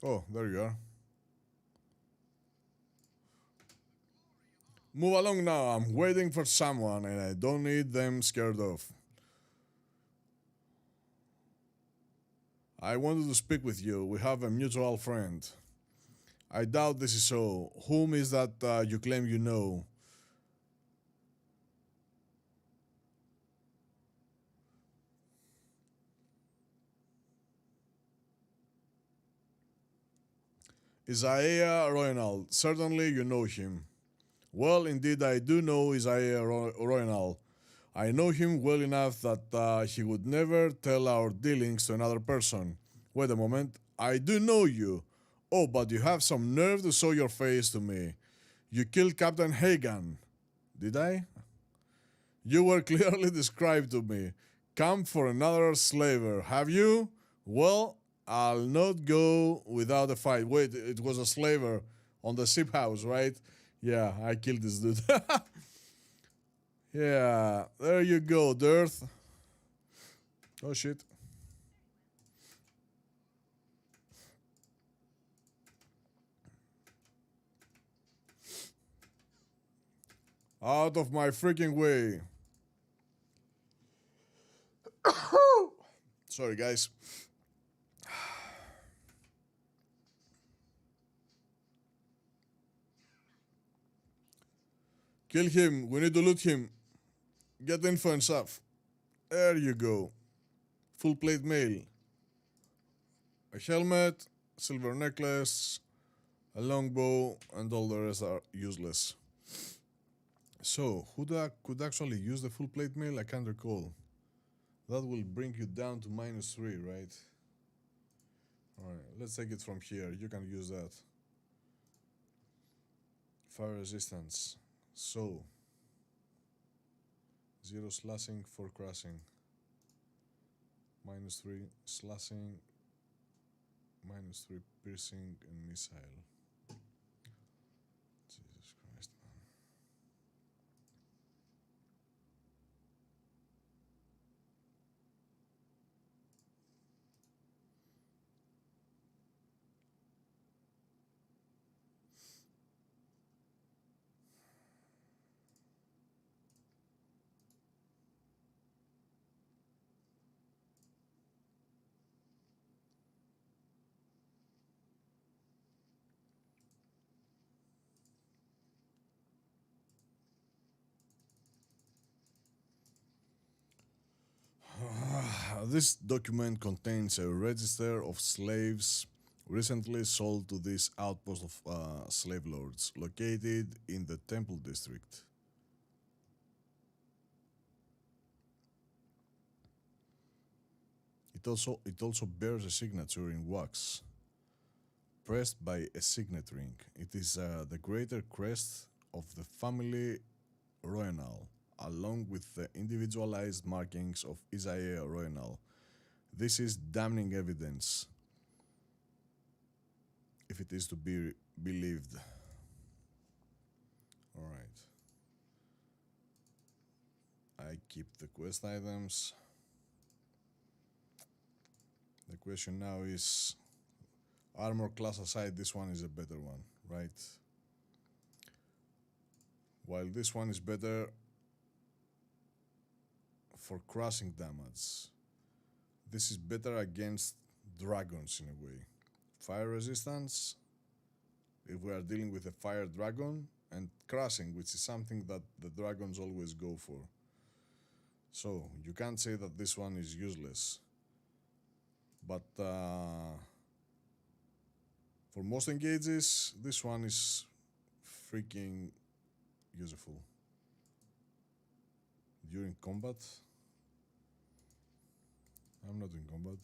Oh, there you are. Move along now. I'm waiting for someone and I don't need them scared off. I wanted to speak with you. We have a mutual friend. I doubt this is so. Whom is that you claim you know? Isaiah Roynal. Certainly you know him. Well, indeed I do know Isaiah Roynal. I know him well enough that he would never tell our dealings to another person. Wait a moment. I do know you. Oh, but you have some nerve to show your face to me. You killed Captain Hagan. Did I? You were clearly described to me. Come for another slaver, have you? Well, I'll not go without a fight. Wait, it was a slaver on the ship house, right? Yeah, I killed this dude. Yeah, there you go, Dearth. Oh shit. Out of my freaking way. Sorry, guys. Kill him. We need to loot him. Get info and stuff. There you go. Full plate mail. A helmet, silver necklace, a longbow, and all the rest are useless. So, who could actually use the full plate mail? I can't recall. That will bring you down to -3, right? Alright, let's take it from here. You can use that. Fire resistance. So, 0 slashing, 4 crushing. -3 slashing, -3 piercing, and missile. Jesus Christ, man. This document contains a register of slaves recently sold to this outpost of slave lords located in the Temple District. It it also bears a signature in wax, pressed by a signet ring. It is the greater crest of the family royal, along with the individualized markings of Isaiah royal. This is damning evidence, if it is to be believed. Alright. I keep the quest items. The question now is, armor class aside, this one is a better one, right? While this one is better for crushing damage, this is better against dragons in a way. Fire resistance, if we are dealing with a fire dragon, and crushing, which is something that the dragons always go for. So you can't say that this one is useless. But for most engages, this one is freaking useful. During combat, I'm not in combat.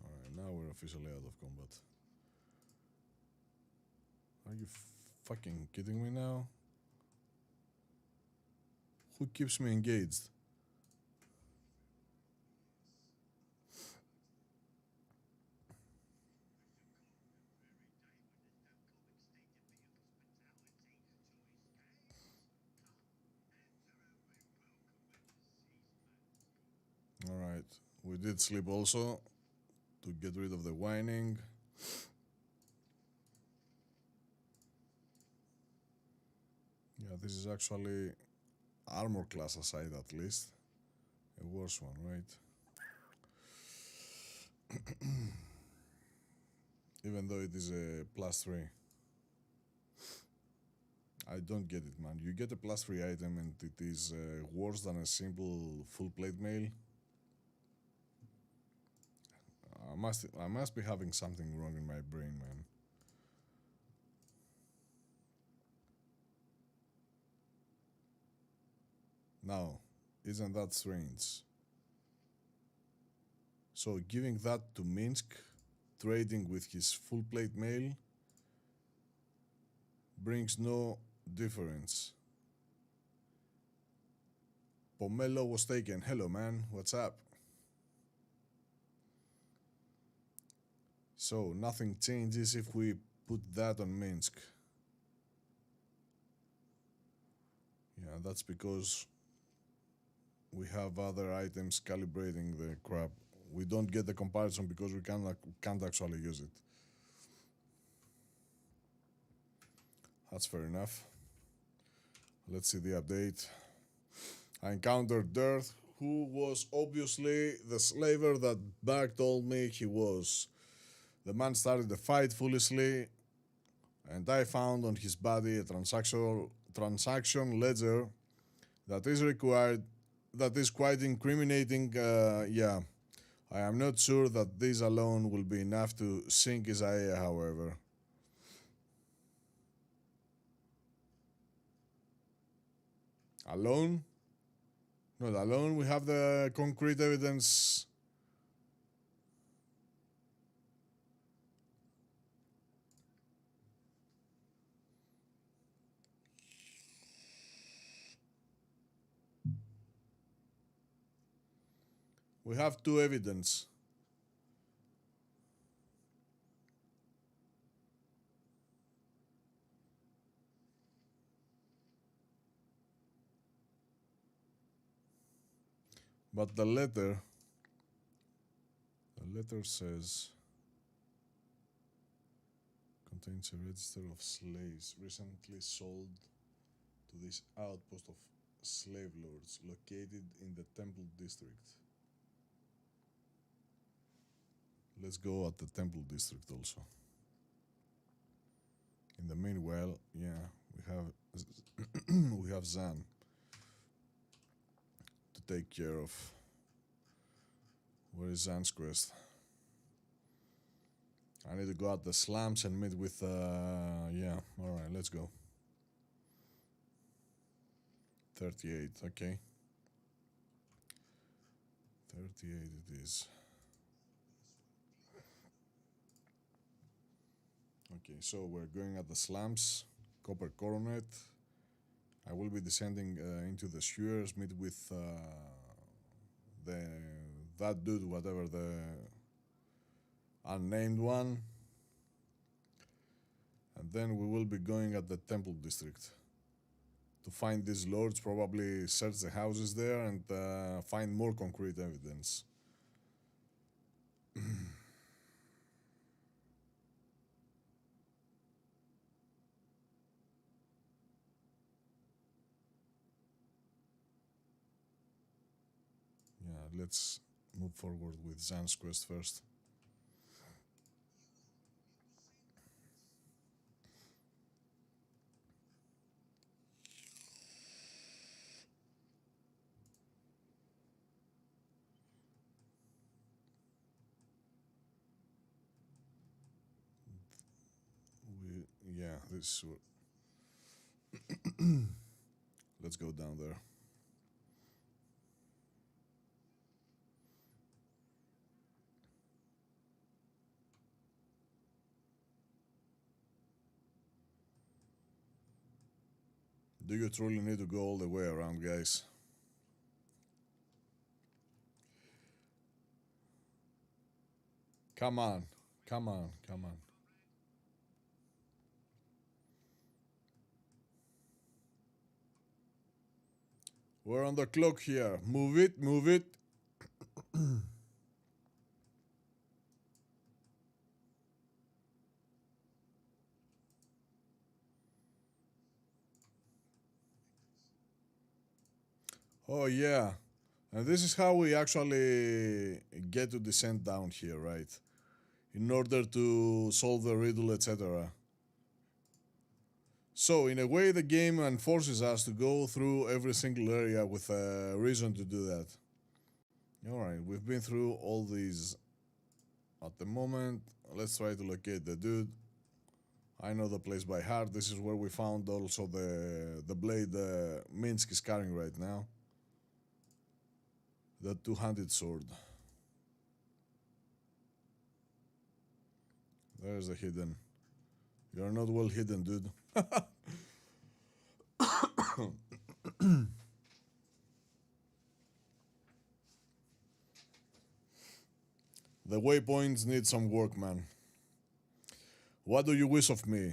Alright, now we're officially out of combat. Are you fucking kidding me now? Who keeps me engaged? Alright, we did sleep also to get rid of the whining. Yeah, this is actually armor class aside, at least a worse one, right? Even though it is a +3. I don't get it, man. You get a +3 item and it is worse than a simple full plate mail. I must be having something wrong in my brain, man. Now, isn't that strange? So giving that to Minsk, trading with his full plate mail, brings no difference. Pomelo was taken. Hello, man. What's up? So nothing changes if we put that on Minsk. Yeah, that's because we have other items calibrating the crap. We don't get the comparison because we can't actually use it. That's fair enough. Let's see the update. I encountered Dirt, who was obviously the slaver that Bark told me he was. The man started the fight foolishly, and I found on his body a transaction ledger that is required, that is quite incriminating. Yeah, I am not sure that this alone will be enough to sink Isaiah, however. Alone? Not alone, we have the concrete evidence. We have two evidence. But the letter says contains a register of slaves recently sold to this outpost of slave lords located in the Temple District. Let's go at the Temple District also. In the meanwhile, yeah, we have Zan to take care of. Where is Zan's quest? I need to go at the SLUMS and meet with, yeah, alright, let's go. 38, okay. 38 it is. Okay, so we're going at the slums, copper coronet. I will be descending into the sewers, meet with that dude, whatever the unnamed one. And then we will be going at the temple district to find these lords, probably search the houses there and find more concrete evidence. Yeah, let's move forward with Zan's quest first. Yeah, this. Let's go down there. Do you truly need to go all the way around, guys? Come on, come on, come on. We're on the clock here. Move it, move it. Oh, yeah. And this is how we actually get to descend down here, right? In order to solve the riddle, etc. So, in a way, the game forces us to go through every single area with a reason to do that. Alright, we've been through all these at the moment. Let's try to locate the dude. I know the place by heart. This is where we found also the blade Minsk is carrying right now. The two-handed sword. There's the hidden. You're not well hidden, dude. The waypoints need some work, man. What do you wish of me?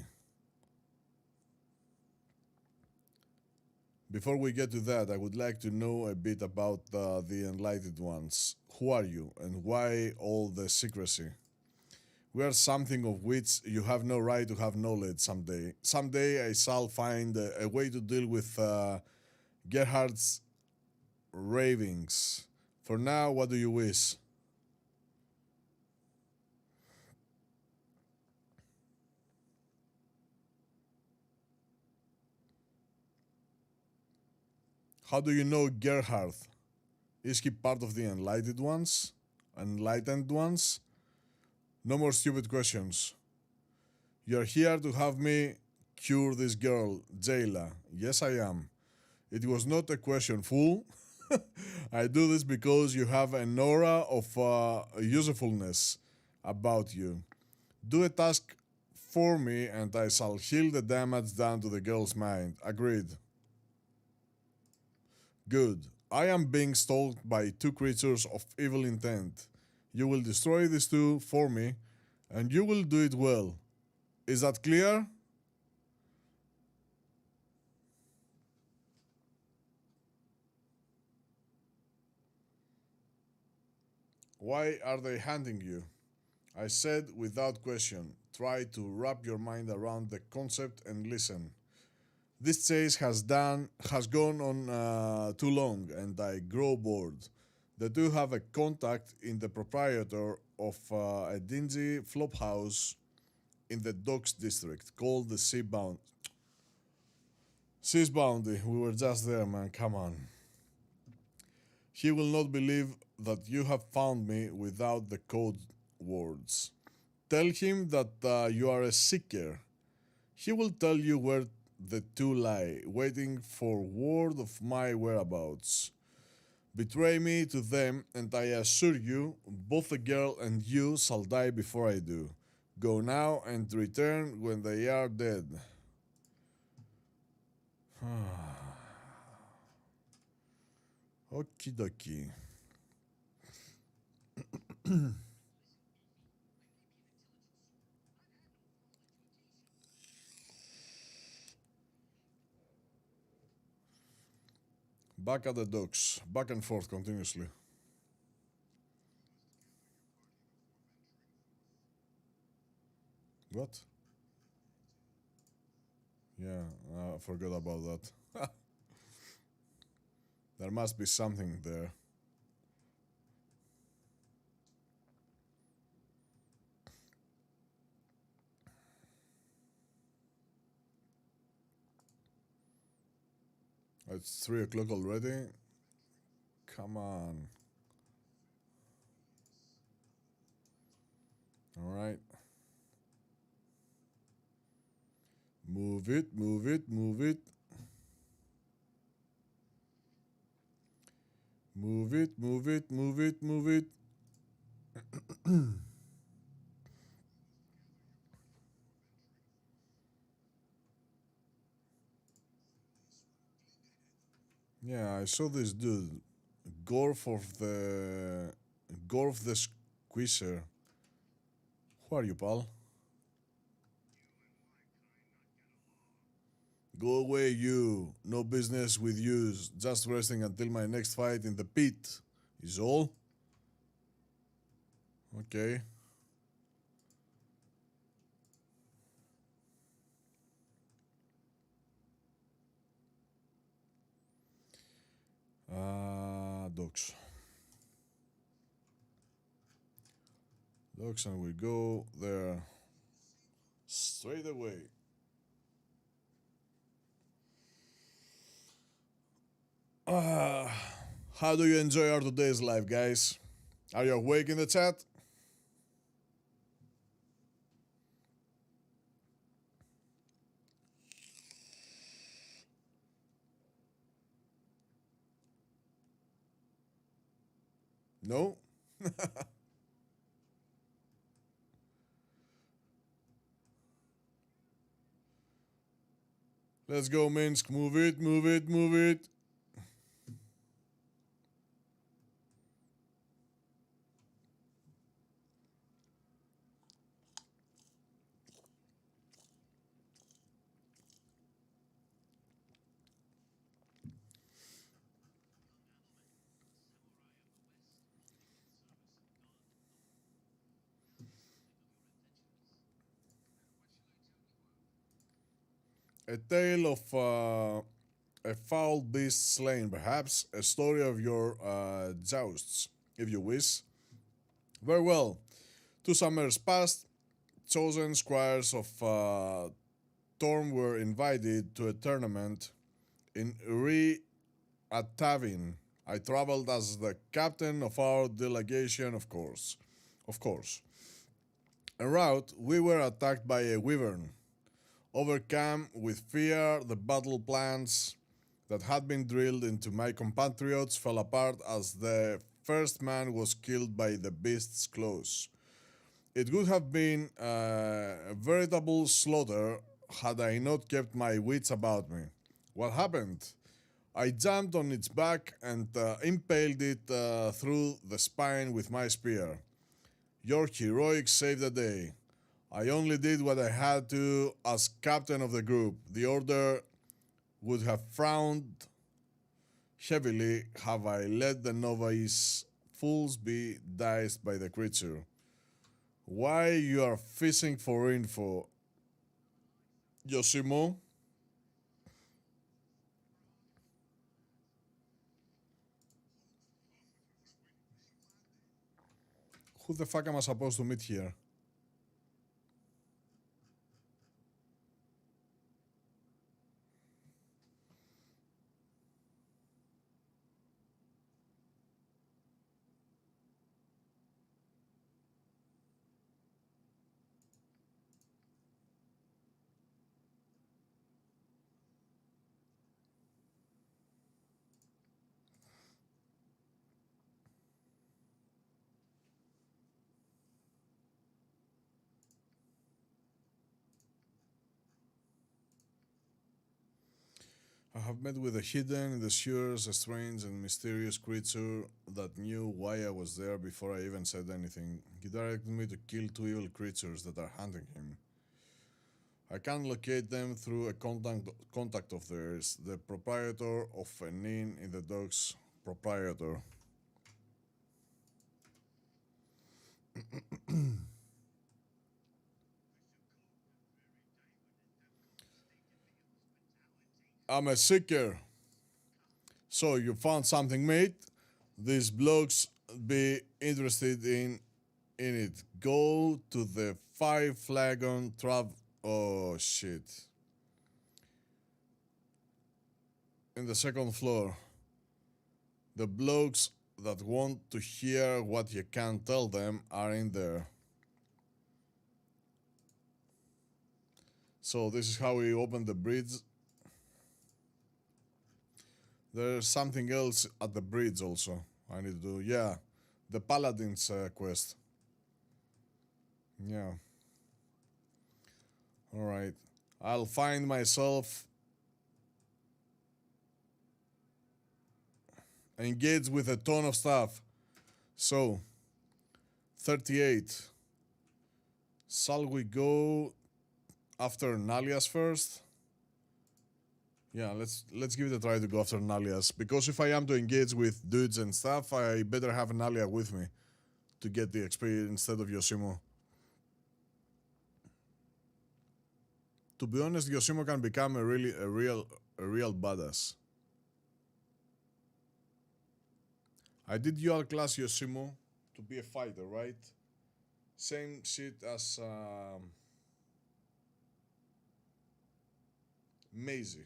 Before we get to that, I would like to know a bit about the Enlightened Ones. Who are you, and why all the secrecy? We are something of which you have no right to have knowledge someday. Someday I shall find a way to deal with Gerhard's ravings. For now, what do you wish? How do you know Gerhard? Is he part of the Enlightened Ones? Enlightened Ones? No more stupid questions. You're here to have me cure this girl, Jayla. Yes, I am. It was not a question, fool. I do this because you have an aura of usefulness about you. Do a task for me and I shall heal the damage done to the girl's mind. Agreed. Good. I am being stalked by two creatures of evil intent. You will destroy these two for me, and you will do it well. Is that clear? Why are they hunting you? I said without question. Try to wrap your mind around the concept and listen. This chase has gone on too long, and I grow bored. The two have a contact in the proprietor of a dingy flophouse in the Docks district called the Sea's Bounty. We were just there, man. Come on. He will not believe that you have found me without the code words. Tell him that you are a seeker. He will tell you where the two lie, waiting for word of my whereabouts. Betray me to them, and I assure you, both the girl and you shall die before I do. Go now and return when they are dead. Okie dokie. Back at the docks, back and forth continuously. What? Yeah, I forgot about that. There must be something there. It's 3 o'clock already. Come on. All right. Move it, move it, move it. Move it, move it, move it, move it. Yeah, I saw this dude. Gorf the Squeezer. Who are you, pal? Go away, you. No business with yous. Just resting until my next fight in the pit. Is all? Okay. Dogs. Dogs, and we go there straight away. How do you enjoy our today's life, guys? Are you awake in the chat? No? Let's go, Minsk. Move it, move it, move it. A tale of a foul beast slain, perhaps. A story of your jousts, if you wish. Very well. 2 summers passed. Chosen squires of Torm were invited to a tournament in at Tavin. I traveled as the captain of our delegation, of course. Of course. En route, we were attacked by a wyvern. Overcome with fear, the battle plans that had been drilled into my compatriots fell apart as the first man was killed by the beast's claws. It would have been a veritable slaughter had I not kept my wits about me. What happened? I jumped on its back and impaled it through the spine with my spear. Your heroics saved the day. I only did what I had to as captain of the group. The order would have frowned heavily have I let the novice fools be diced by the creature. Why you are fishing for info? Yoshimo? Who the fuck am I supposed to meet here? have met with a hidden in the sewers, a strange and mysterious creature that knew why I was there before I even said anything. He directed me to kill 2 evil creatures that are hunting him. I can locate them through a contact of theirs, the proprietor of an inn in the docks. Proprietor. I'm a seeker. So you found something, mate? These blokes be interested in it. Go to the 5 Flagon Trav. Oh shit. In the 2nd floor. The blokes that want to hear what you can't tell them are in there. So this is how we open the bridge. There's something else at the bridge also I need to do. Yeah, the Paladin's quest. Yeah. Alright. I'll find myself engaged with a ton of stuff. So, 38. Shall we go after Nalia's first? Yeah, let's give it a try to go after Nalia's. Because if I am to engage with dudes and stuff, I better have Nalia with me to get the XP instead of Yoshimo. To be honest, Yoshimo can become a real badass. I did UR class Yoshimo to be a fighter, right? Same shit as Mazzy.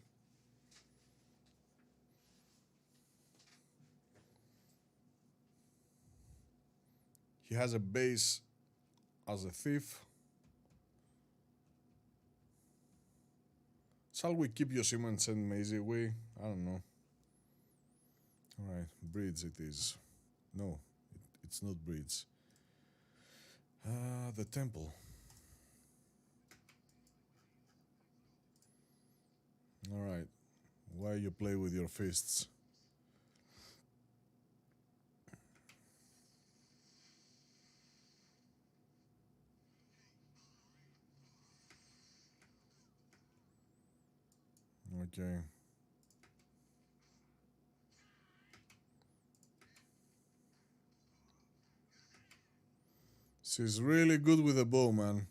He has a base as a thief. Shall we keep Yoshimo and send Mazzy away? I don't know. Alright, breeds it is. No, it's not breeds. The temple. Alright. Why you play with your fists? Okay. She's really good with a bow, man.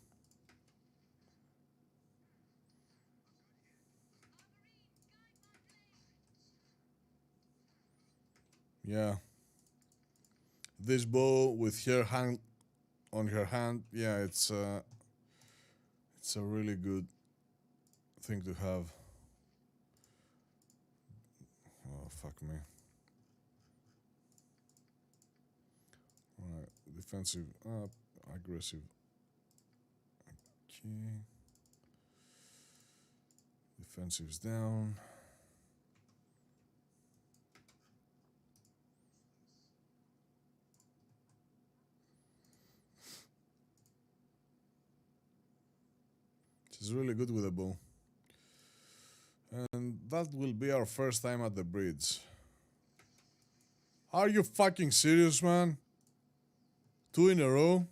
Yeah. This bow with her hand on her hand, yeah, it's a really good thing to have. Oh, fuck me. Alright, defensive up, aggressive. Okay. Defensive's down. She's really good with a bow. And that will be our first time at the bridge. Are you fucking serious, man? 2 in a row?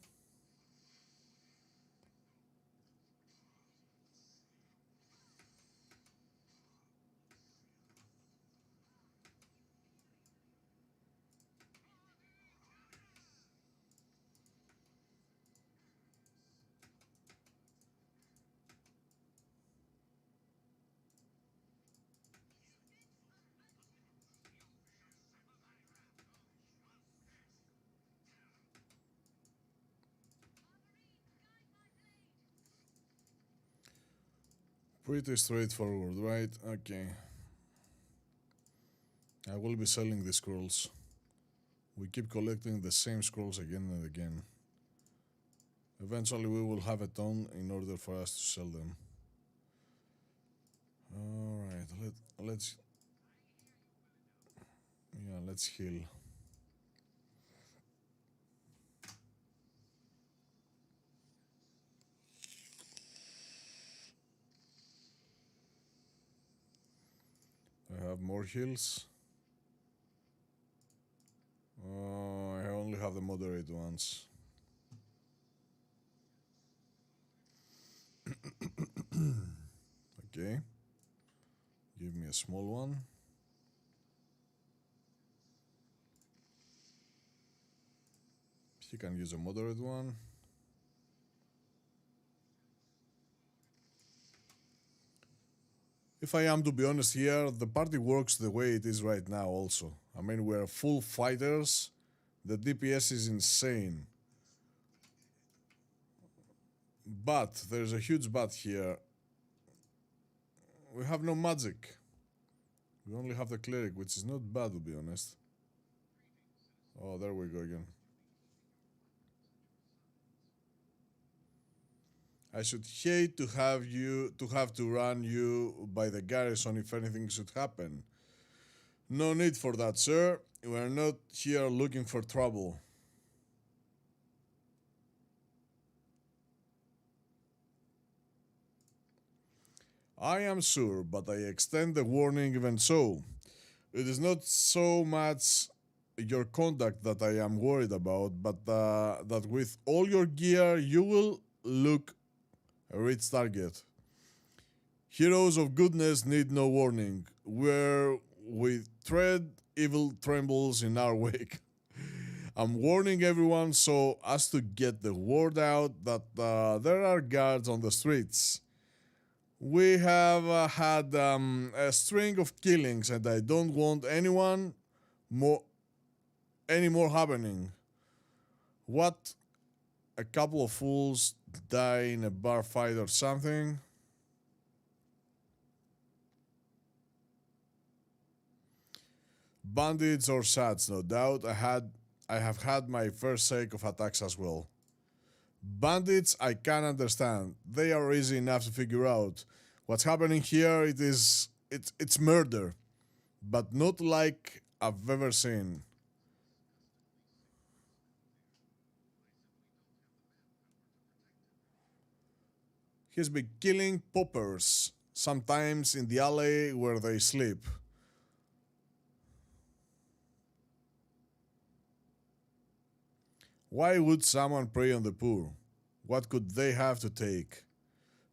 Pretty straightforward, right? Okay. I will be selling the scrolls. We keep collecting the same scrolls again and again. Eventually we will have a ton in order for us to sell them. Alright, let's heal. have more heals. I only have the moderate ones. Okay. Give me a small one. He can use a moderate one. If I am to be honest here, the party works the way it is right now also. I mean, we're full fighters. The DPS is insane. But there's a huge but here. We have no magic. We only have the cleric, which is not bad to be honest. Oh, there we go again. I should hate to have to run you by the garrison if anything should happen. No need for that, sir. We're not here looking for trouble. I am sure, but I extend the warning even so. It is not so much your conduct that I am worried about, but that with all your gear you will look a rich target. Heroes of goodness need no warning. Where we tread, evil trembles in our wake. I'm warning everyone so as to get the word out that there are guards on the streets. We have had a string of killings and I don't want any more happening. What? A couple of fools die in a bar fight or something? Bandits or sats, no doubt. I have had my first shake of attacks as well. Bandits, I can understand. They are easy enough to figure out. What's happening here, it's murder. But not like I've ever seen. He's been killing poppers, sometimes in the alley where they sleep. Why would someone prey on the poor? What could they have to take?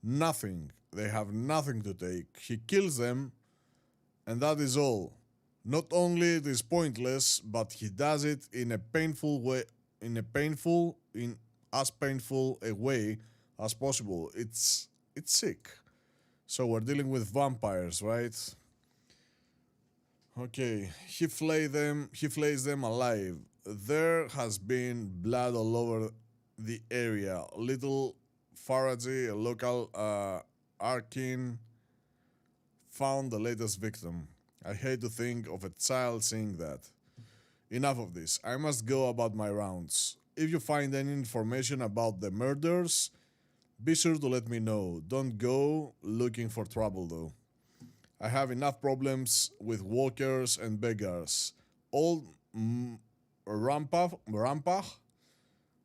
Nothing. They have nothing to take. He kills them, and that is all. Not only it is pointless, but he does it in a painful way, in as painful a way as possible. It's sick. So we're dealing with vampires, right? Okay, he flays them alive. There has been blood all over the area. Little Faraji, a local Arkin, found the latest victim. I hate to think of a child seeing that. Enough of this. I must go about my rounds. If you find any information about the murders, be sure to let me know. Don't go looking for trouble though. I have enough problems with walkers and beggars. Old Rampach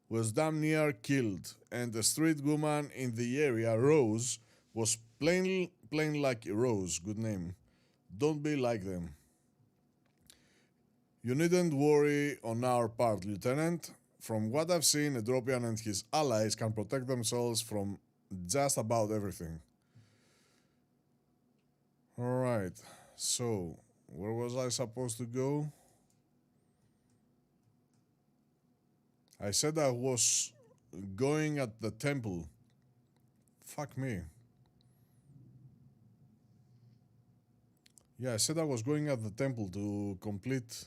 was damn near killed, and the street woman in the area, Rose, was plain like Rose. Good name. Don't be like them. You needn't worry on our part, Lieutenant. From what I've seen, Edropian and his allies can protect themselves from just about everything. Alright, so where was I supposed to go? I said I was going at the temple. Fuck me. Yeah, I said I was going at the temple to complete.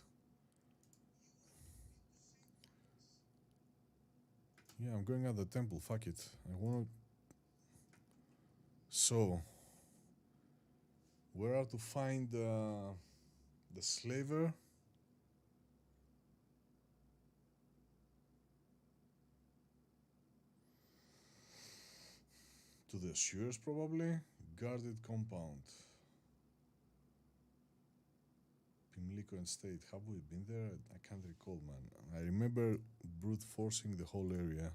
Yeah, I'm going at the temple. Fuck it. I want to. So, where are to find the slaver? To the sewers, probably. Guarded compound. Pimlico and State. Have we been there? I can't recall, man. I remember brute forcing the whole area.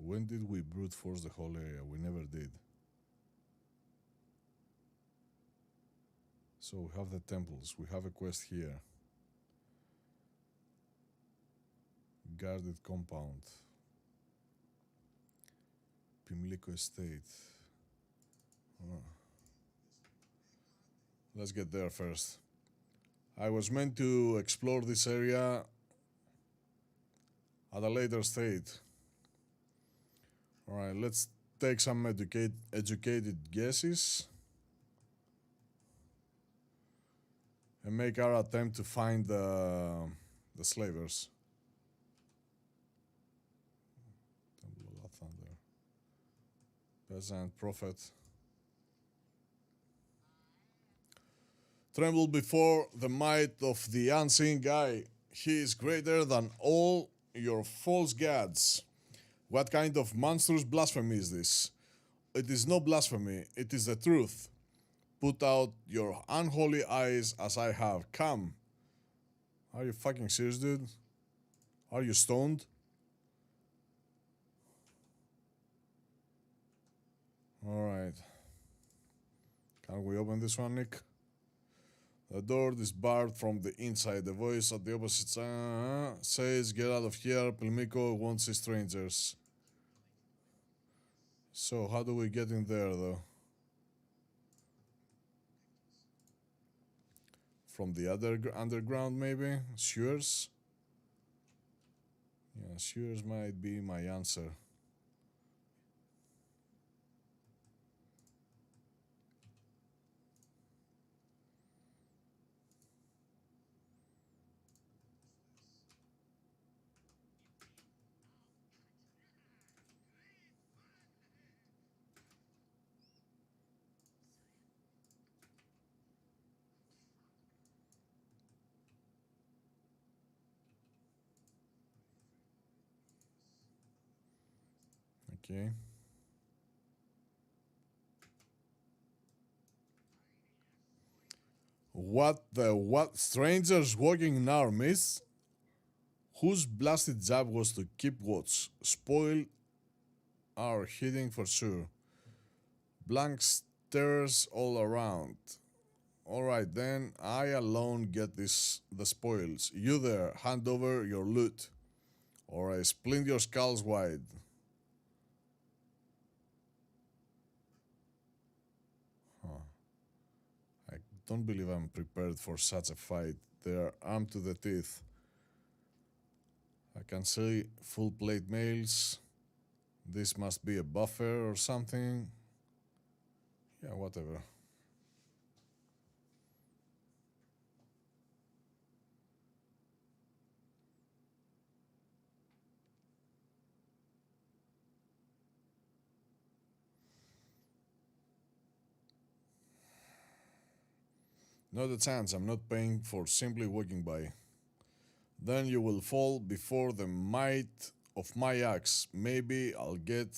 When did we brute force the whole area? We never did. So we have the temples. We have a quest here. Guarded compound. Pimlico estate. Oh. Let's get there first. I was meant to explore this area at a later state. Alright, let's take some educated guesses and make our attempt to find the slavers. Temple of Thunder. Peasant, prophet. Tremble before the might of the unseen guy. He is greater than all your false gods. What kind of monstrous blasphemy is this? It is no blasphemy, it is the truth. Put out your unholy eyes as I have. Come. Are you fucking serious, dude? Are you stoned? Alright. Can we open this one, Nick? The door is barred from the inside. The voice at the opposite side says, "Get out of here, Pimlico won't see strangers." So, how do we get in there, though? From the other underground, maybe? Sewers? Yeah, sewers might be my answer. Okay. What the what? Strangers walking in our midst? Whose blasted job was to keep watch? Spoil our hitting for sure. Blank stares all around. Alright then, I alone get the spoils. You there, hand over your loot, or I splint your skulls wide. Huh. I don't believe I'm prepared for such a fight. They are armed to the teeth. I can see full plate mails. This must be a buffer or something. Yeah, whatever. Not a chance. I'm not paying for simply walking by. Then you will fall before the might of my axe. Maybe I'll get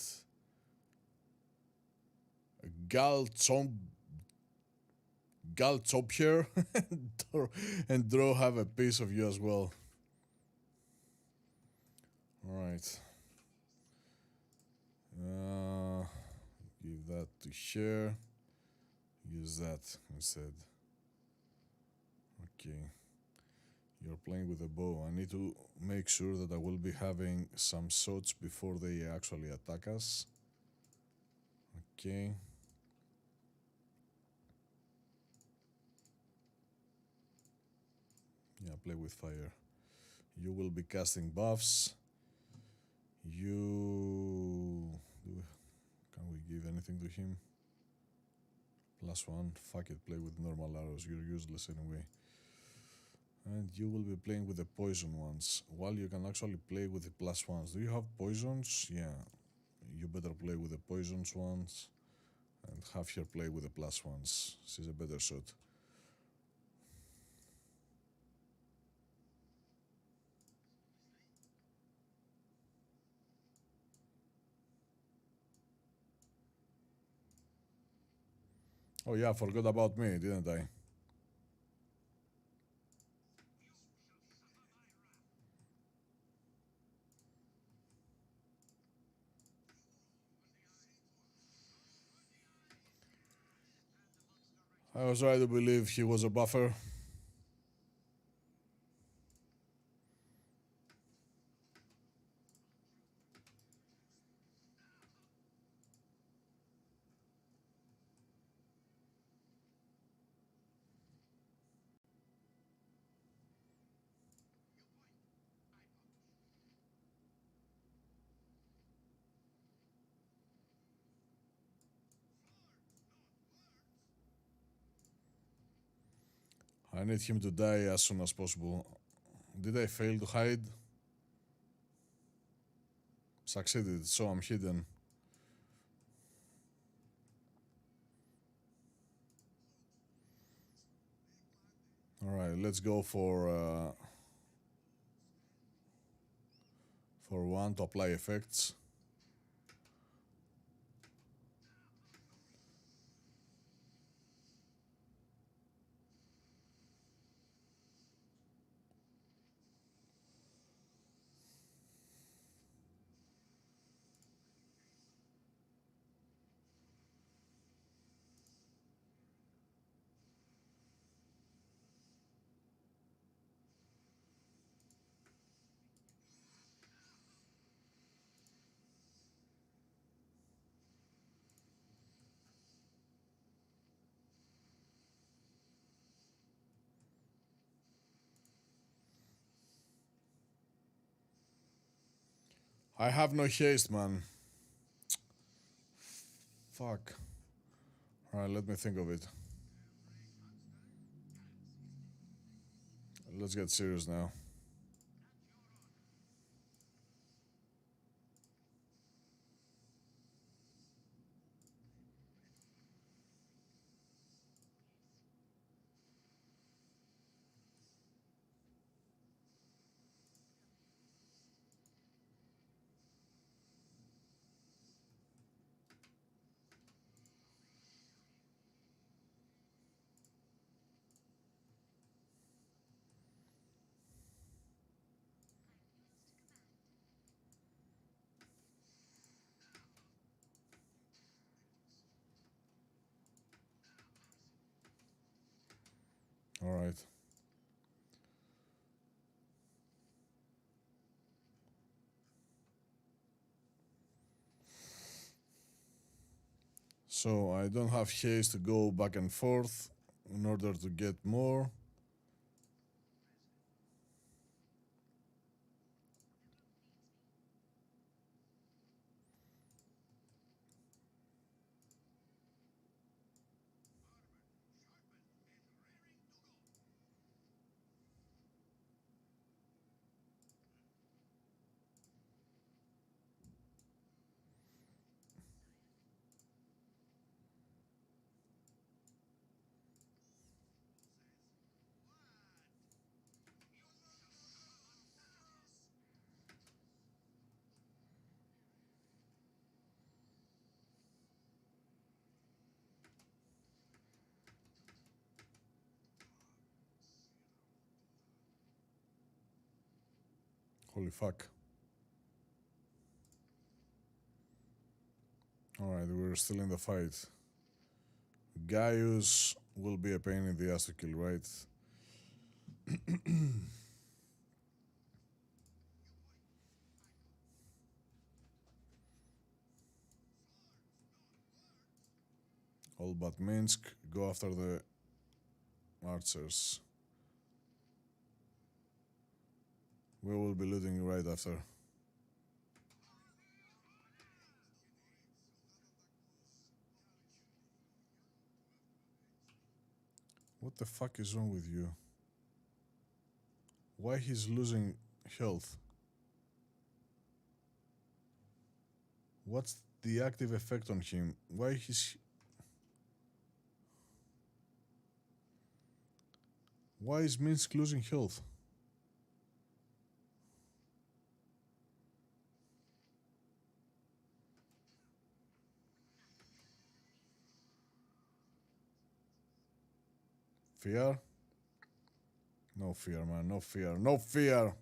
a gal chop here and draw have a piece of you as well. Alright. Give that to share. Use that instead. Okay. You're playing with a bow. I need to make sure that I will be having some shots before they actually attack us. Okay. Yeah, play with fire. You will be casting buffs. Can we give anything to him? +1. Fuck it, play with normal arrows. You're useless anyway. And you will be playing with the poison ones. While you can actually play with the +1s. Do you have poisons? Yeah. You better play with the poisons ones. And have her play with the +1s. She's a better shot. Oh yeah, I forgot about me, didn't I? I was right to believe he was a buffer. I need him to die as soon as possible. Did I fail to hide? Succeeded, so I'm hidden. Alright, let's go for one to apply effects. I have no haste, man. Fuck. Alright, let me think of it. Let's get serious now. Alright. So I don't have haste to go back and forth in order to get more. Holy fuck. Alright, we're still in the fight. Gaius will be a pain in the ass to kill, right? All but Minsk, go after the archers. We will be looting right after. What the fuck is wrong with you? Why he's losing health? What's the active effect on him? Why is Minsk losing health? Fear? No fear, man. No fear. No fear!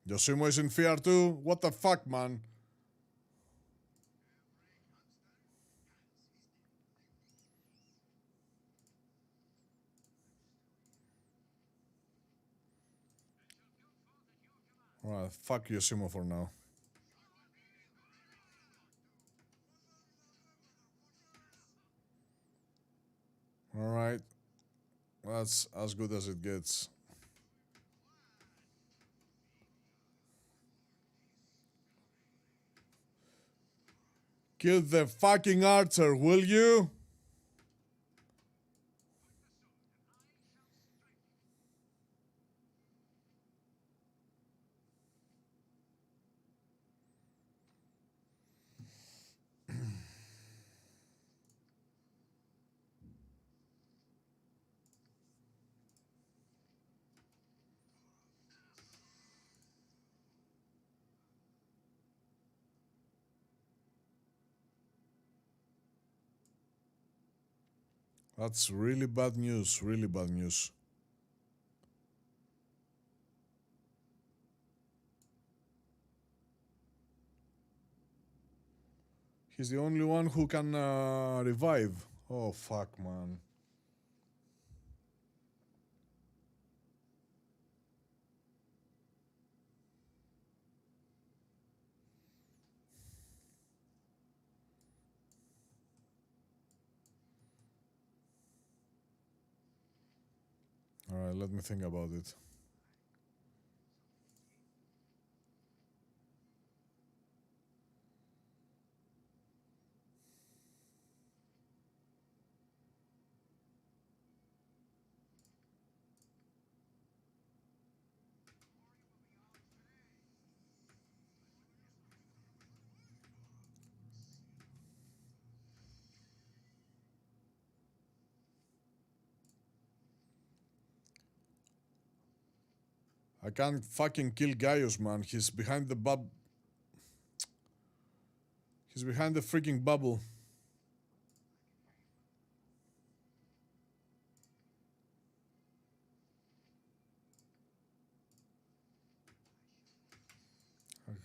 Yoshimo is in fear too? What the fuck, man? Alright, fuck Yoshimo for now. Alright. That's as good as it gets. Kill the fucking archer, will you? That's really bad news, really bad news. He's the only one who can revive. Oh, fuck, man. Alright, let me think about it. I can't fucking kill Gaius, man. He's behind the He's behind the freaking bubble.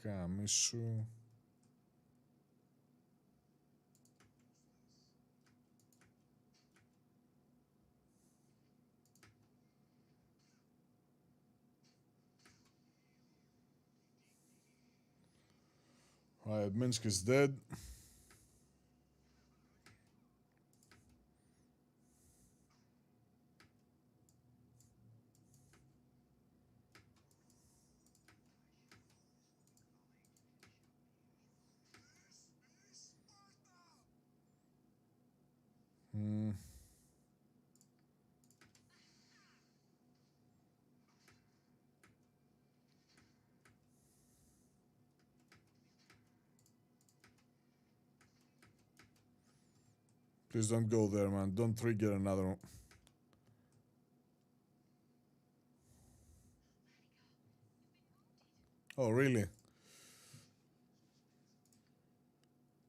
Γαμίσου. Alright, Minsk is dead. Please don't go there, man. Don't trigger another one. Oh, really?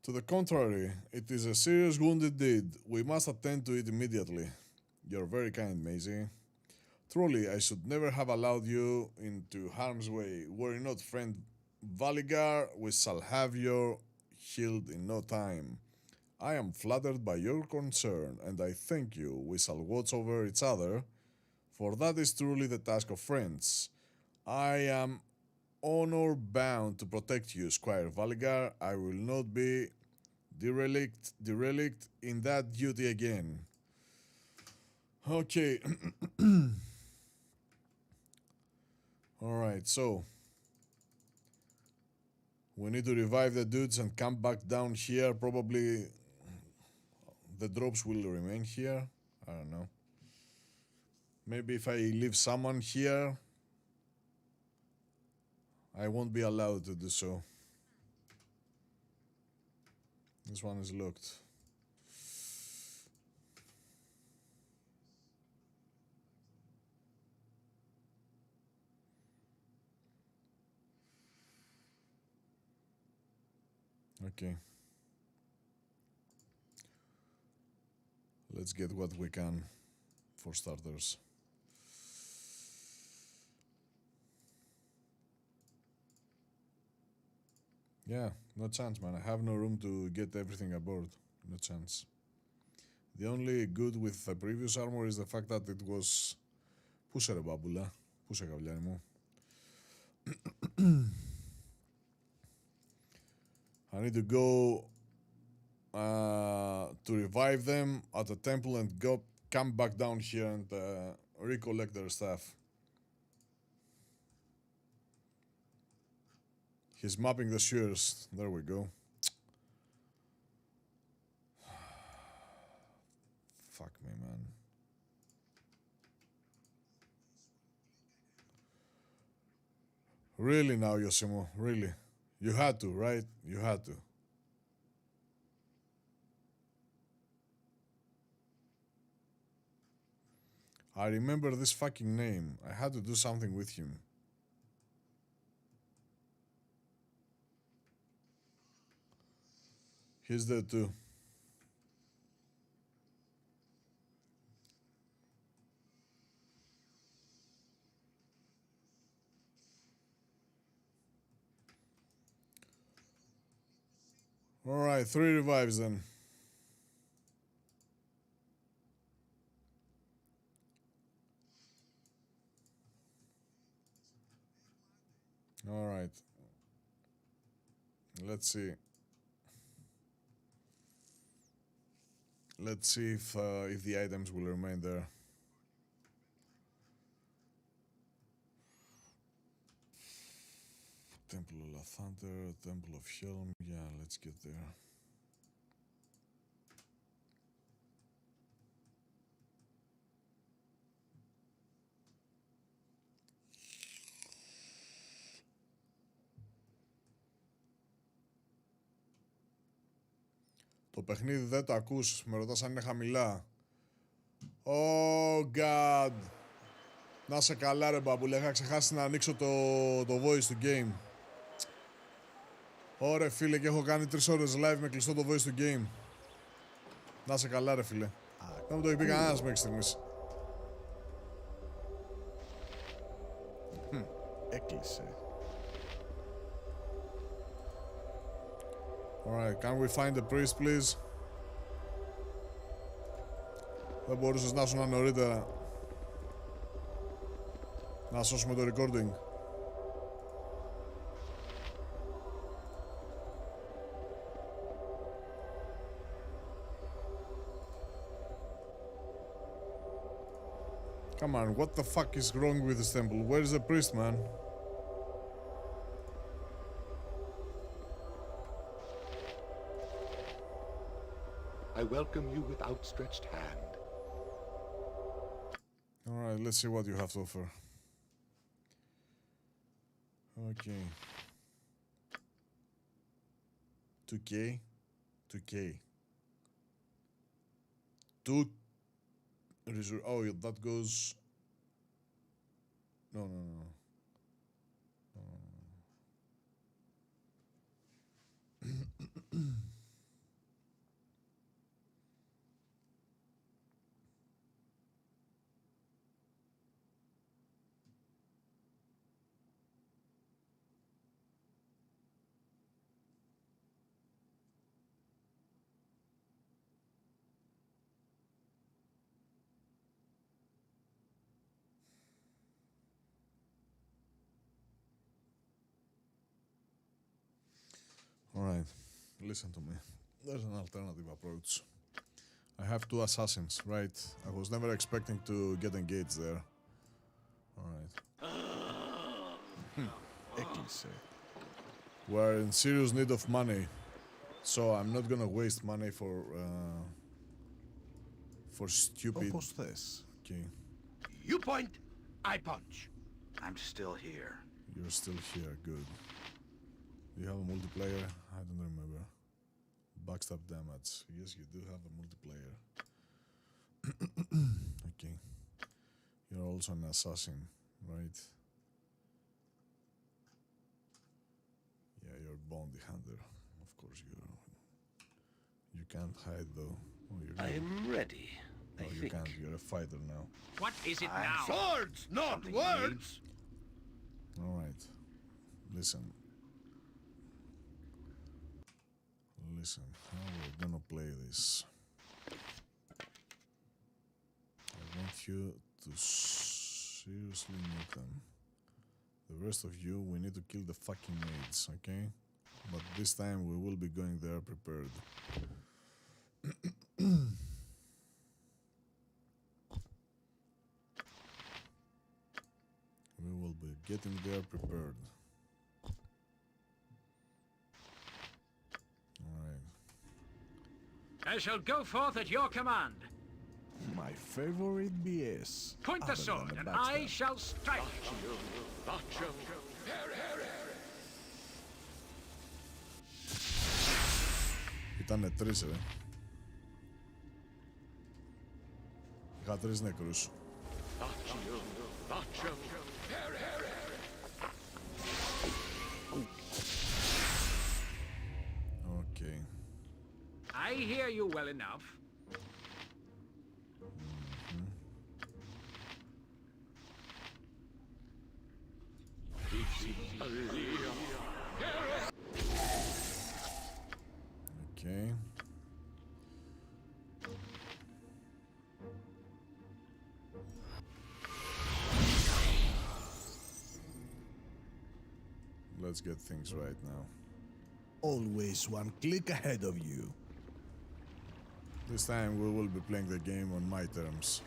To the contrary, it is a serious wound indeed. We must attend to it immediately. You're very kind, Mazzy. Truly, I should never have allowed you into harm's way. Were you not friend Valigar, we shall have you healed in no time. I am flattered by your concern, and I thank you. We shall watch over each other, for that is truly the task of friends. I am honor bound to protect you, Squire Valigar. I will not be derelict in that duty again. Okay. Alright, so we need to revive the dudes and come back down here. Probably the drops will remain here. I don't know. Maybe if I leave someone here, I won't be allowed to do so. This one is locked. Okay. Let's get what we can for starters. Yeah, no chance, man. I have no room to get everything aboard. No chance. The only good with the previous armor is the fact that it was... Πού σε ρε μπαμπούλα, πού σε καβλιάρι μου. I need to go to revive them at the temple and come back down here and recollect their stuff. He's mapping the sewers. There we go. Fuck me, man. Really now, Yosimo? Really? You had to, right? You had to. I remember this fucking name. I had to do something with him. He's dead too. Alright, 3 revives then. Alright. Let's see. Let's see if the items will remain there. Temple of Thunder, Temple of Helm. Yeah, let's get there. Το παιχνίδι δεν το ακούς. Με ρωτάς αν είναι χαμηλά. Oh god. Να σε καλά ρε μπαμπούλε. Είχα ξεχάσει να ανοίξω το voice του game. Ωραία φίλε, και έχω κάνει 3 ώρες live με κλειστό το voice του game. Να σε καλά ρε φίλε. Δεν μου το έχει πει κανένας μέχρι στιγμής. Έκλεισε. Alright, can we find the priest please? Δεν μπορούσες να ήσουν νωρίτερα. Να σώσουμε το recording. Come on, what the fuck is wrong with this temple? Where is the priest, man?
I welcome you with outstretched hand.
Alright, let's see what you have to offer. Okay. 2K? 2K. 2... Oh, that goes... No. Alright, listen to me. There's an alternative approach. I have 2 assassins, right? I was never expecting to get engaged there. Alright. Έκλεισε. We're in serious need of money. So I'm not gonna waste money for stupid...
Όπως θες.
Okay.
You point, I punch.
I'm still here.
You're still here, good. Do you have a multiplayer? I don't remember. Backstab damage. Yes, you do have a multiplayer. Okay. You're also an assassin, right? Yeah, you're a bounty hunter. Of course you are. You can't hide though. Oh, you're good.
I'm ready.
No, you can't. You're a fighter now.
What is it now? Swords, not
Something
words.
Alright. Listen. listen, how we're gonna play this. I want you to seriously nuke them. The rest of you, we need to kill the fucking maids, okay? But this time we will be going there prepared. We will be getting there prepared. Alright.
I shall go forth at your command.
My favorite BS.
Point the
other
sword,
than
and
the
I
backstab.
shall strike.
Ήτανε τρεις, ρε. Είχα τρεις νεκρούς. Okay.
I hear you well enough.
Okay. Let's get things right now.
Always one click ahead of you.
This time we will be playing the game on my terms.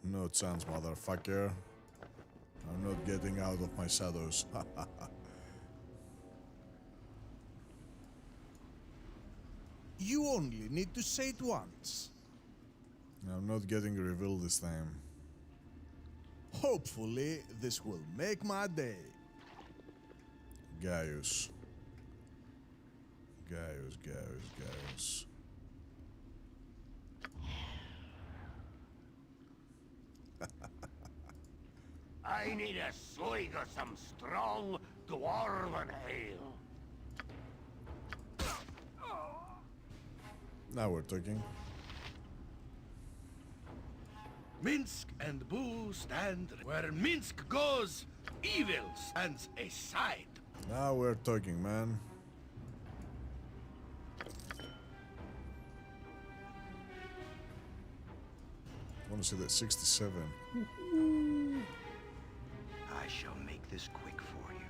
No chance, motherfucker. I'm not getting out of my shadows.
You only need to say it once.
I'm not getting revealed this time.
Hopefully, this will make my day.
Gaius. Gaius, Gaius, Gaius.
I need a swig of some strong dwarven ale.
Now we're talking.
Minsk and Boo stand where Minsk goes, evil stands aside.
Now we're talking, man. I want to see that 67.
I shall make this quick for you.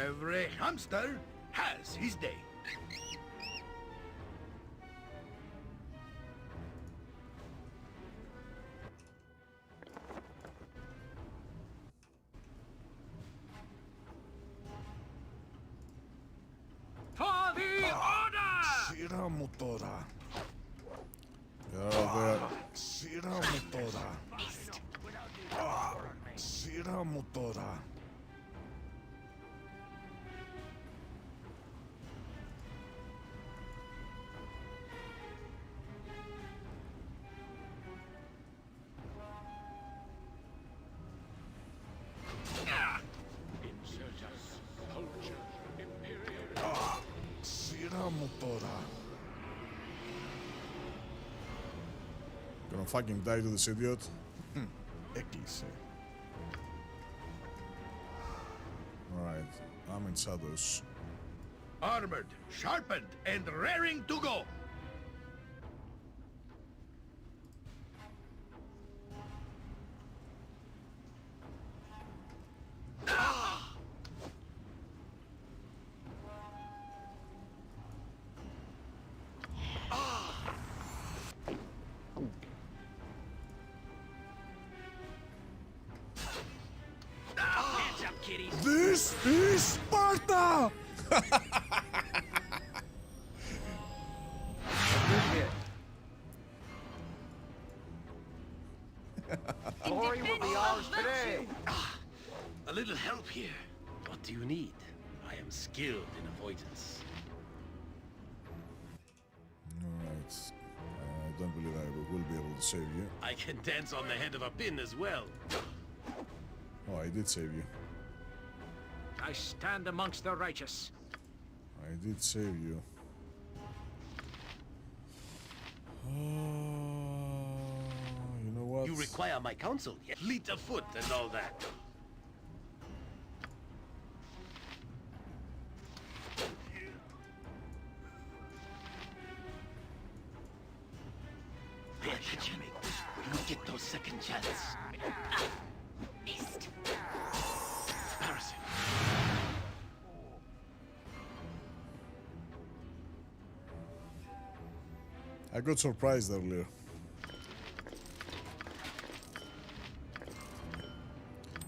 Every hamster has his day.
For the order!
Sira motora.
Get out there.
Sira motora. Sira motora. Sira motora.
Gonna fucking die to this idiot.
Έκλεισε.
Alright, I'm in shadows.
Armored, sharpened, and raring to go.
Hands up, kiddies.
This is Sparta!
Glory will be ours today. A little help here. What do you need? I am skilled in avoidance.
Alright. I don't believe I will be able to save you.
I can dance on the head of a pin as well.
Oh, I did save you.
I stand amongst the righteous.
I did save you. You know what?
You require my counsel, yes? Fleet of foot and all that. Pay attention. You get those second chance.
Missed.
Embarrassing.
I got surprised earlier.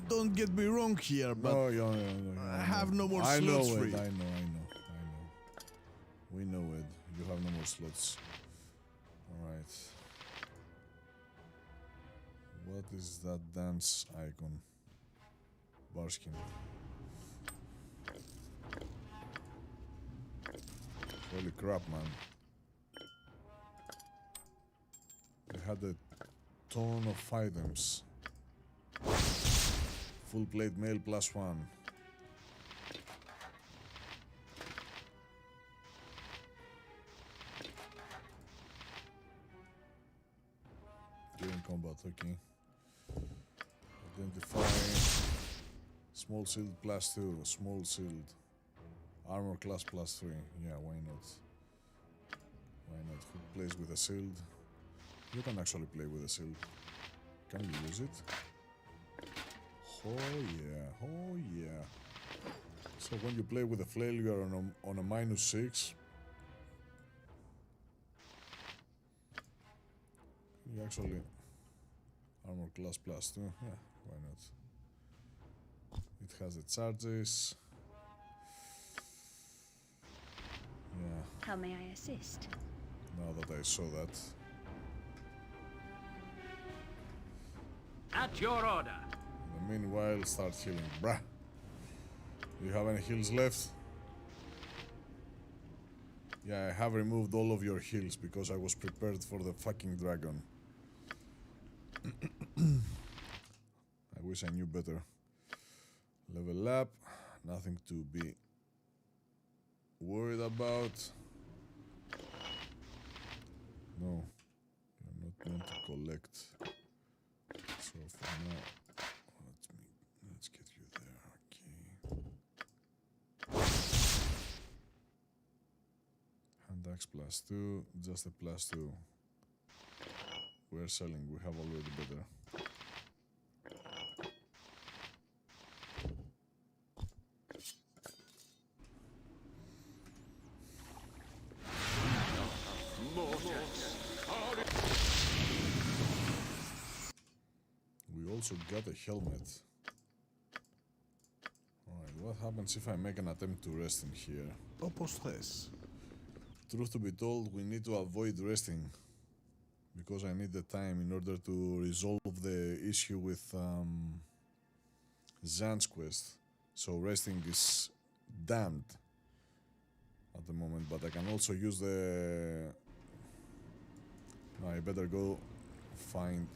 Don't get me wrong here, but
No, yeah,
I have no more
I know
slots
it.
free.
I know. We know it. You have no more slots. All right. What is that dance icon? Barskin. Holy crap, man. They had a ton of items. Full plate mail +1. During combat, okay. Identify small shield +2, small shield. Armor class +3. Yeah, why not? Why not? Who plays with a shield? You can actually play with a shield. Can you use it? Oh yeah, oh yeah. So when you play with a flail, you are on a -6. You actually armor class +2. Yeah, why not? It has the charges. Yeah,
How may I assist?
now that I saw that.
At your order.
In the meanwhile, start healing. Bruh. Do you have any heals left? Yeah, I have removed all of your heals because I was prepared for the fucking dragon. I wish I knew better. Level up. Nothing to be worried about. No. You're not meant to collect. So for now, let's get you there. Okay. Hand axe +2, just a +2. We're selling. We have already better. We also got a helmet. Alright, what happens if I make an attempt to rest in here?
Όπως θες.
Truth to be told, we need to avoid resting because I need the time in order to resolve the issue with Zan's quest. So resting is damned at the moment, but I can also use the... No, I better go find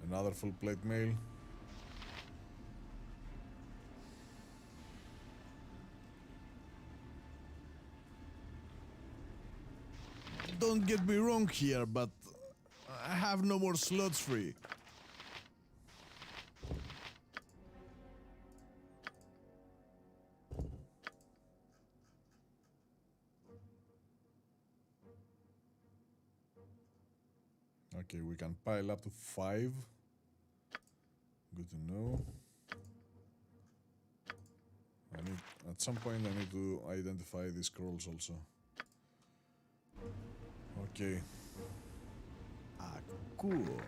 another full plate mail.
Don't get me wrong here, but I have no more slots free.
Okay, we can pile up to 5. Good to know. At some point I need to identify these scrolls also. Okay.
Cool.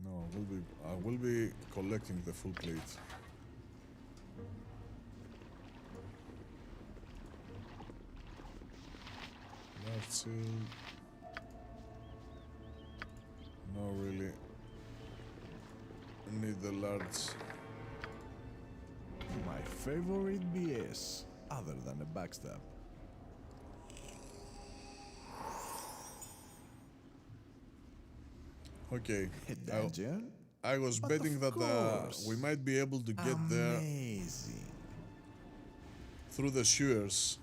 No, I will be collecting the full plate. Large shield. No, really. Need the large.
My favorite BS, other than a backstab.
Okay.
A dungeon?
I was
But
betting
of
that
course.
we might be able to get there.
Amazing.
through the sewers.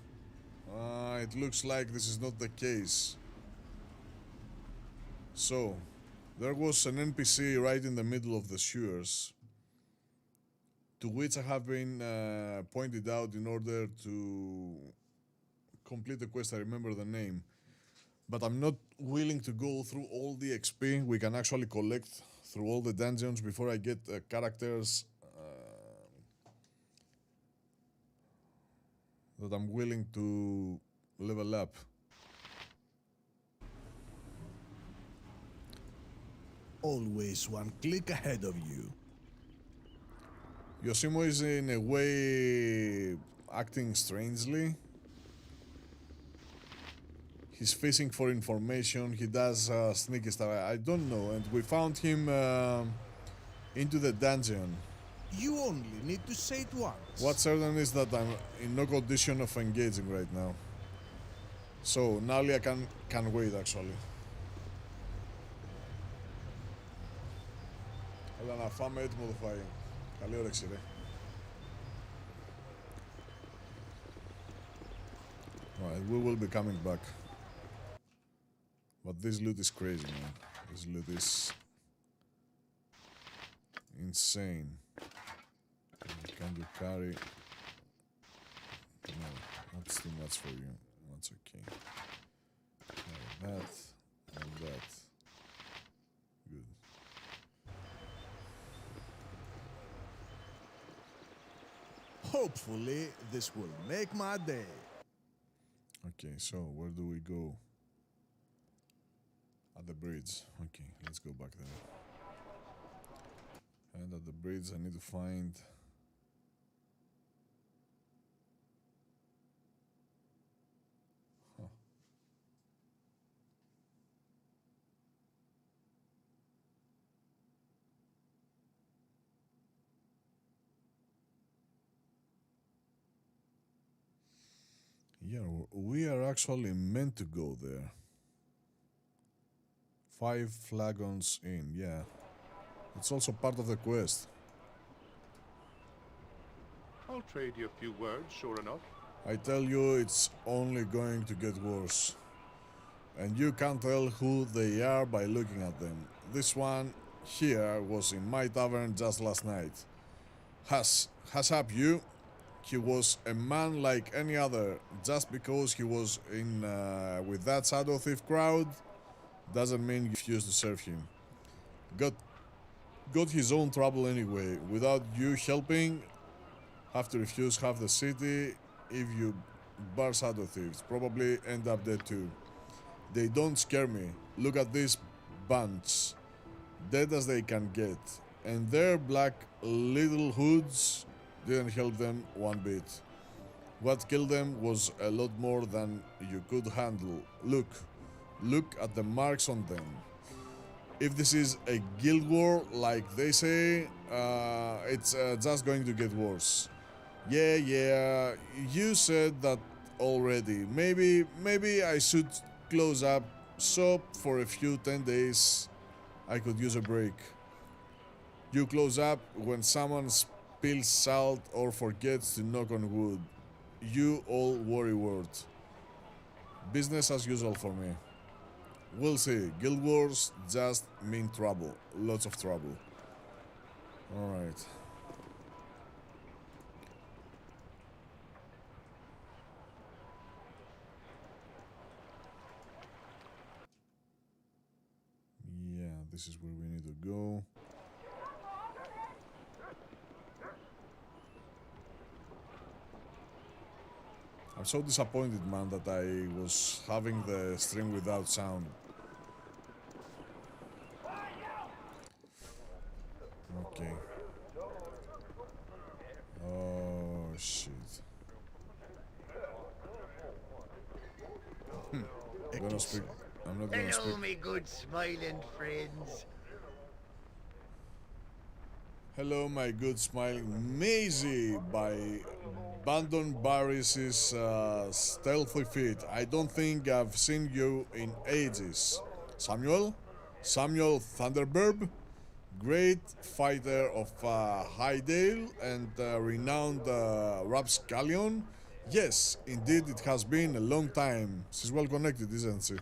It looks like this is not the case. So, there was an NPC right in the middle of the sewers, to which I have been pointed out in order to complete the quest. I remember the name, but I'm not willing to go through all the XP we can actually collect through all the dungeons before I get characters that I'm willing to level up.
Always one click ahead of you.
Yoshimo is in a way acting strangely. He's fishing for information. He does sneaky stuff. I don't know. And we found him into the dungeon.
You only need to say it once.
What's certain is that I'm in no condition of engaging right now. So Nalia can wait actually. Αλλά να φάμε έτοιμο το φαΐ. Καλή όρεξη ρε. Alright, we will be coming back. But this loot is crazy, man. This loot is insane. Can you carry? No, that's too much for you. That's okay. Carry that and that. Good.
Hopefully, this will make my day.
Okay, so where do we go? At the bridge. Okay, let's go back there. And at the bridge, I need to find. Huh. Yeah, we are actually meant to go there. 5 flagons in, yeah. It's also part of the quest.
I'll trade you a few words, sure enough.
I tell you, it's only going to get worse. And you can't tell who they are by looking at them. This one here was in my tavern just last night. Has up you. He was a man like any other. Just because he was in with that shadow thief crowd doesn't mean you refuse to serve him. Got his own trouble anyway. Without you helping, have to refuse half the city. If you bar shadow thieves, probably end up dead too. They don't scare me. Look at this bunch, dead as they can get, and their black little hoods didn't help them one bit. What killed them was a lot more than you could handle. Look at the marks on them. If this is a guild war like they say, it's just going to get worse. Yeah, you said that already. Maybe I should close up shop for a few 10 days. I could use a break. You close up when someone spills salt or forgets to knock on wood. You all worry word. Business as usual for me. We'll see. Guild wars just mean trouble. Lots of trouble. Alright. Yeah, this is where we need to go. I'm so disappointed, man, that I was having the stream without sound. Okay. Oh, shit. I'm gonna speak. I'm not gonna speak.
Hello, me good smiling friends.
Hello, my good smiling Mazzy by Bandon Barris's stealthy feet. I don't think I've seen you in ages. Samuel Thunderburb, great fighter of Highdale and renowned rapscallion. Yes, indeed it has been a long time. She's well connected, isn't she?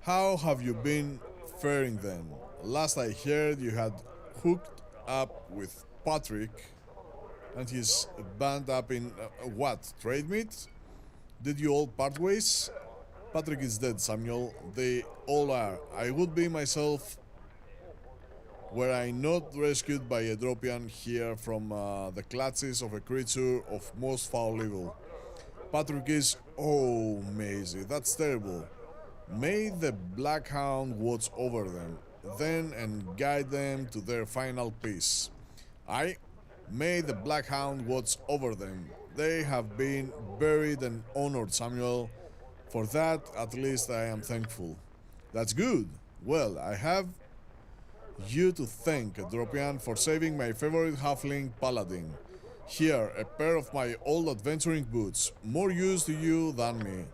How have you been faring then? Last I heard you had hooked up with Patrick and his band up in what? TRADEMEET? Did you all part ways? Patrick is dead, Samuel. They all are. I would be myself were I not rescued by a Dropian here from the clutches of a creature of most foul evil. Patrick is... Oh, Mazzy, that's terrible. May the Black Hound watch over them, then and guide them to their final peace. Aye, may the Black Hound watch over them. They have been buried and honored, Samuel. For that, at least I am thankful. That's good. Well, I have you to thank, Dropian, for saving my favorite halfling paladin. Here, a pair of my old adventuring boots, more use to you than me.